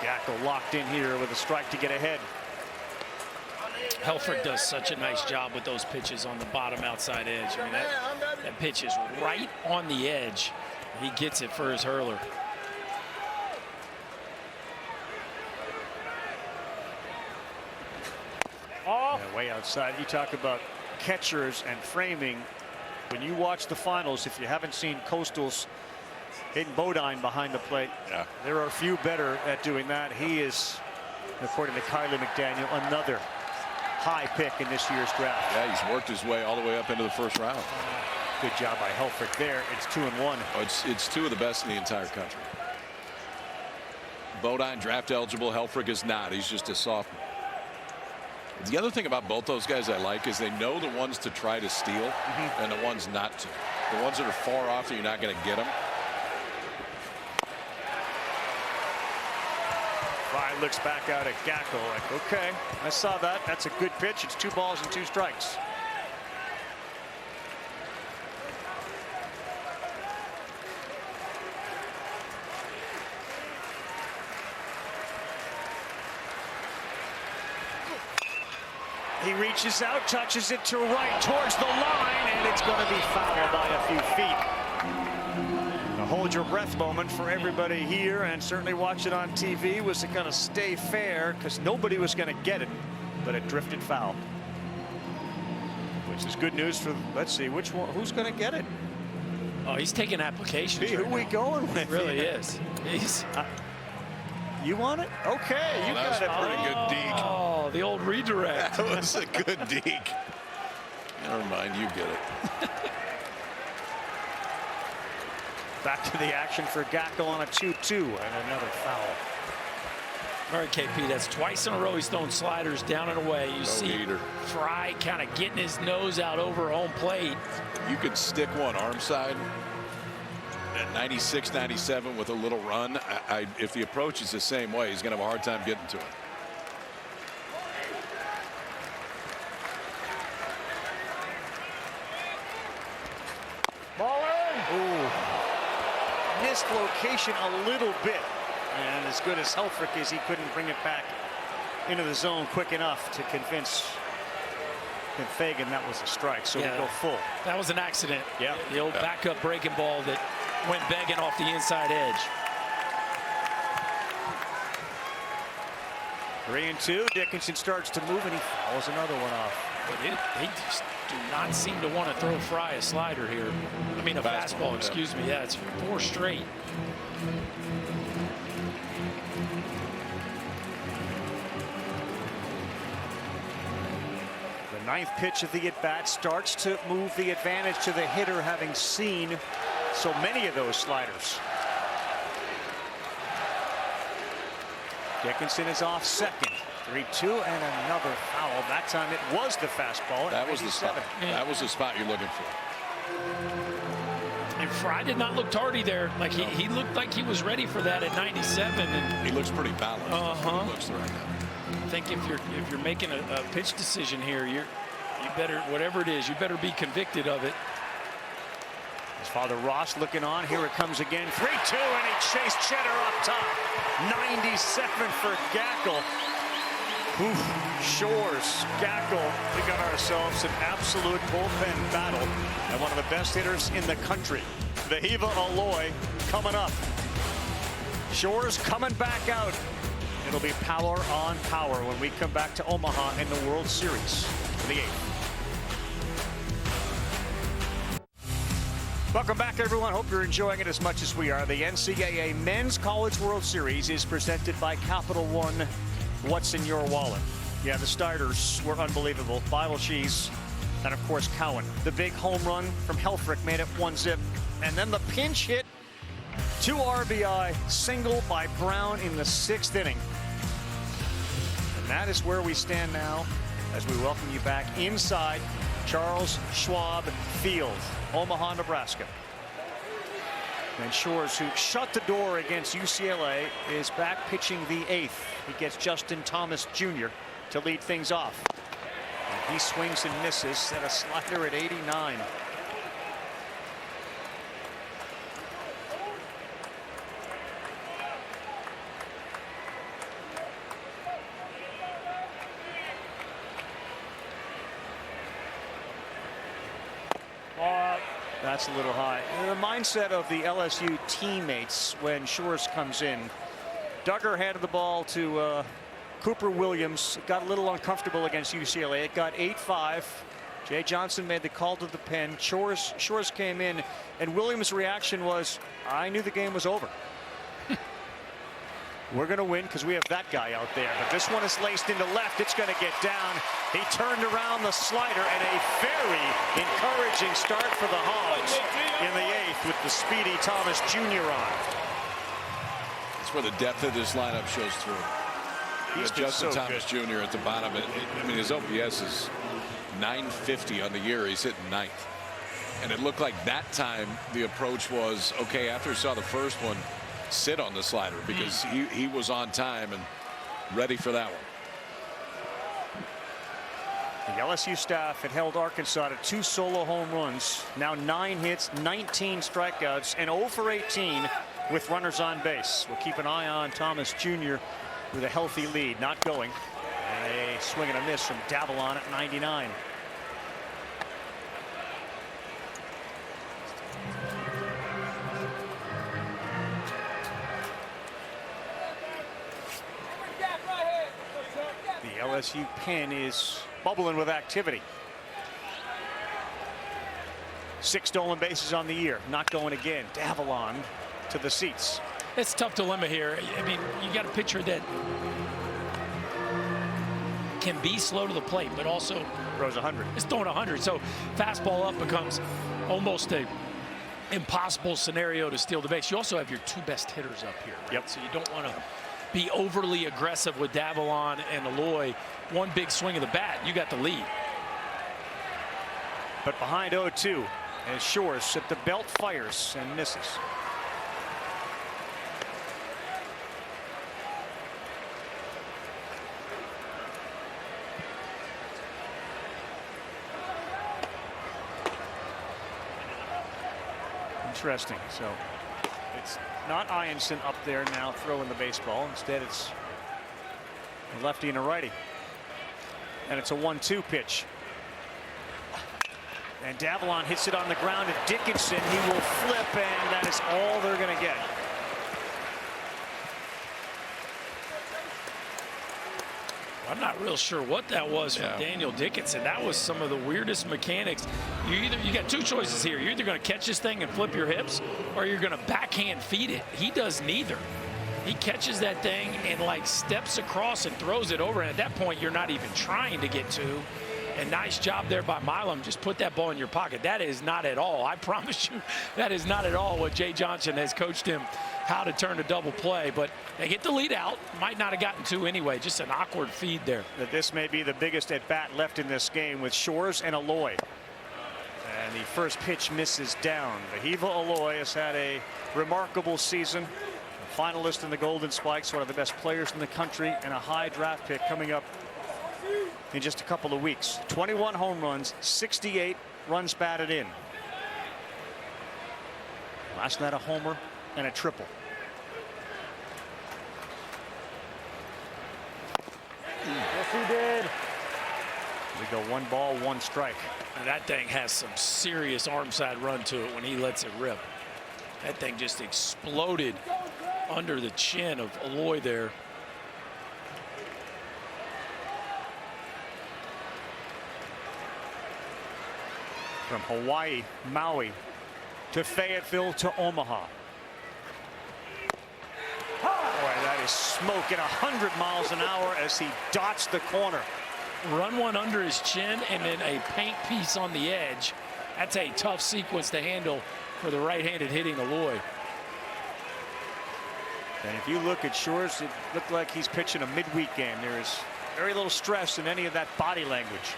Gackel locked in here with a strike to get ahead. Helfrich does such a nice job with those pitches on the bottom outside edge. I mean, that pitch is right on the edge. He gets it for his hurler. Yeah, way outside. You talk about catchers and framing. When you watch the finals, if you haven't seen Coastal's Hayden Bodine behind the plate, there are a few better at doing that. He is, according to Kylie McDaniel, another high pick in this year's draft. Yeah, he's worked his way all the way up into the first round. Good job by Helfrich there. It's 2-1. Oh, it's two of the best in the entire country. Bodine draft eligible. Helfrich is not. He's just a sophomore. The other thing about both those guys I like is they know the ones to try to steal and the ones not to. The ones that are far off that you're not going to get them. Fry looks back out at Gackel like, okay, I saw that. That's a good pitch. It's 2 balls and 2 strikes. He reaches out, touches it to right towards the line, and it's going to be fouled by a few feet. A hold your breath moment for everybody here, and certainly watching on TV. Was it going to stay fair? Because nobody was going to get it, but it drifted foul. Which is good news for, let's see, which one, who's going to get it? Oh, he's taking applications. Who right we now. going with? It really is. He's. You want it? Okay, you got it. Pretty good deke. Oh, the old redirect. That was a good deke. Never mind, you get it. Back to the action for Gackel on a 2-2 and another foul. All right, KP, that's twice in a row he's thrown sliders down and away. You see Fry kind of getting his nose out over home plate. You could stick one arm side at 96, 97 with a little run. If the approach is the same way, he's going to have a hard time getting to it. Ball in. Ooh. Missed location a little bit. And as good as Helfrich is, he couldn't bring it back into the zone quick enough to convince Fagan that was a strike. So we go full. That was an accident. Yeah. The old backup breaking ball that went begging off the inside edge. 3-2. Dickinson starts to move and he fouls another one off. But they just do not seem to want to throw Fry a slider here. I mean a fastball, excuse me. Yeah, it's 4 straight. The 9th pitch of the at-bat starts to move the advantage to the hitter, having seen so many of those sliders. Dickinson is off second. 3-2 and another foul. That time it was the fastball. That was the spot. That was the spot you're looking for. And Fry did not look tardy there. Like he looked like he was ready for that at 97. And he looks pretty balanced. He looks right now. I think if you're making a pitch decision here, you better, whatever it is, you better be convicted of it. His father Ross looking on. Here it comes again. 3-2 and he chased Cheddar up top. 97 for Gackel. Oof. Shores, Gackel. We got ourselves an absolute bullpen battle and one of the best hitters in the country. Vahiva Aloy coming up. Shores coming back out. It'll be power on power when we come back to Omaha in the World Series for the 8th. Welcome back, everyone. Hope you're enjoying it as much as we are. The NCAA Men's College World Series is presented by Capital One. What's in your wallet? Yeah, the starters were unbelievable. Bible Cheese and, of course, Cowan. The big home run from Helfrich made it 1-zip. And then the pinch hit, 2 RBI, single by Brown in the 6th inning. And that is where we stand now as we welcome you back inside Charles Schwab Field, Omaha, Nebraska. And Shores, who shut the door against UCLA, is back pitching the 8th. He gets Justin Thomas Jr. to lead things off. And he swings and misses at a slider at 89. That's a little high. The mindset of the LSU teammates when Shores comes in. Duggar handed the ball to Cooper Williams. Got a little uncomfortable against UCLA. It got 8-5. Jay Johnson made the call to the pen. Shores came in, and Williams' reaction was, I knew the game was over. we're going to win because we have that guy out there. But this one is laced into left. It's going to get down. He turned around the slider, and a very encouraging start for the Hogs in the 8th with the speedy Thomas Jr. on. That's where the depth of this lineup shows through. He's Justin so Thomas good. Jr. at the bottom. I mean, his OPS is 950 on the year. He's hitting 9th. And it looked like that time the approach was, okay, after he saw the first one, sit on the slider because he was on time and ready for that one. The LSU staff had held Arkansas to 2 solo home runs. Now 9 hits, 19 strikeouts, and 0 for 18 with runners on base. We'll keep an eye on Thomas Jr. with a healthy lead. Not going. And a swing and a miss from Davallon at 99. The LSU pen is bubbling with activity. 6 stolen bases on the year. Not going again. Davallon to the seats. It's a tough dilemma here. I mean, you got a pitcher that can be slow to the plate, but also throws 100. It's throwing 100. So fastball up becomes almost a impossible scenario to steal the base. You also have your 2 best hitters up here. Right? Yep. So you don't want to be overly aggressive with Davallon and Aloy. One big swing of the bat, you got the lead. But behind 0-2 as Shores at the belt fires and misses. Interesting. So it's not Ianson up there now throwing the baseball. Instead, it's a lefty and a righty. And it's a 1-2 pitch. And Davallon hits it on the ground to Dickinson. He will flip, and that is all they're going to get. I'm not real sure what that was from Daniel Dickinson. That was some of the weirdest mechanics. You got 2 choices here. You're either going to catch this thing and flip your hips, or you're going to backhand feed it. He does neither. He catches that thing and like steps across and throws it over. And at that point, you're not even trying to get to. And nice job there by Milam. Just put that ball in your pocket. That is not at all, I promise you, that is not at all what Jay Johnson has coached him how to turn a double play. But they get the lead out. Might not have gotten 2 anyway. Just an awkward feed there. That this may be the biggest at bat left in this game with Shores and Aloy. And the first pitch misses down. Vahiva Aloy has had a remarkable season. A finalist in the Golden Spikes, one of the best players in the country, and a high draft pick coming up in just a couple of weeks. 21 home runs, 68 runs batted in. Last night a homer and a triple. Yes, he did. We go 1 ball, 1 strike. And that thing has some serious arm side run to it when he lets it rip. That thing just exploded under the chin of Aloy there. From Hawaii, Maui, to Fayetteville, to Omaha. Boy, that is smoking 100 miles an hour as he dots the corner. Run one under his chin and then a paint piece on the edge. That's a tough sequence to handle for the right-handed hitting Aloy. And if you look at Shores, it looked like he's pitching a midweek game. There is very little stress in any of that body language.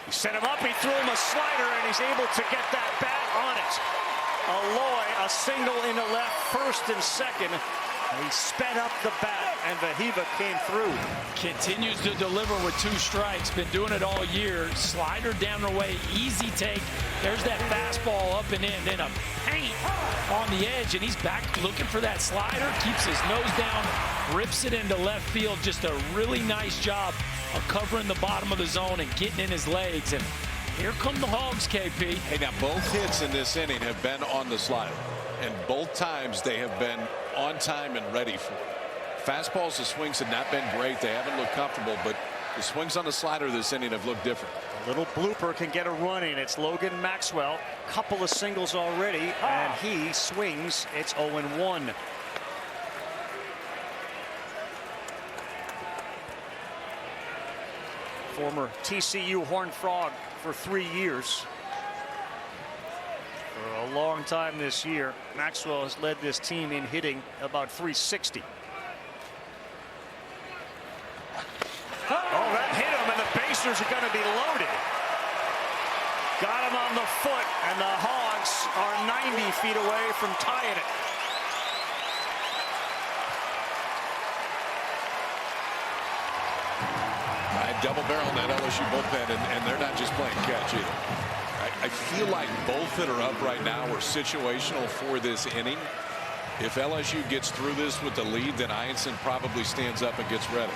He set him up, he threw him a slider, and he's able to get that bat on it. Aloy, a single into left, first and second. And he sped up the bat, and Vahiva came through. Continues to deliver with 2 strikes. Been doing it all year. Slider down the way, easy take. There's that fastball up and in. Then a paint on the edge, and he's back looking for that slider. Keeps his nose down, rips it into left field. Just a really nice job of covering the bottom of the zone and getting in his legs. And here come the Hogs, KP. Hey, now both hits in this inning have been on the slider. And both times they have been on time and ready for it. Fastballs, the swings have not been great. They haven't looked comfortable, but the swings on the slider this inning have looked different. A little blooper can get a run in. It's Logan Maxwell. Couple of singles already, and he swings. It's 0-1. Former TCU Horned Frog for 3 years. For a long time this year, Maxwell has led this team in hitting about 360. Oh, that hit him, and the basers are going to be loaded. Got him on the foot, and the Hogs are 90 feet away from tying it. Double barrel in that LSU bullpen, and they're not just playing catch either. I feel like both that are up right now are situational for this inning. If LSU gets through this with the lead, then Ianson probably stands up and gets ready.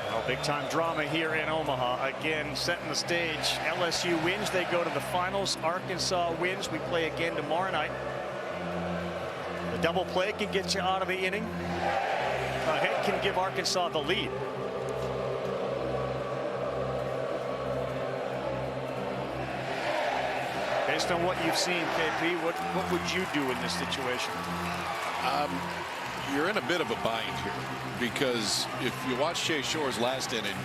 Well, big time drama here in Omaha. Again, setting the stage. LSU wins, they go to the finals. Arkansas wins, we play again tomorrow night. The double play can get you out of the inning. A hit can give Arkansas the lead. Based on what you've seen, KP, what would you do in this situation? You're in a bit of a bind here, because if you watch Chase Shore's last inning,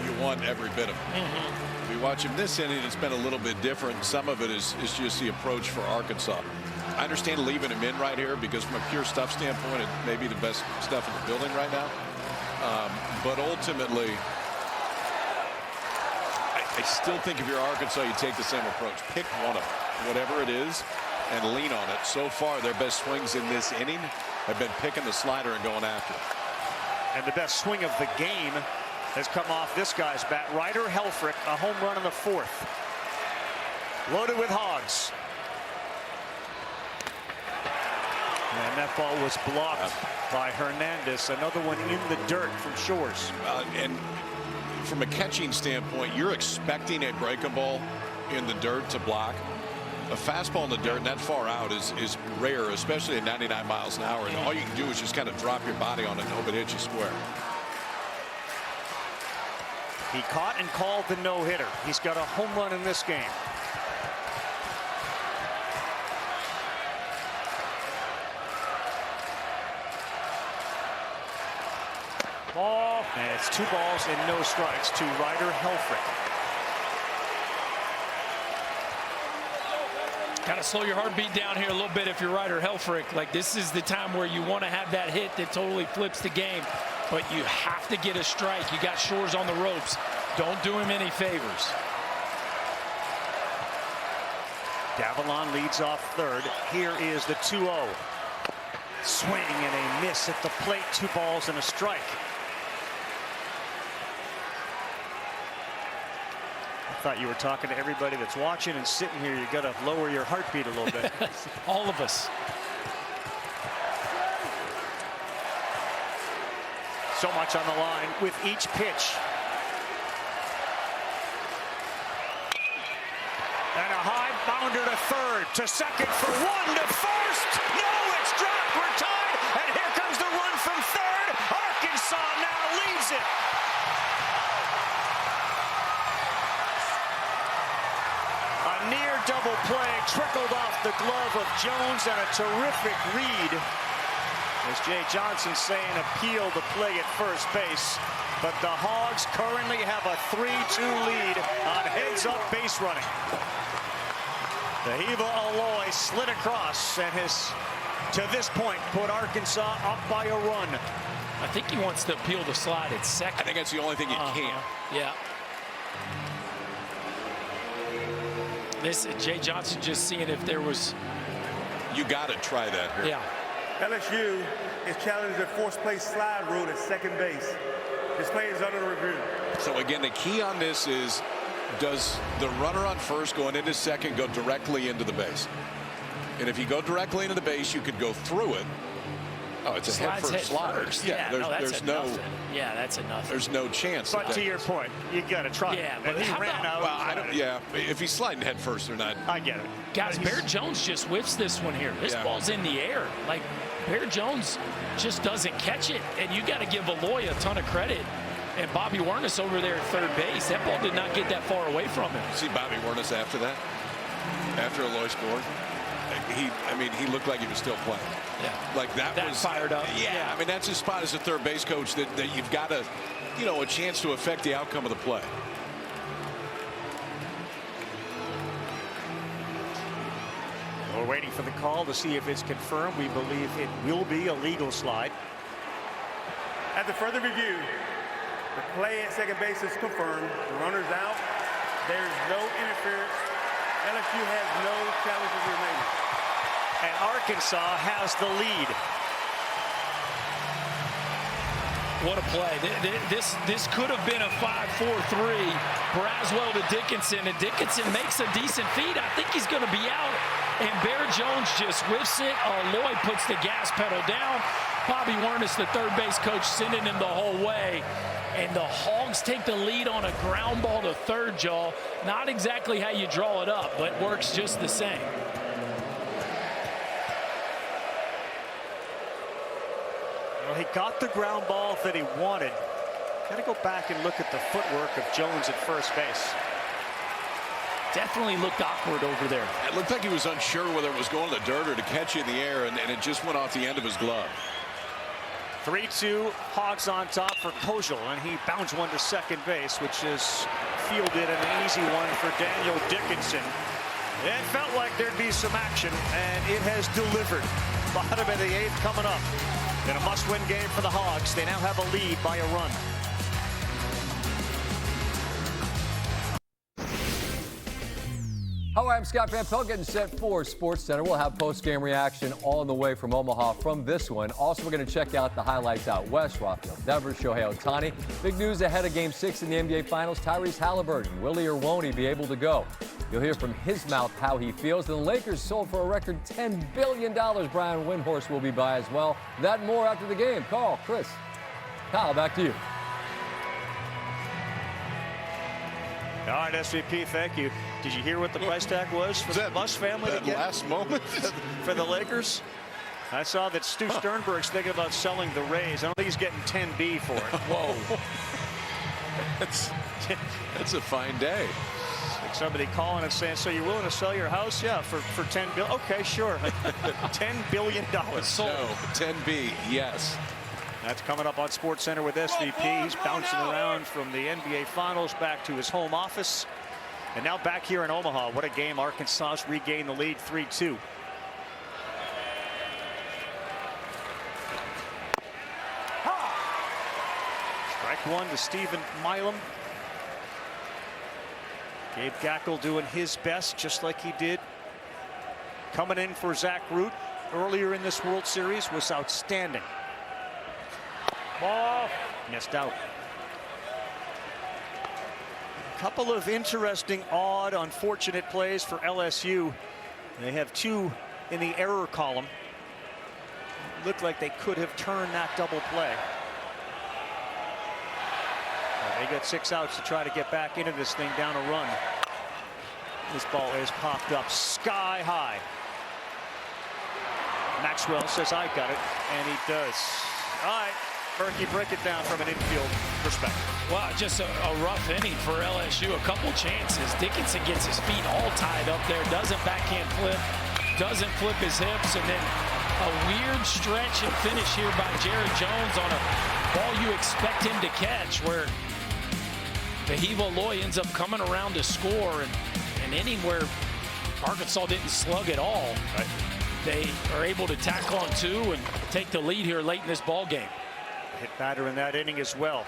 you want every bit of it. If you watch him this inning, it's been a little bit different. Some of it is just the approach for Arkansas. I understand leaving him in right here because from a pure stuff standpoint, it may be the best stuff in the building right now. But ultimately, I still think if you're Arkansas, you take the same approach. Pick one of them, whatever it is, and lean on it. So far, their best swings in this inning have been picking the slider and going after it. And the best swing of the game has come off this guy's bat. Ryder Helfrich, a home run in the 4th. Loaded with Hogs. And that ball was blocked by Hernandez. Another one in the dirt from Shores. And from a catching standpoint, you're expecting a breaking ball in the dirt to block. A fastball in the dirt and that far out is rare, especially at 99 miles an hour. And all you can do is just kind of drop your body on it and hope it hits you square. He caught and called the no-hitter. He's got a home run in this game. Ball, and it's 2 balls and no strikes to Ryder Helfrich. Got to slow your heartbeat down here a little bit if you're Ryder Helfrich. Like, this is the time where you want to have that hit that totally flips the game, but you have to get a strike. You got Shores on the ropes. Don't do him any favors. Davalon leads off third. Here is the 2-0. Swing and a miss at the plate. 2 balls and a strike. I thought you were talking to everybody that's watching and sitting here. You got to lower your heartbeat a little bit. All of us. So much on the line with each pitch. And a high bounder to third, to second for 1, to first. No, it's dropped. We're tied. And here comes the run from third. Arkansas now leads it. A near double play trickled off the glove of Jones, and a terrific read. As Jay Johnson saying, appeal the play at first base. But the Hogs currently have a 3-2 lead on heads-up base running. The Hiva Aloy slid across and has, to this point, put Arkansas up by a run. I think he wants to appeal the slide at second. I think that's the only thing he can. Yeah. This Jay Johnson just seeing if there was. You got to try that here. Yeah. LSU is challenging the forced play slide rule at second base. This play is under review. So again, the key on this is, does the runner on first going into second go directly into the base? And if you go directly into the base, you could go through it. Oh, it's a head-first slide. Yeah, there's no. Yeah, that's enough. There's no chance. But to your point, you got to try. Yeah, but he ran out. Well, I don't. Yeah, if he's sliding head first or not. I get it. Guys, Bear Jones just whiffs this one here. This ball's in the air. Like, Bear Jones just doesn't catch it, and you got to give Aloy a ton of credit. And Bobby Wernes over there at third base, that ball did not get that far away from him. See Bobby Wernes after that? After Aloy scored? He looked like he was still playing. Yeah. Like that was fired up. Yeah, I mean, that's his spot as a third base coach that you've got to, a chance to affect the outcome of the play. We're waiting for the call to see if it's confirmed. We believe it will be a legal slide. After further review, the play at second base is confirmed. The runner's out. There's no interference. LSU has no challenges remaining. And Arkansas has the lead. What a play. This could have been a 5-4-3. Braswell to Dickinson, and Dickinson makes a decent feed. I think he's going to be out, and Bear Jones just whiffs it. Aloy puts the gas pedal down. Bobby Wernes, the third base coach, sending him the whole way. And the Hogs take the lead on a ground ball to third, Jaw. Not exactly how you draw it up, but works just the same. Well, he got the ground ball that he wanted. Got to go back and look at the footwork of Jones at first base. Definitely looked awkward over there. It looked like he was unsure whether it was going to the dirt or to catch it in the air, and it just went off the end of his glove. 3-2, Hogs on top for Kojal, and he bounds one to second base, which is fielded an easy one for Daniel Dickinson. It felt like there'd be some action, and it has delivered. Bottom of the eighth coming up. In a must-win game for the Hogs, they now have a lead by a run. Hello, I'm Scott Van Pelt, getting set for SportsCenter. We'll have post-game reaction on the way from Omaha from this one. Also, we're going to check out the highlights out west. Rafael Devers, Shohei Ohtani. Big news ahead of Game 6 in the NBA Finals. Tyrese Halliburton, will he or won't he be able to go? You'll hear from his mouth how he feels. And the Lakers sold for a record $10 billion. Brian Windhorst will be by as well. That and more after the game. Carl, Chris, Kyle, back to you. All right, SVP, thank you. Did you hear what the price tag was for the Buss family to get last moment for the Lakers? I saw that Stu Sternberg's thinking about selling the Rays. I don't think he's getting 10B for it. Whoa. That's a fine day. Like somebody calling and saying, so you're willing to sell your house? Yeah, for $10 billion. Okay, sure. $10 billion sold. No, 10B, yes. That's coming up on SportsCenter with SVP. He's bouncing around from the NBA Finals back to his home office. And now back here in Omaha. What a game. Arkansas regained the lead 3-2. Strike one to Stephen Milam. Gabe Gackel doing his best, just like he did coming in for Zach Root earlier in this World Series, was outstanding. Ball missed out. A couple of interesting, odd, unfortunate plays for LSU. They have two in the error column. Looked like they could have turned that double play. They got 6 outs to try to get back into this thing down a run. This ball is popped up sky high. Maxwell says, I got it, and he does. All right. Berkey, break it down from an infield perspective. Well, just a rough inning for LSU. A couple chances. Dickinson gets his feet all tied up there. Doesn't backhand flip. Doesn't flip his hips. And then a weird stretch and finish here by Jared Jones on a ball you expect him to catch, where Behiva Aloy ends up coming around to score. And an inning where Arkansas didn't slug at all. Right. They are able to tack on 2 and take the lead here late in this ball game. Hit batter in that inning as well.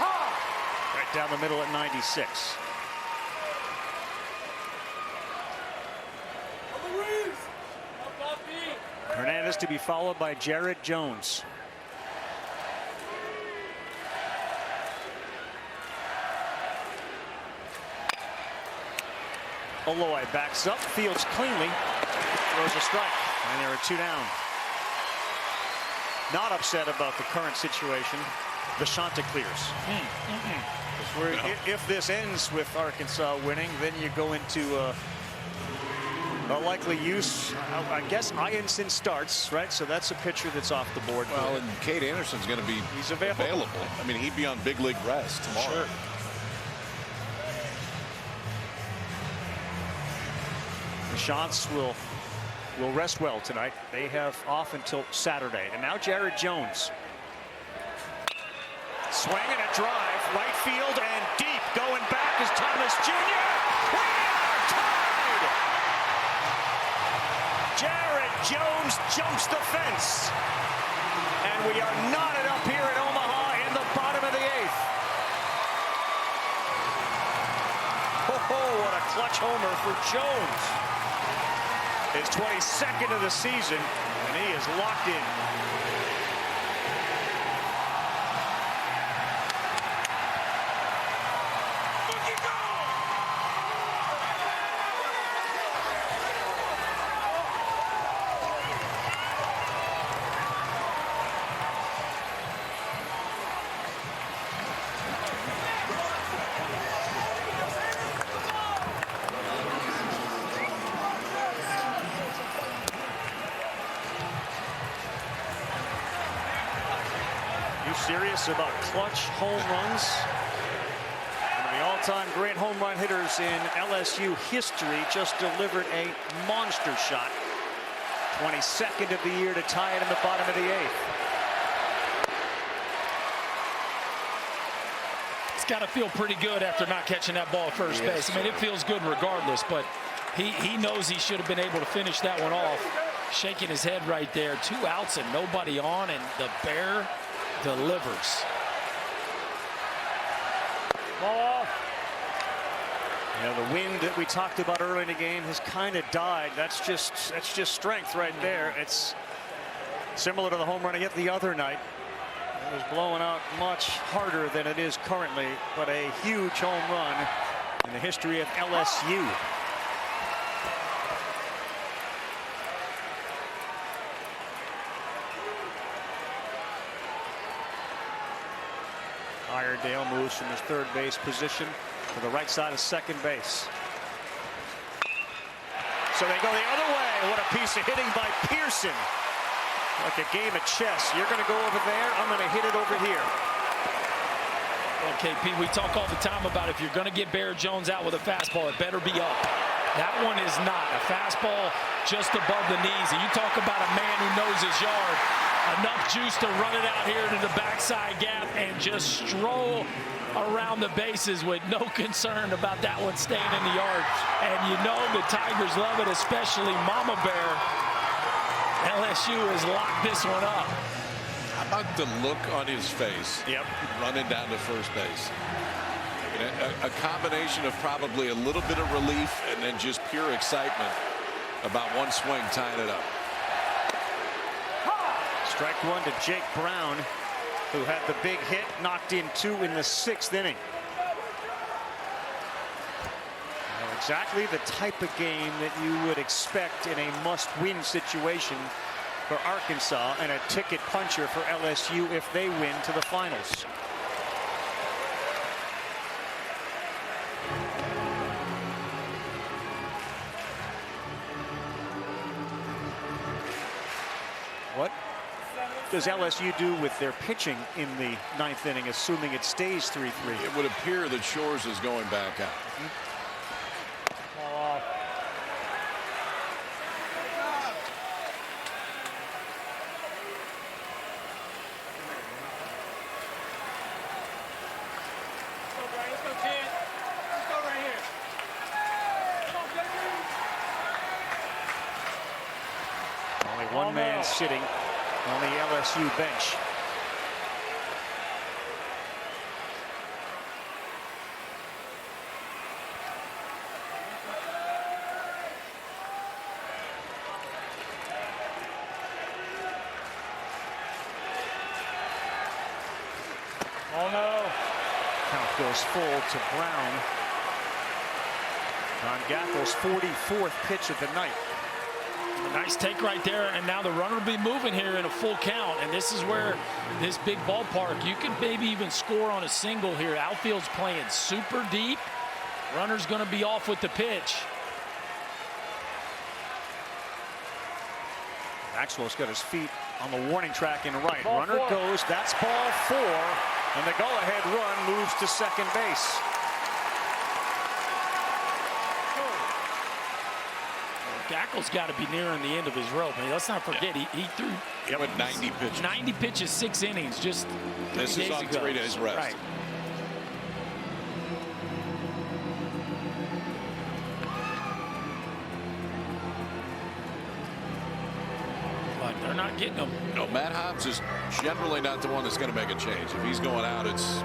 Right down the middle at 96. Hernandez to be followed by Jared Jones. Aloy backs up, fields cleanly, throws a strike, and there are 2 down. not upset about the current situation. The Chanticleers. If this ends with Arkansas winning, then you go into a likely use. I guess Ianson starts, right? So that's a pitcher that's off the board. Well, and Cade Anderson's going to be available. I mean, he'd be on big league rest tomorrow. Sure. The Chants will rest well tonight. They have off until Saturday. And now Jared Jones. Swing and a drive, right field and deep. Going back is Thomas Jr. We are tied! Jared Jones jumps the fence. And we are knotted up here in Omaha in the bottom of the 8th. Oh, what a clutch homer for Jones. His 22nd of the season, and he is locked in. Serious about clutch home runs. One of the all-time great home run hitters in LSU history just delivered a monster shot. 22nd of the year to tie it in the bottom of the 8th. It's got to feel pretty good after not catching that ball at first base. I mean, it feels good regardless, but he knows he should have been able to finish that one off. Shaking his head right there. 2 outs and nobody on, and the Bear delivers. Ball. You know, the wind that we talked about early in the game has kind of died. That's just strength right there. It's similar to the home run he hit the other night. It was blowing out much harder than it is currently, but a huge home run in the history of LSU. Iredale moves from his third base position to the right side of second base. So they go the other way. What a piece of hitting by Pearson. Like a game of chess. You're going to go over there. I'm going to hit it over here. Well, KP, we talk all the time about if you're going to get Bear Jones out with a fastball, it better be up. That one is not. A fastball just above the knees. And you talk about a man who knows his yard. Enough juice to run it out here to the backside gap and just stroll around the bases with no concern about that one staying in the yard. And you know the Tigers love it, especially Mama Bear. LSU has locked this one up. How about the look on his face? Yep. Running down to first base. A combination of probably a little bit of relief and then just pure excitement about one swing tying it up. Strike one to Jake Brown, who had the big hit, knocked in 2 in the 6th inning. Now, exactly the type of game that you would expect in a must-win situation for Arkansas, and a ticket puncher for LSU if they win to the finals. What does LSU do with their pitching in the 9th inning, assuming it stays 3-3? It would appear that Shores is going back out. Only one man sitting on the LSU bench. Oh no. Count goes full to Brown. On Gackel's 44th pitch of the night. A nice take right there, and now the runner will be moving here in a full count, and this is where this big ballpark, you could maybe even score on a single here. Outfield's playing super deep. Runner's going to be off with the pitch. Maxwell's got his feet on the warning track in right. Runner goes, that's ball 4, and the go-ahead run moves to second base. Gackle's got to be nearing the end of his rope. I mean, let's not forget, he threw 90 pitches. 90 pitches, 6 innings just 3 this days is on ago. 3 days rest. Right. But they're not getting them. No, Matt Hobbs is generally not the one that's going to make a change. If he's going out, it's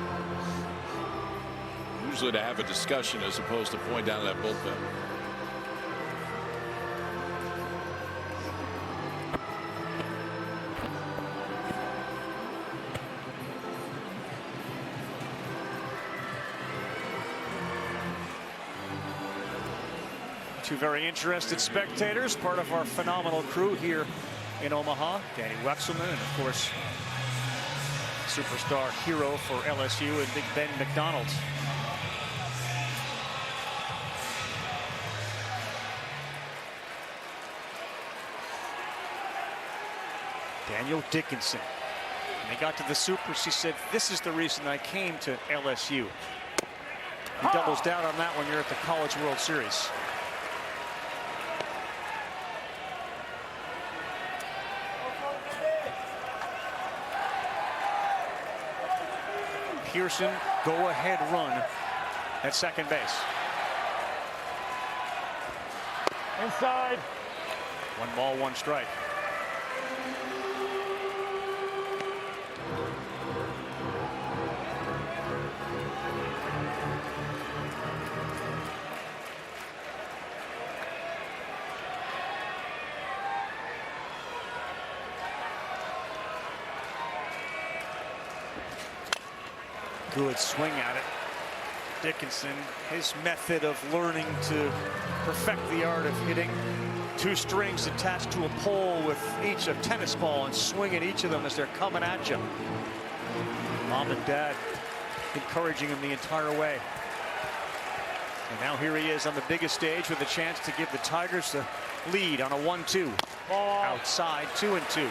usually to have a discussion as opposed to point down that bullpen. Two very interested spectators, part of our phenomenal crew here in Omaha. Danny Wexelman, and of course, superstar hero for LSU and Big Ben McDonald. Daniel Dickinson. When they got to the Supers, he said, "This is the reason I came to LSU." He doubles down on that when you're at the College World Series. Pearson, go-ahead run at second base. Inside. 1 ball, 1 strike. Good swing at it. Dickinson, his method of learning to perfect the art of hitting. 2 strings attached to a pole with each a tennis ball and swing at each of them as they're coming at you. Mom and Dad encouraging him the entire way. And now here he is on the biggest stage with a chance to give the Tigers the lead on a 1-2. Outside, 2-2.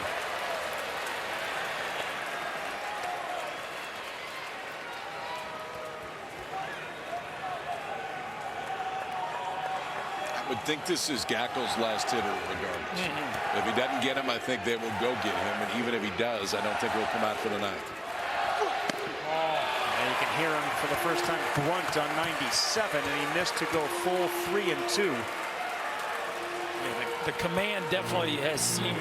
I would think this is Gackle's last hitter regardless. If he doesn't get him, I think they will go get him. And even if he does, I don't think he'll come out for the 9th. And you can hear him for the first time grunt on 97, and he missed to go full 3-2. Yeah, the command definitely has seemed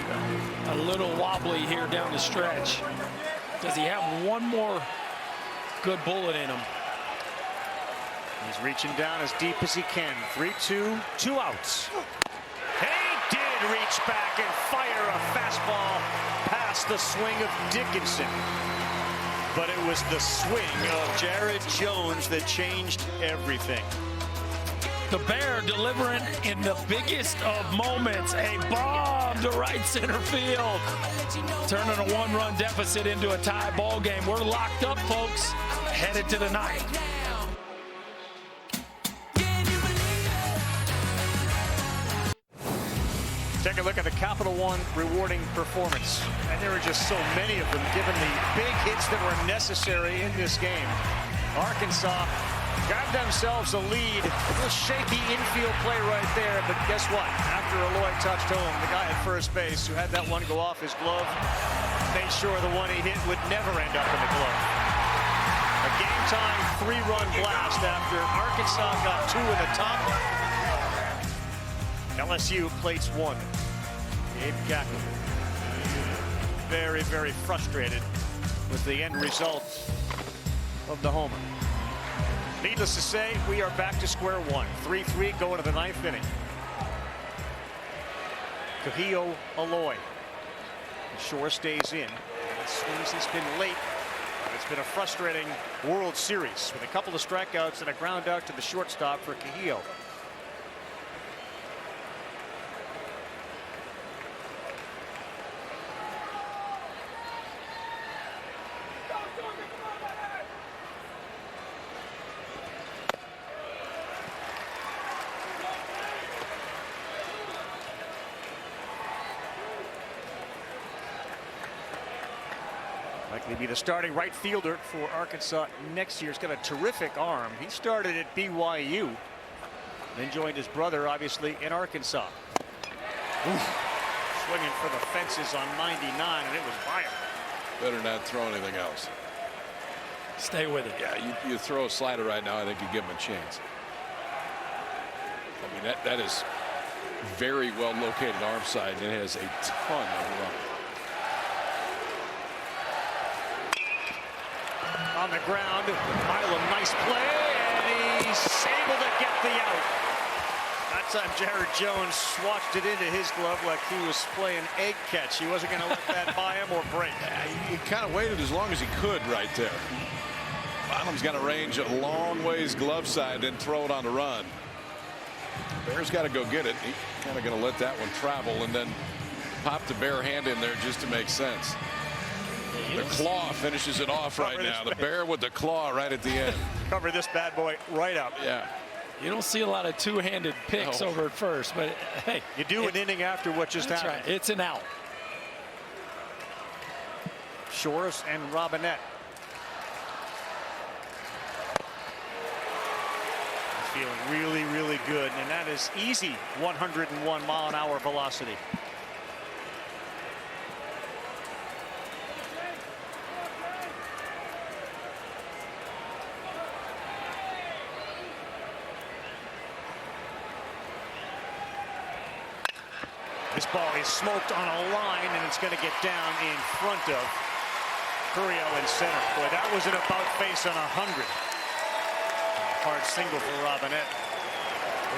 a little wobbly here down the stretch. Does he have one more good bullet in him? He's reaching down as deep as he can. 3-2, 2 outs. And he did reach back and fire a fastball past the swing of Dickinson. But it was the swing of Jared Jones that changed everything. The Bear delivering in the biggest of moments. A bomb to right center field. Turning a 1-run deficit into a tie ball game. We're locked up, folks. Headed to the 9th. Take a look at the Capital One rewarding performance. And there were just so many of them given the big hits that were necessary in this game. Arkansas got themselves a lead. A little shaky infield play right there, but guess what? After Aloy touched home, the guy at first base who had that one go off his glove made sure the one he hit would never end up in the glove. A game-time 3-run blast after Arkansas got 2 in the top. LSU plates 1. Gabe Gackle very, very frustrated with the end result of the homer. Needless to say, we are back to square one. 3-3 going to the 9th inning. Kahio Aloy. Shore stays in. It seems he's been late. But it's been a frustrating World Series with a couple of strikeouts and a ground out to the shortstop for Kahio. Likely be the starting right fielder for Arkansas next year. He's got a terrific arm. He started at BYU, then joined his brother, obviously, in Arkansas. Swinging for the fences on 99, and it was by him. Better not throw anything else. Stay with it. Yeah, you throw a slider right now, I think you give him a chance. I mean, that is very well located arm side, and it has a ton of run. On the ground, Milam, nice play, and he's able to get the out. That time Jared Jones swatched it into his glove like he was playing egg catch. He wasn't going to let that by him or break. He kind of waited as long as he could right there. Milam's got a range a long ways glove side, then throw it on the run. Bear's got to go get it. He's kind of going to let that one travel and then pop the bare hand in there just to make sense. The claw finishes it off right now. The Bear with the claw right at the end. Cover this bad boy right up. Yeah. You don't see a lot of two-handed picks over at first, but hey. You do an inning after what just happened. Right. It's an out. Shores and Robinette. Feeling really, really good, and that is easy 101-mile-an-hour velocity. This ball is smoked on a line, and it's going to get down in front of Curiel in center. Boy, that was an about face on 100. Hard single for Robinette.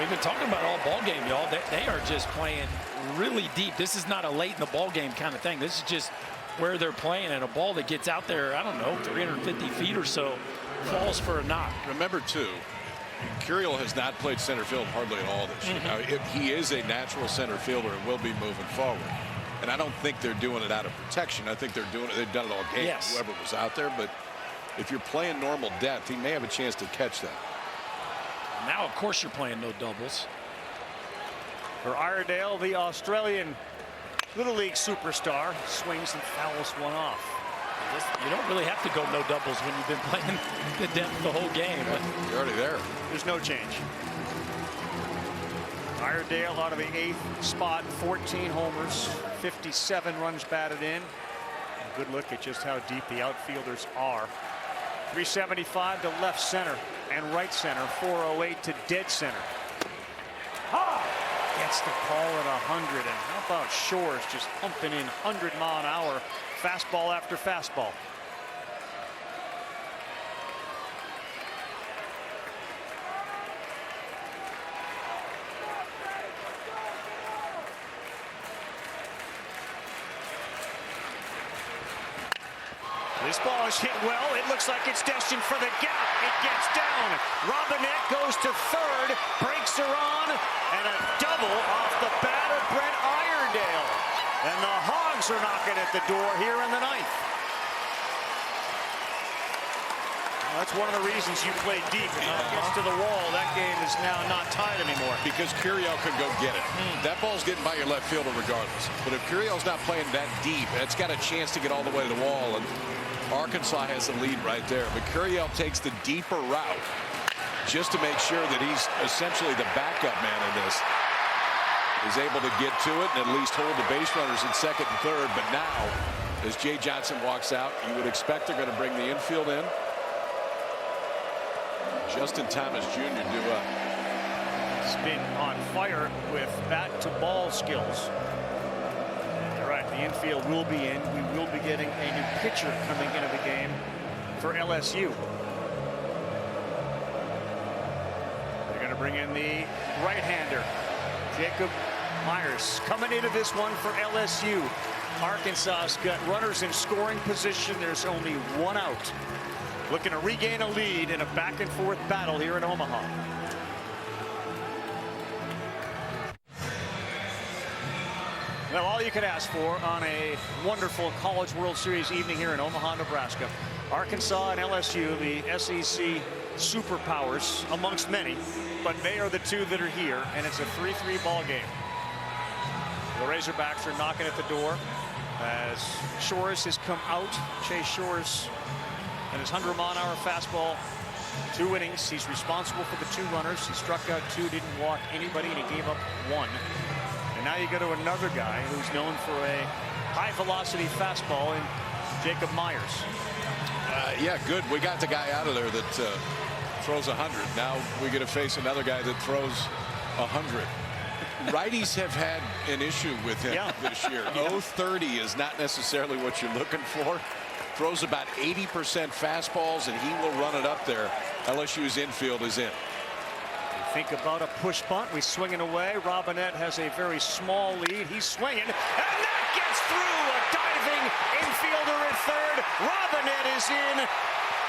We've been talking about all ball game, y'all. They are just playing really deep. This is not a late in the ball game kind of thing. This is just where they're playing, and a ball that gets out there, I don't know, 350 feet or so, falls for a knock. Remember, too, Curiel has not played center field hardly at all this year. Now, he is a natural center fielder and will be moving forward. And I don't think they're doing it out of protection. I think they're doing it. They've done it all game. Yes. Whoever was out there. But if you're playing normal depth, he may have a chance to catch that. Now, of course, you're playing no doubles. For Iredale, the Australian Little League superstar swings and fouls one off. You don't really have to go no doubles when you've been playing the depth the whole game. But you're already there. There's no change. Iredale out of the 8th spot, 14 homers, 57 runs batted in. A good look at just how deep the outfielders are. 375 to left center and right center, 408 to dead center. Gets the call at 100, and how about Shores just pumping in 100-mile-an-hour fastball after fastball. This ball is hit well. It looks like it's destined for the gap. It gets down. Robinette goes to third, breaks her on, and a double off the bat of Brent Iredale. And the Hogs are knocking at the door here in the 9th. Well, that's one of the reasons you play deep. If it gets to the wall, that game is now not tied anymore. Because Curiel could go get it. That ball's getting by your left fielder regardless. But if Curiel's not playing that deep, it's got a chance to get all the way to the wall. And Arkansas has the lead right there. But Curiel takes the deeper route just to make sure that he's essentially the backup man in this. Is able to get to it and at least hold the base runners in second and third. But now, as Jay Johnson walks out, you would expect they're going to bring the infield in. Justin Thomas Jr. due up. He's been on fire with bat-to-ball skills. You're right, the infield will be in. We will be getting a new pitcher coming into the game for LSU. They're going to bring in the right-hander, Jacob Myers, coming into this one for LSU. Arkansas's got runners in scoring position. There's only one out. Looking to regain a lead in a back-and-forth battle here in Omaha. Well, all you could ask for on a wonderful College World Series evening here in Omaha, Nebraska. Arkansas and LSU, the SEC superpowers amongst many, but they are the two that are here, and it's a 3-3 ball game. The Razorbacks are knocking at the door. as Shores has come out. Chase Shores and his 100-mile-an-hour fastball. 2 innings. He's responsible for the 2 runners. He struck out 2, didn't walk anybody, and he gave up 1. And now you go to another guy who's known for a high-velocity fastball in Jacob Myers. Yeah, good. We got the guy out of there that throws 100. Now we get to face another guy that throws 100. Righties have had an issue with him this year. 0-30 is not necessarily what you're looking for. Throws about 80% fastballs, and he will run it up there. LSU's infield is in. Think about a push bunt. We swinging away. Robinette has a very small lead. He's swinging, and that gets through. A diving infielder at third. Robinette is in.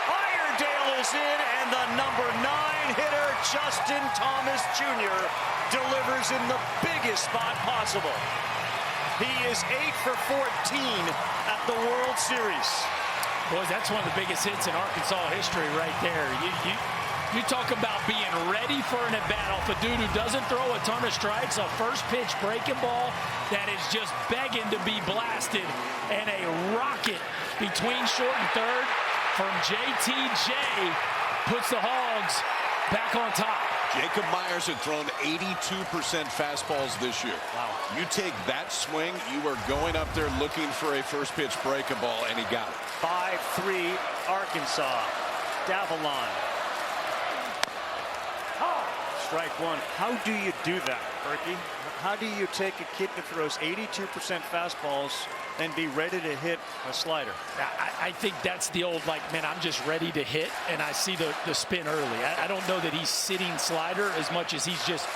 Iredale is in, and the number 9 hitter, Justin Thomas Jr., delivers in the biggest spot possible. He is 8 for 14 at the World Series. Boys, that's one of the biggest hits in Arkansas history right there. You talk about being ready for an at-bat off a dude who doesn't throw a ton of strikes, a first-pitch breaking ball that is just begging to be blasted, and a rocket between short and third from JTJ puts the Hogs back on top. Jacob Myers had thrown 82% fastballs this year. Wow. You take that swing, you are going up there looking for a first pitch breaking ball, and he got it. 5-3 Arkansas. Davalon. Strike 1. How do you do that, Berkey? How do you take a kid that throws 82% fastballs and be ready to hit a slider? I think that's the old, like, man, I'm just ready to hit, and I see the spin early. I don't know that he's sitting slider as much as he's just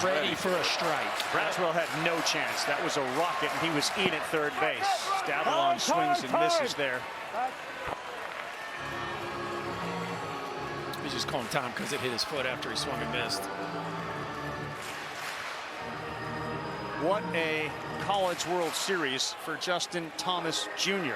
ready for a strike. Braswell had no chance. That was a rocket, and he was in at third base. Davalon swings and misses there. He's just calling time because it hit his foot after he swung and missed. What a College World Series for Justin Thomas Jr.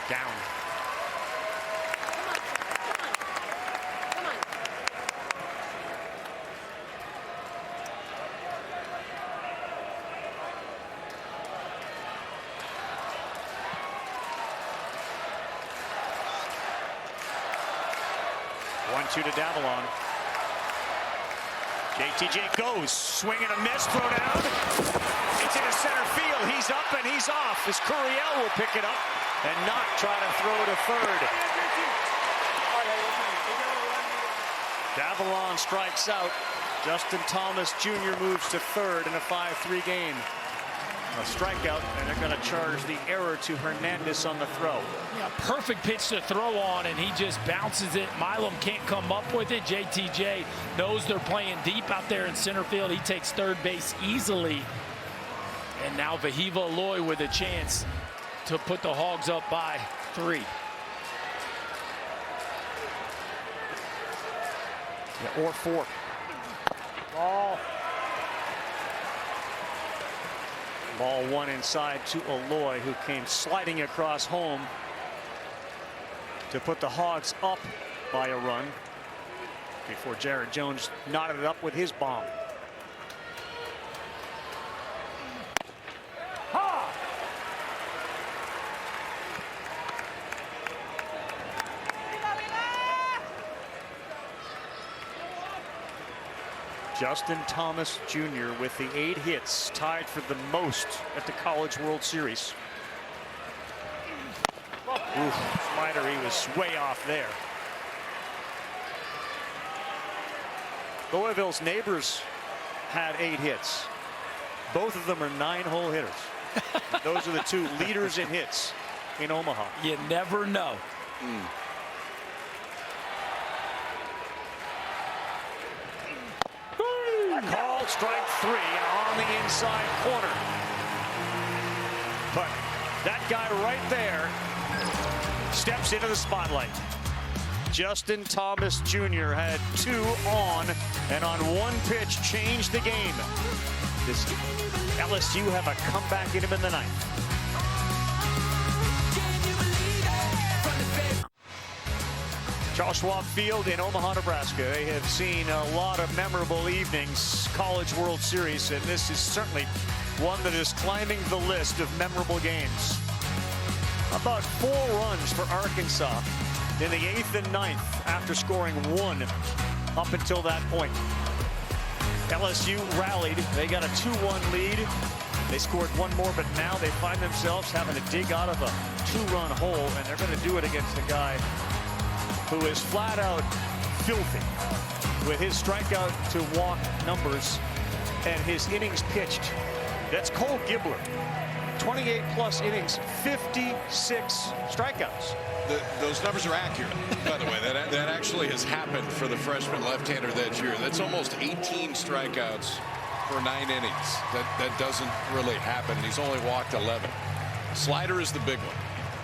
Down. One-two to Davalon. JTJ goes, swing and a miss, throw down. It's into center field. He's up and he's off. As Curiel will pick it up and not try to throw to third. Davalon strikes out. Justin Thomas Jr. moves to third in a 5-3 game. A strikeout, and they're going to charge the error to Hernandez on the throw. Yeah, perfect pitch to throw on, and he just bounces it. Milam can't come up with it. JTJ knows they're playing deep out there in center field. He takes third base easily. And now Vahiva Aloy with a chance to put the Hogs up by 3. Yeah, or 4. Ball. Ball 1 inside to Aloy, who came sliding across home to put the Hogs up by a run before Jared Jones knotted it up with his bomb. Justin Thomas Jr. with the 8 hits, tied for the most at the College World Series. Oof, slider, he was way off there. Louisville's neighbors had 8 hits. Both of them are 9-hole hitters. Those are the 2 leaders in hits in Omaha. You never know. Called strike 3 on the inside corner. But that guy right there steps into the spotlight. Justin Thomas Jr. had 2 on, and on one pitch changed the game. Does LSU have a comeback in him in the ninth? Charles Schwab Field in Omaha, Nebraska. They have seen a lot of memorable evenings, College World Series, and this is certainly one that is climbing the list of memorable games. About 4 runs for Arkansas in the 8th and 9th after scoring 1 up until that point. LSU rallied. They got a 2-1 lead. They scored 1 more, but now they find themselves having to dig out of a 2-run hole, and they're going to do it against a guy who is flat out filthy with his strikeout to walk numbers and his innings pitched. That's Cole Gibler. 28 plus innings, 56 strikeouts. Those numbers are accurate, by the way. That actually has happened for the freshman left-hander that year. That's almost 18 strikeouts for 9 innings. That doesn't really happen. He's only walked 11. Slider is the big one.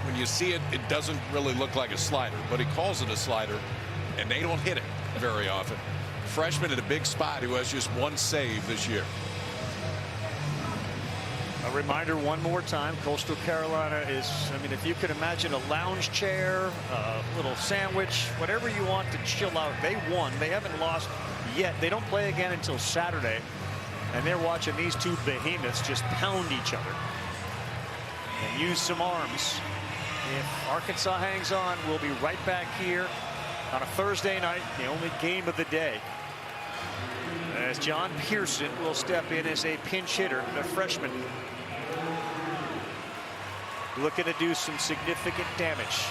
When you see it, it doesn't really look like a slider, but he calls it a slider, and they don't hit it very often. Freshman at a big spot who has just 1 save this year. A reminder one more time, Coastal Carolina is, I mean, if you could imagine a lounge chair, a little sandwich, whatever you want to chill out. They won. They haven't lost yet. They don't play again until Saturday, and they're watching these 2 behemoths just pound each other and use some arms. If Arkansas hangs on, we'll be right back here on a Thursday night, the only game of the day, as John Pearson will step in as a pinch hitter, a freshman, looking to do some significant damage.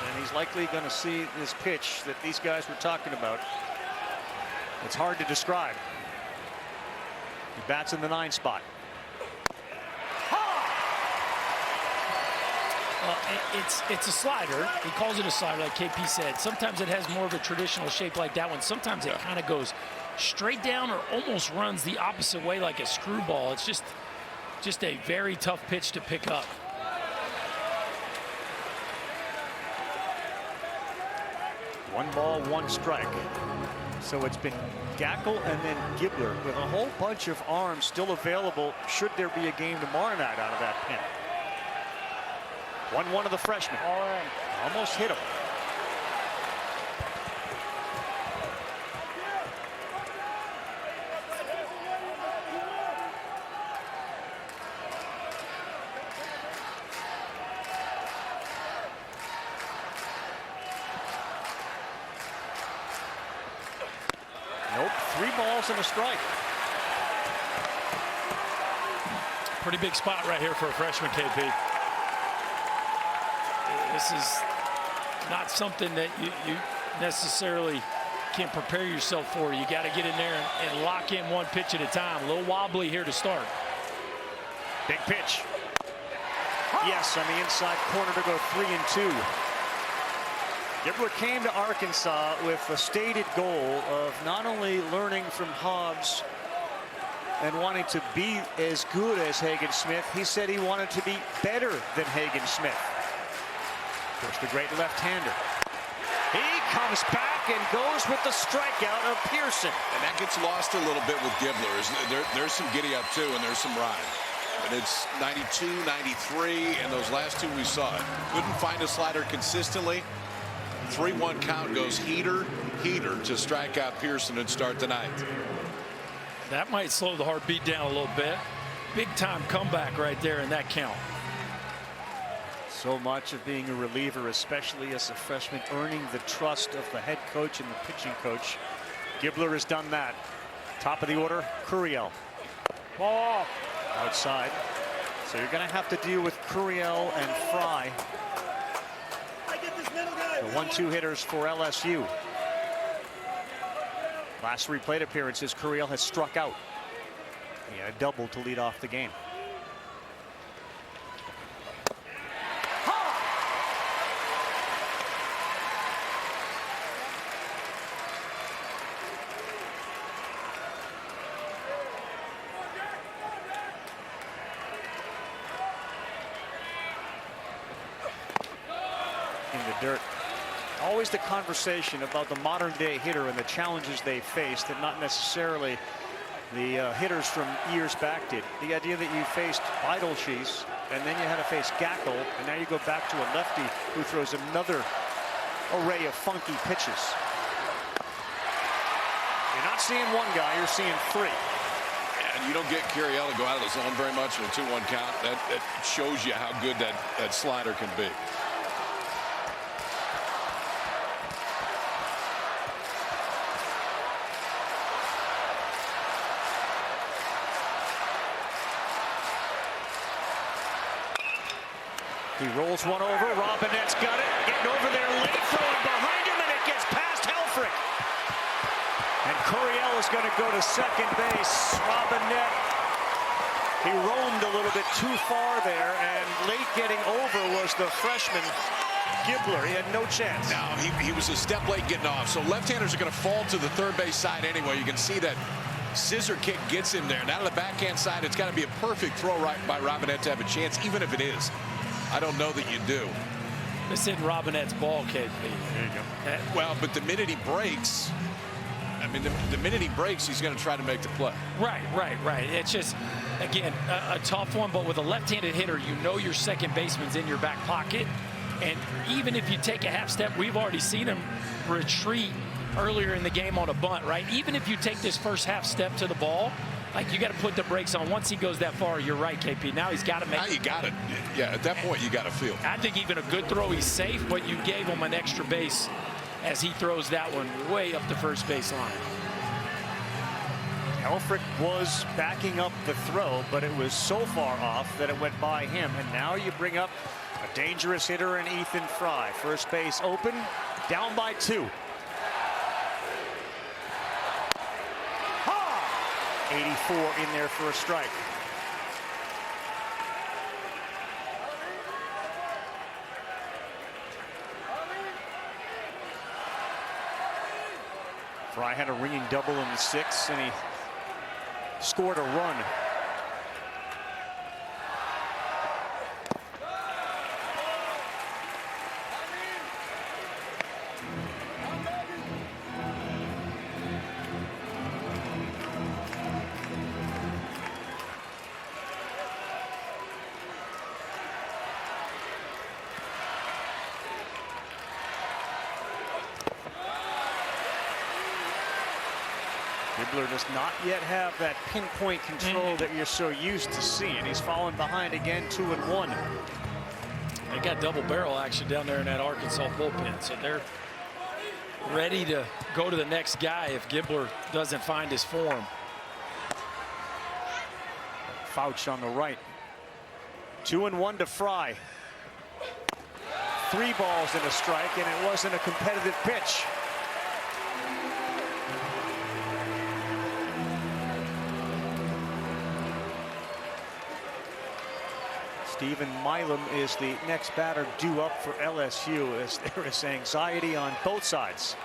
And he's likely going to see this pitch that these guys were talking about. It's hard to describe. He bats in the 9 spot. It's a slider. He calls it a slider, like KP said. Sometimes it has more of a traditional shape like that one. Sometimes it kind of goes straight down or almost runs the opposite way like a screwball. It's just a very tough pitch to pick up. One ball, 1 strike. So it's been Gackle and then Gibler with a whole bunch of arms still available should there be a game tomorrow night out of that pen. 1-1 of the freshman. Almost hit him. Nope, 3 balls and a strike. Pretty big spot right here for a freshman, KP. This is not something that you necessarily can prepare yourself for. You got to get in there and lock in 1 pitch at a time. A little wobbly here to start. Big pitch. Yes, on the inside corner to go 3-2. Gibler came to Arkansas with a stated goal of not only learning from Hobbs and wanting to be as good as Hagen Smith, he said he wanted to be better than Hagen Smith. Of course, the great left-hander. He comes back and goes with the strikeout of Pearson. And that gets lost a little bit with Gibler. There's some giddy up too, and there's some ride. But it's 92, 93, and those last 2 we saw it. Couldn't find a slider consistently. 3-1 count goes heater to strike out Pearson and start the 9th. That might slow the heartbeat down a little bit. Big time comeback right there in that count. So much of being a reliever, especially as a freshman, earning the trust of the head coach and the pitching coach. Gibler has done that. Top of the order, Curiel. Ball outside. So you're going to have to deal with Curiel and Fry. The 1-2 hitters for LSU. Last 3 plate appearances, Curiel has struck out. He had a double to lead off the game. In the dirt. always the conversation about the modern day hitter and the challenges they faced, and not necessarily the hitters from years back did. The idea that you faced Beitelgeuse, and then you had to face Gackel, and now you go back to a lefty who throws another array of funky pitches. You're not seeing one guy, you're seeing three. And you don't get Curiel to go out of the zone very much in a 2-1 count. That shows you how good that slider can be. He rolls one over. Robinette's got it. Getting over there late. Throwing behind him, and it gets past Helfrich. And Curiel is going to go to second base. Robinette, he roamed a little bit too far there, and late getting over was the freshman Gibbler. He had no chance. No, he was a step late getting off. So left-handers are going to fall to the third base side anyway. You can see that scissor kick gets him there. Now to the backhand side, it's got to be a perfect throw right by Robinette to have a chance, even if it is. I don't know that you do. This isn't Robinette's ball, KP. There you go. Well, but the minute he breaks, I mean, the minute he breaks, he's going to try to make the play. Right. It's just, again, a tough one, but with a left-handed hitter, you know your second baseman's in your back pocket. And even if you take a half step, we've already seen him retreat earlier in the game on a bunt, right? Even if you take this first half step to the ball, like, you got to put the brakes on. Once he goes that far, you're right, KP. Now he's got to make. Now you got it. Yeah, at that point, you got to feel. I think even a good throw, he's safe, but you gave him an extra base as he throws that one way up the first base line. Helfrich was backing up the throw, but it was so far off that it went by him. And now you bring up a dangerous hitter in Ethan Fry. First base open, down by 2. 84 in there for a strike. Fry had a ringing double in the 6th, and he scored a run. Gibbler does not yet have that pinpoint control that you're so used to seeing. He's fallen behind again, 2-1. They got double barrel action down there in that Arkansas bullpen, so they're ready to go to the next guy if Gibbler doesn't find his form. Fouch on the right. 2-1 to Fry. 3 balls and a strike, and it wasn't a competitive pitch. Stephen Milam is the next batter due up for LSU, as there is anxiety on both sides.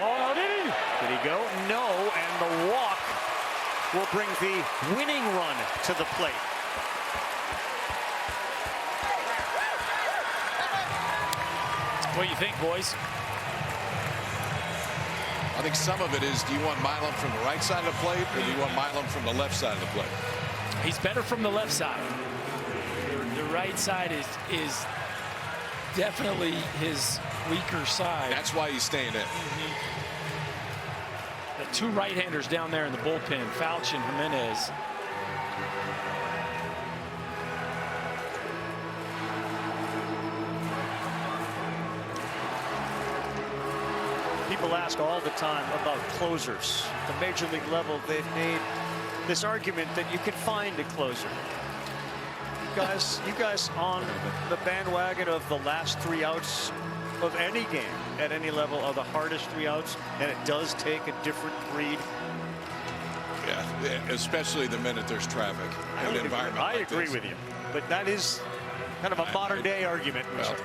Oh, did he go? No, and the walk will bring the winning run to the plate. What do you think, boys? I think some of it is, do you want Milam from the right side of the plate, or do you want Milam from the left side of the plate? He's better from the left side. The right side is definitely his weaker side. That's why he's staying in. The 2 right-handers down there in the bullpen, Fouch and Jimenez. People ask all the time about closers. At the major league level, they've made this argument that you can find a closer. You guys on the bandwagon of the last 3 outs of any game at any level are the hardest 3 outs, and it does take a different breed. Yeah, especially the minute there's traffic in an environment I like agree this. with you, but that is kind of a modern day argument. Well,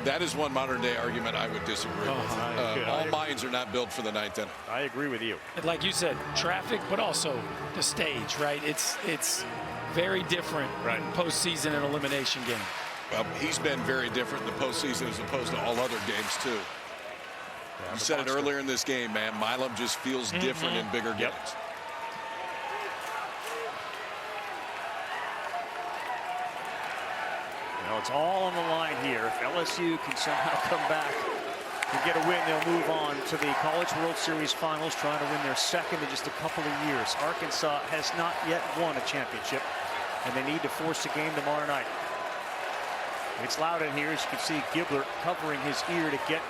That is one modern-day argument I would disagree with. All minds are not built for the ninth inning. I agree with you. Like you said, traffic, but also the stage, right? It's very different in postseason and elimination game. Well, he's been very different in the postseason as opposed to all other games, too. You said it earlier in this game, man. Milam just feels different in bigger games. Well, it's all on the line here. If LSU can somehow come back and get a win, they'll move on to the College World Series Finals, trying to win their second in just a couple of years. Arkansas has not yet won a championship, and they need to force a game tomorrow night. It's loud in here, as you can see Gibler covering his ear to get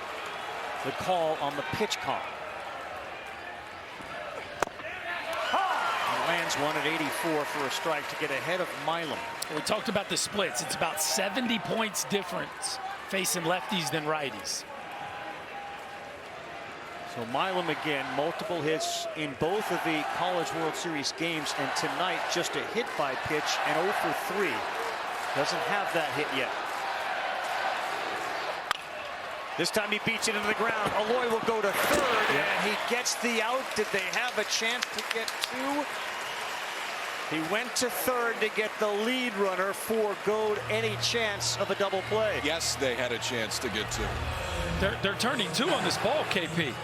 the call on the pitch call. He lands one at 84 for a strike to get ahead of Milam. We talked about the splits. It's about 70 points difference facing lefties than righties. So Milam again, multiple hits in both of the College World Series games, and tonight just a hit by pitch and 0 for 3. Doesn't have that hit yet. This time he beats it into the ground. Aloy will go to third, and he gets the out. Did they have a chance to get two? He went to third to get the lead runner, foregoed any chance of a double play. Yes, they had a chance to get two. They're turning two on this ball, KP.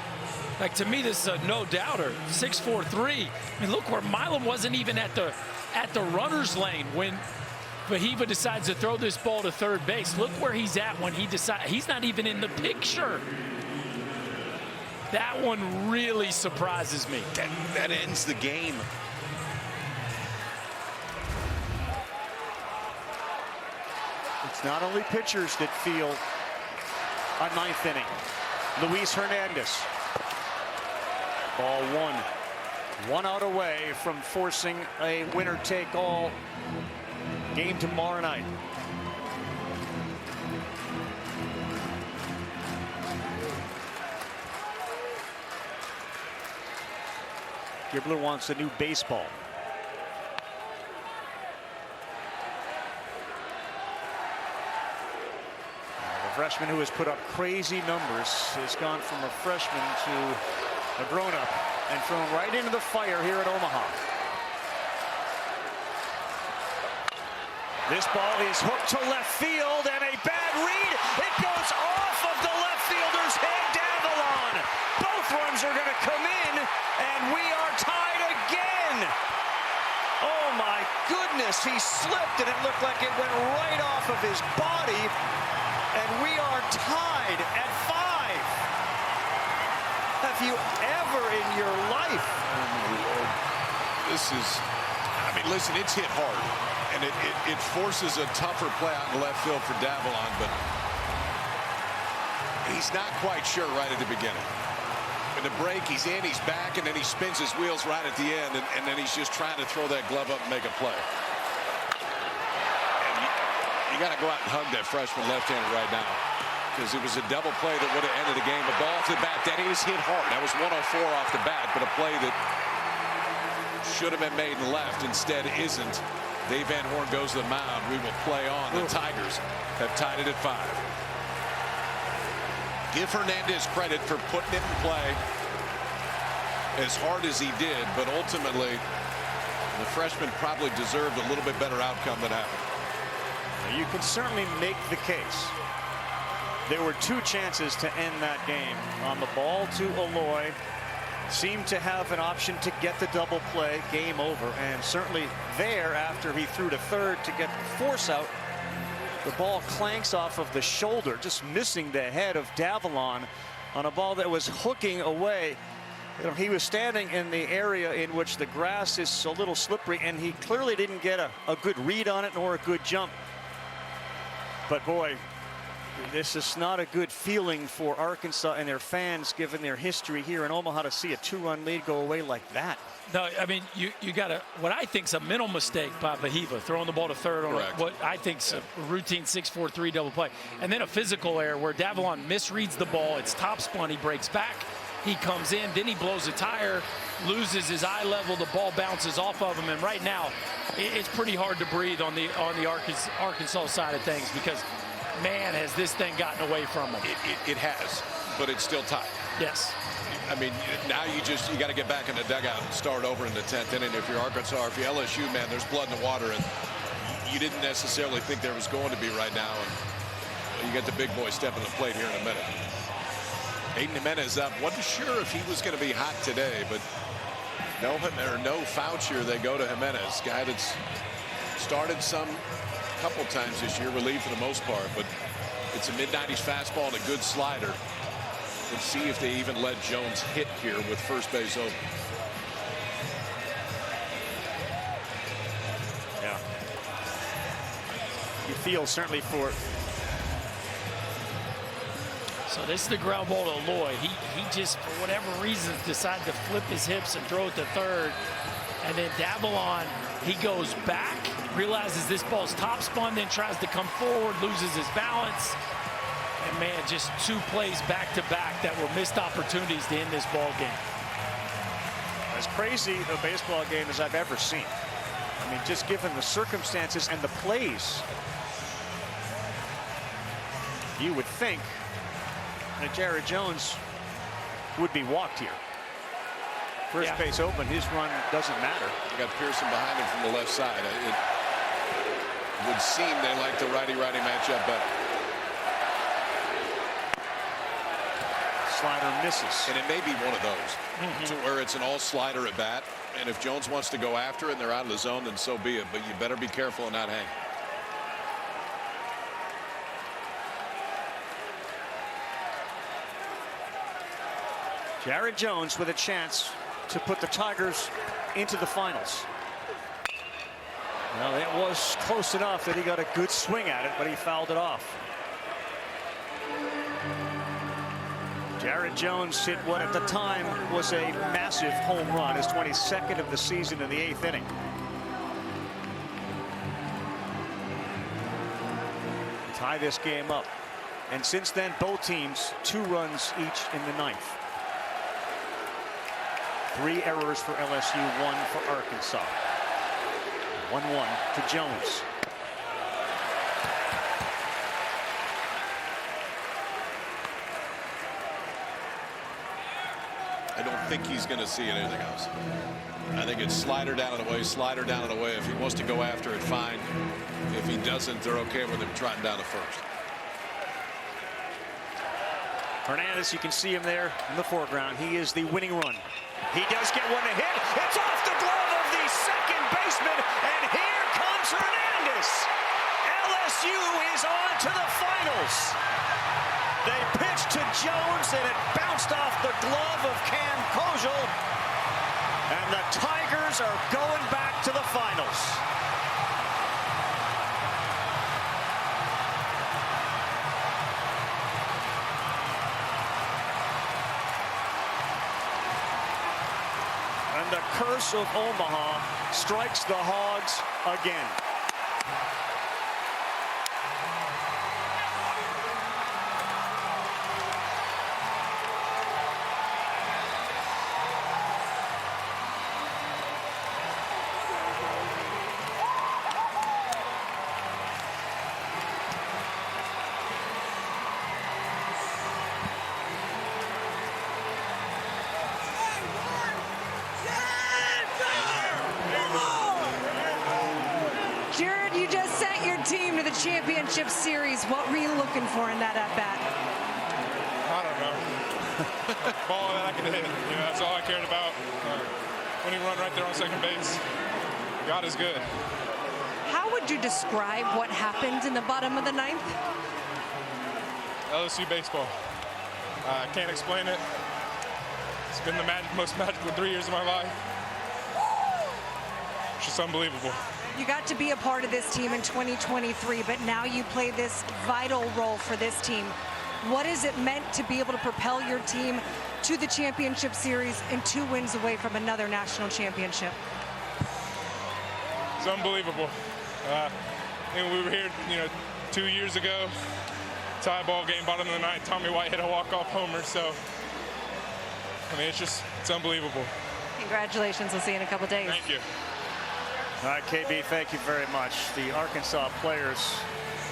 Like, to me, this is a no-doubter. 6-4-3. I mean, look where Milam wasn't even at the runner's lane when Fahiva decides to throw this ball to third base. Look where he's at when he decides. He's not even in the picture. That one really surprises me. That ends the game. It's not only pitchers that feel a ninth inning. Luis Hernandez. Ball one. 1 out away from forcing a winner-take-all game tomorrow night. Gibler wants a new baseball. The freshman who has put up crazy numbers has gone from a freshman to a grown-up and thrown right into the fire here at Omaha. This ball is hooked to left field, and a bad read. It goes off of the left fielder's head, Davalon. Both runs are going to come in, and we are tied again. Oh my goodness, he slipped, and it looked like it went right off of his body, and we are tied at 5. Have you ever in your life? This is, I mean, listen, it's hit hard. And it forces a tougher play out in left field for Davalon, but he's not quite sure right at the beginning. In the break, he's in, he's back, and then he spins his wheels right at the end, and then he's just trying to throw that glove up and make a play. And you got to go out and hug that freshman left-hander right now, because it was a double play that would have ended the game. A ball to the bat, that is hit hard. That was 104 off the bat, but a play that should have been made in left, instead isn't. Dave Van Horn goes to the mound. We will play on. The Tigers have tied it at 5. Give Hernandez credit for putting it in play as hard as he did, but ultimately the freshman probably deserved a little bit better outcome than happened. You can certainly make the case. There were 2 chances to end that game. On the ball to Aloy. Seemed to have an option to get the double play, game over, and certainly there after he threw to third to get the force out, the ball clanks off of the shoulder, just missing the head of Davalon on a ball that was hooking away. You know, he was standing in the area in which the grass is a little slippery, and he clearly didn't get a good read on it nor a good jump. But boy, this is not a good feeling for Arkansas and their fans, given their history here in Omaha, to see a 2-run lead go away like that. No, I mean, you got a what I think is a mental mistake by Fahiva, throwing the ball to third on what I think is a routine 6-4-3 double play. And then a physical error where Davalon misreads the ball. It's top spun. He breaks back. He comes in. Then he blows a tire, loses his eye level. The ball bounces off of him. And right now, it's pretty hard to breathe on the Arkansas side of things, because man, has this thing gotten away from him. It has, but it's still tied. Yes. I mean, now you got to get back in the dugout and start over in the 10th inning. If you're Arkansas, if you're LSU, man, there's blood in the water, and you didn't necessarily think there was going to be right now. And you get the big boy stepping the plate here in a minute. Aiden Jimenez up. Wasn't sure if he was going to be hot today, but no Fouchier. They go to Jimenez, guy that's started a couple times this year, relieved for the most part, but it's a mid-90s fastball and a good slider. Let's see if they even let Jones hit here with first base open. Yeah. You feel certainly for. So this is the ground ball to Lloyd. He just, for whatever reasons, decided to flip his hips and throw it to third. And then Davalon, he goes back, realizes this ball's top spun, then tries to come forward, loses his balance. And man, just 2 plays back-to-back that were missed opportunities to end this ball game. As crazy a baseball game as I've ever seen. I mean, just given the circumstances and the plays, you would think that Jared Jones would be walked here. First base open, his run doesn't matter. You got Pearson behind him from the left side. It would seem they like the righty-righty matchup better. Slider misses. And it may be one of those to where it's an all slider at bat. And if Jones wants to go after it and they're out of the zone, then so be it. But you better be careful and not hang. Jared Jones with a chance to put the Tigers into the finals. Well, it was close enough that he got a good swing at it, but he fouled it off. Jared Jones hit what at the time was a massive home run, his 22nd of the season in the 8th inning. Tie this game up. And since then, both teams 2 runs each in the 9th. 3 errors for LSU, 1 for Arkansas. 1-1 to Jones. I don't think he's going to see anything else. I think it's slider down and away, slider down and away. If he wants to go after it, fine. If he doesn't, they're okay with him trotting down to first. Hernandez, you can see him there in the foreground. He is the winning run. He does get one to hit. It's off the glove of the second baseman, and here comes Hernandez. LSU is on to the finals. They pitched to Jones, and it bounced off the glove of Cam Kojal, and the Tigers are going back to the finals. And the curse of Omaha strikes the Hogs again. Championship series. What were you looking for in that at bat? I don't know. Ball that I could hit. You know, that's all I cared about. When he run right there on second base, God is good. How would you describe what happened in the bottom of the 9th? LSU baseball. I can't explain it. It's been the most magical 3 years of my life. It's just unbelievable. You got to be a part of this team in 2023, but now you play this vital role for this team. What is it meant to be able to propel your team to the championship series and 2 wins away from another national championship? It's unbelievable. And we were here, 2 years ago, tie ball game, bottom of the 9th. Tommy White hit a walk-off homer. So, I mean, it's unbelievable. Congratulations. We'll see you in a couple days. Thank you. All right, KB, thank you very much. The Arkansas players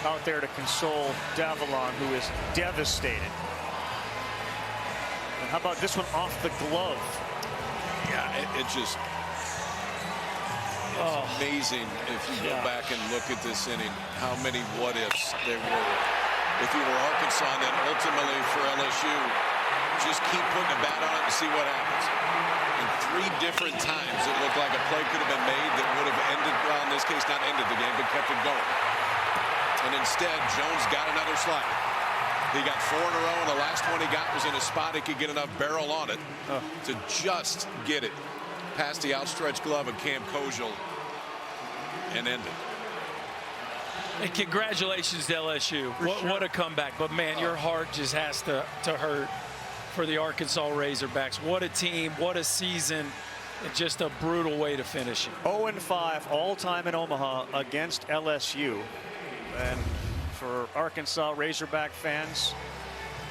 out there to console Davalon, who is devastated. And how about this one off the glove? Yeah, it just, it's amazing if you go back and look at this inning, how many what-ifs there were. If you were Arkansas, and then ultimately for LSU, just keep putting a bat on it and see what happens. And 3 different times it looked like a play could have been made that would have ended, well, in this case, not ended the game, but kept it going. And instead, Jones got another slider. He got 4 in a row, and the last one he got was in a spot he could get enough barrel on it to just get it past the outstretched glove of Cam Kojal and end it. And congratulations to LSU. What a comeback. But, man, your heart just has to hurt for the Arkansas Razorbacks. What a team. What a season. And just a brutal way to finish it. 0-5 all-time in Omaha against LSU. And for Arkansas Razorback fans,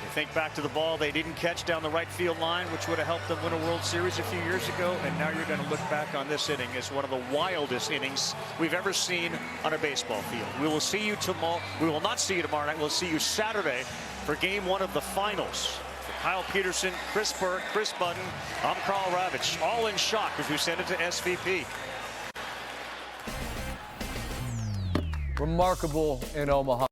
you think back to the ball they didn't catch down the right field line, which would have helped them win a World Series a few years ago. And now you're going to look back on this inning as one of the wildest innings we've ever seen on a baseball field. We will see you tomorrow. We will not see you tomorrow night. We'll see you Saturday for Game 1 of the finals. For Kyle Peterson, Chris Burke, Chris Budden, I'm Carl Ravitch, all in shock as we send it to SVP. Remarkable in Omaha.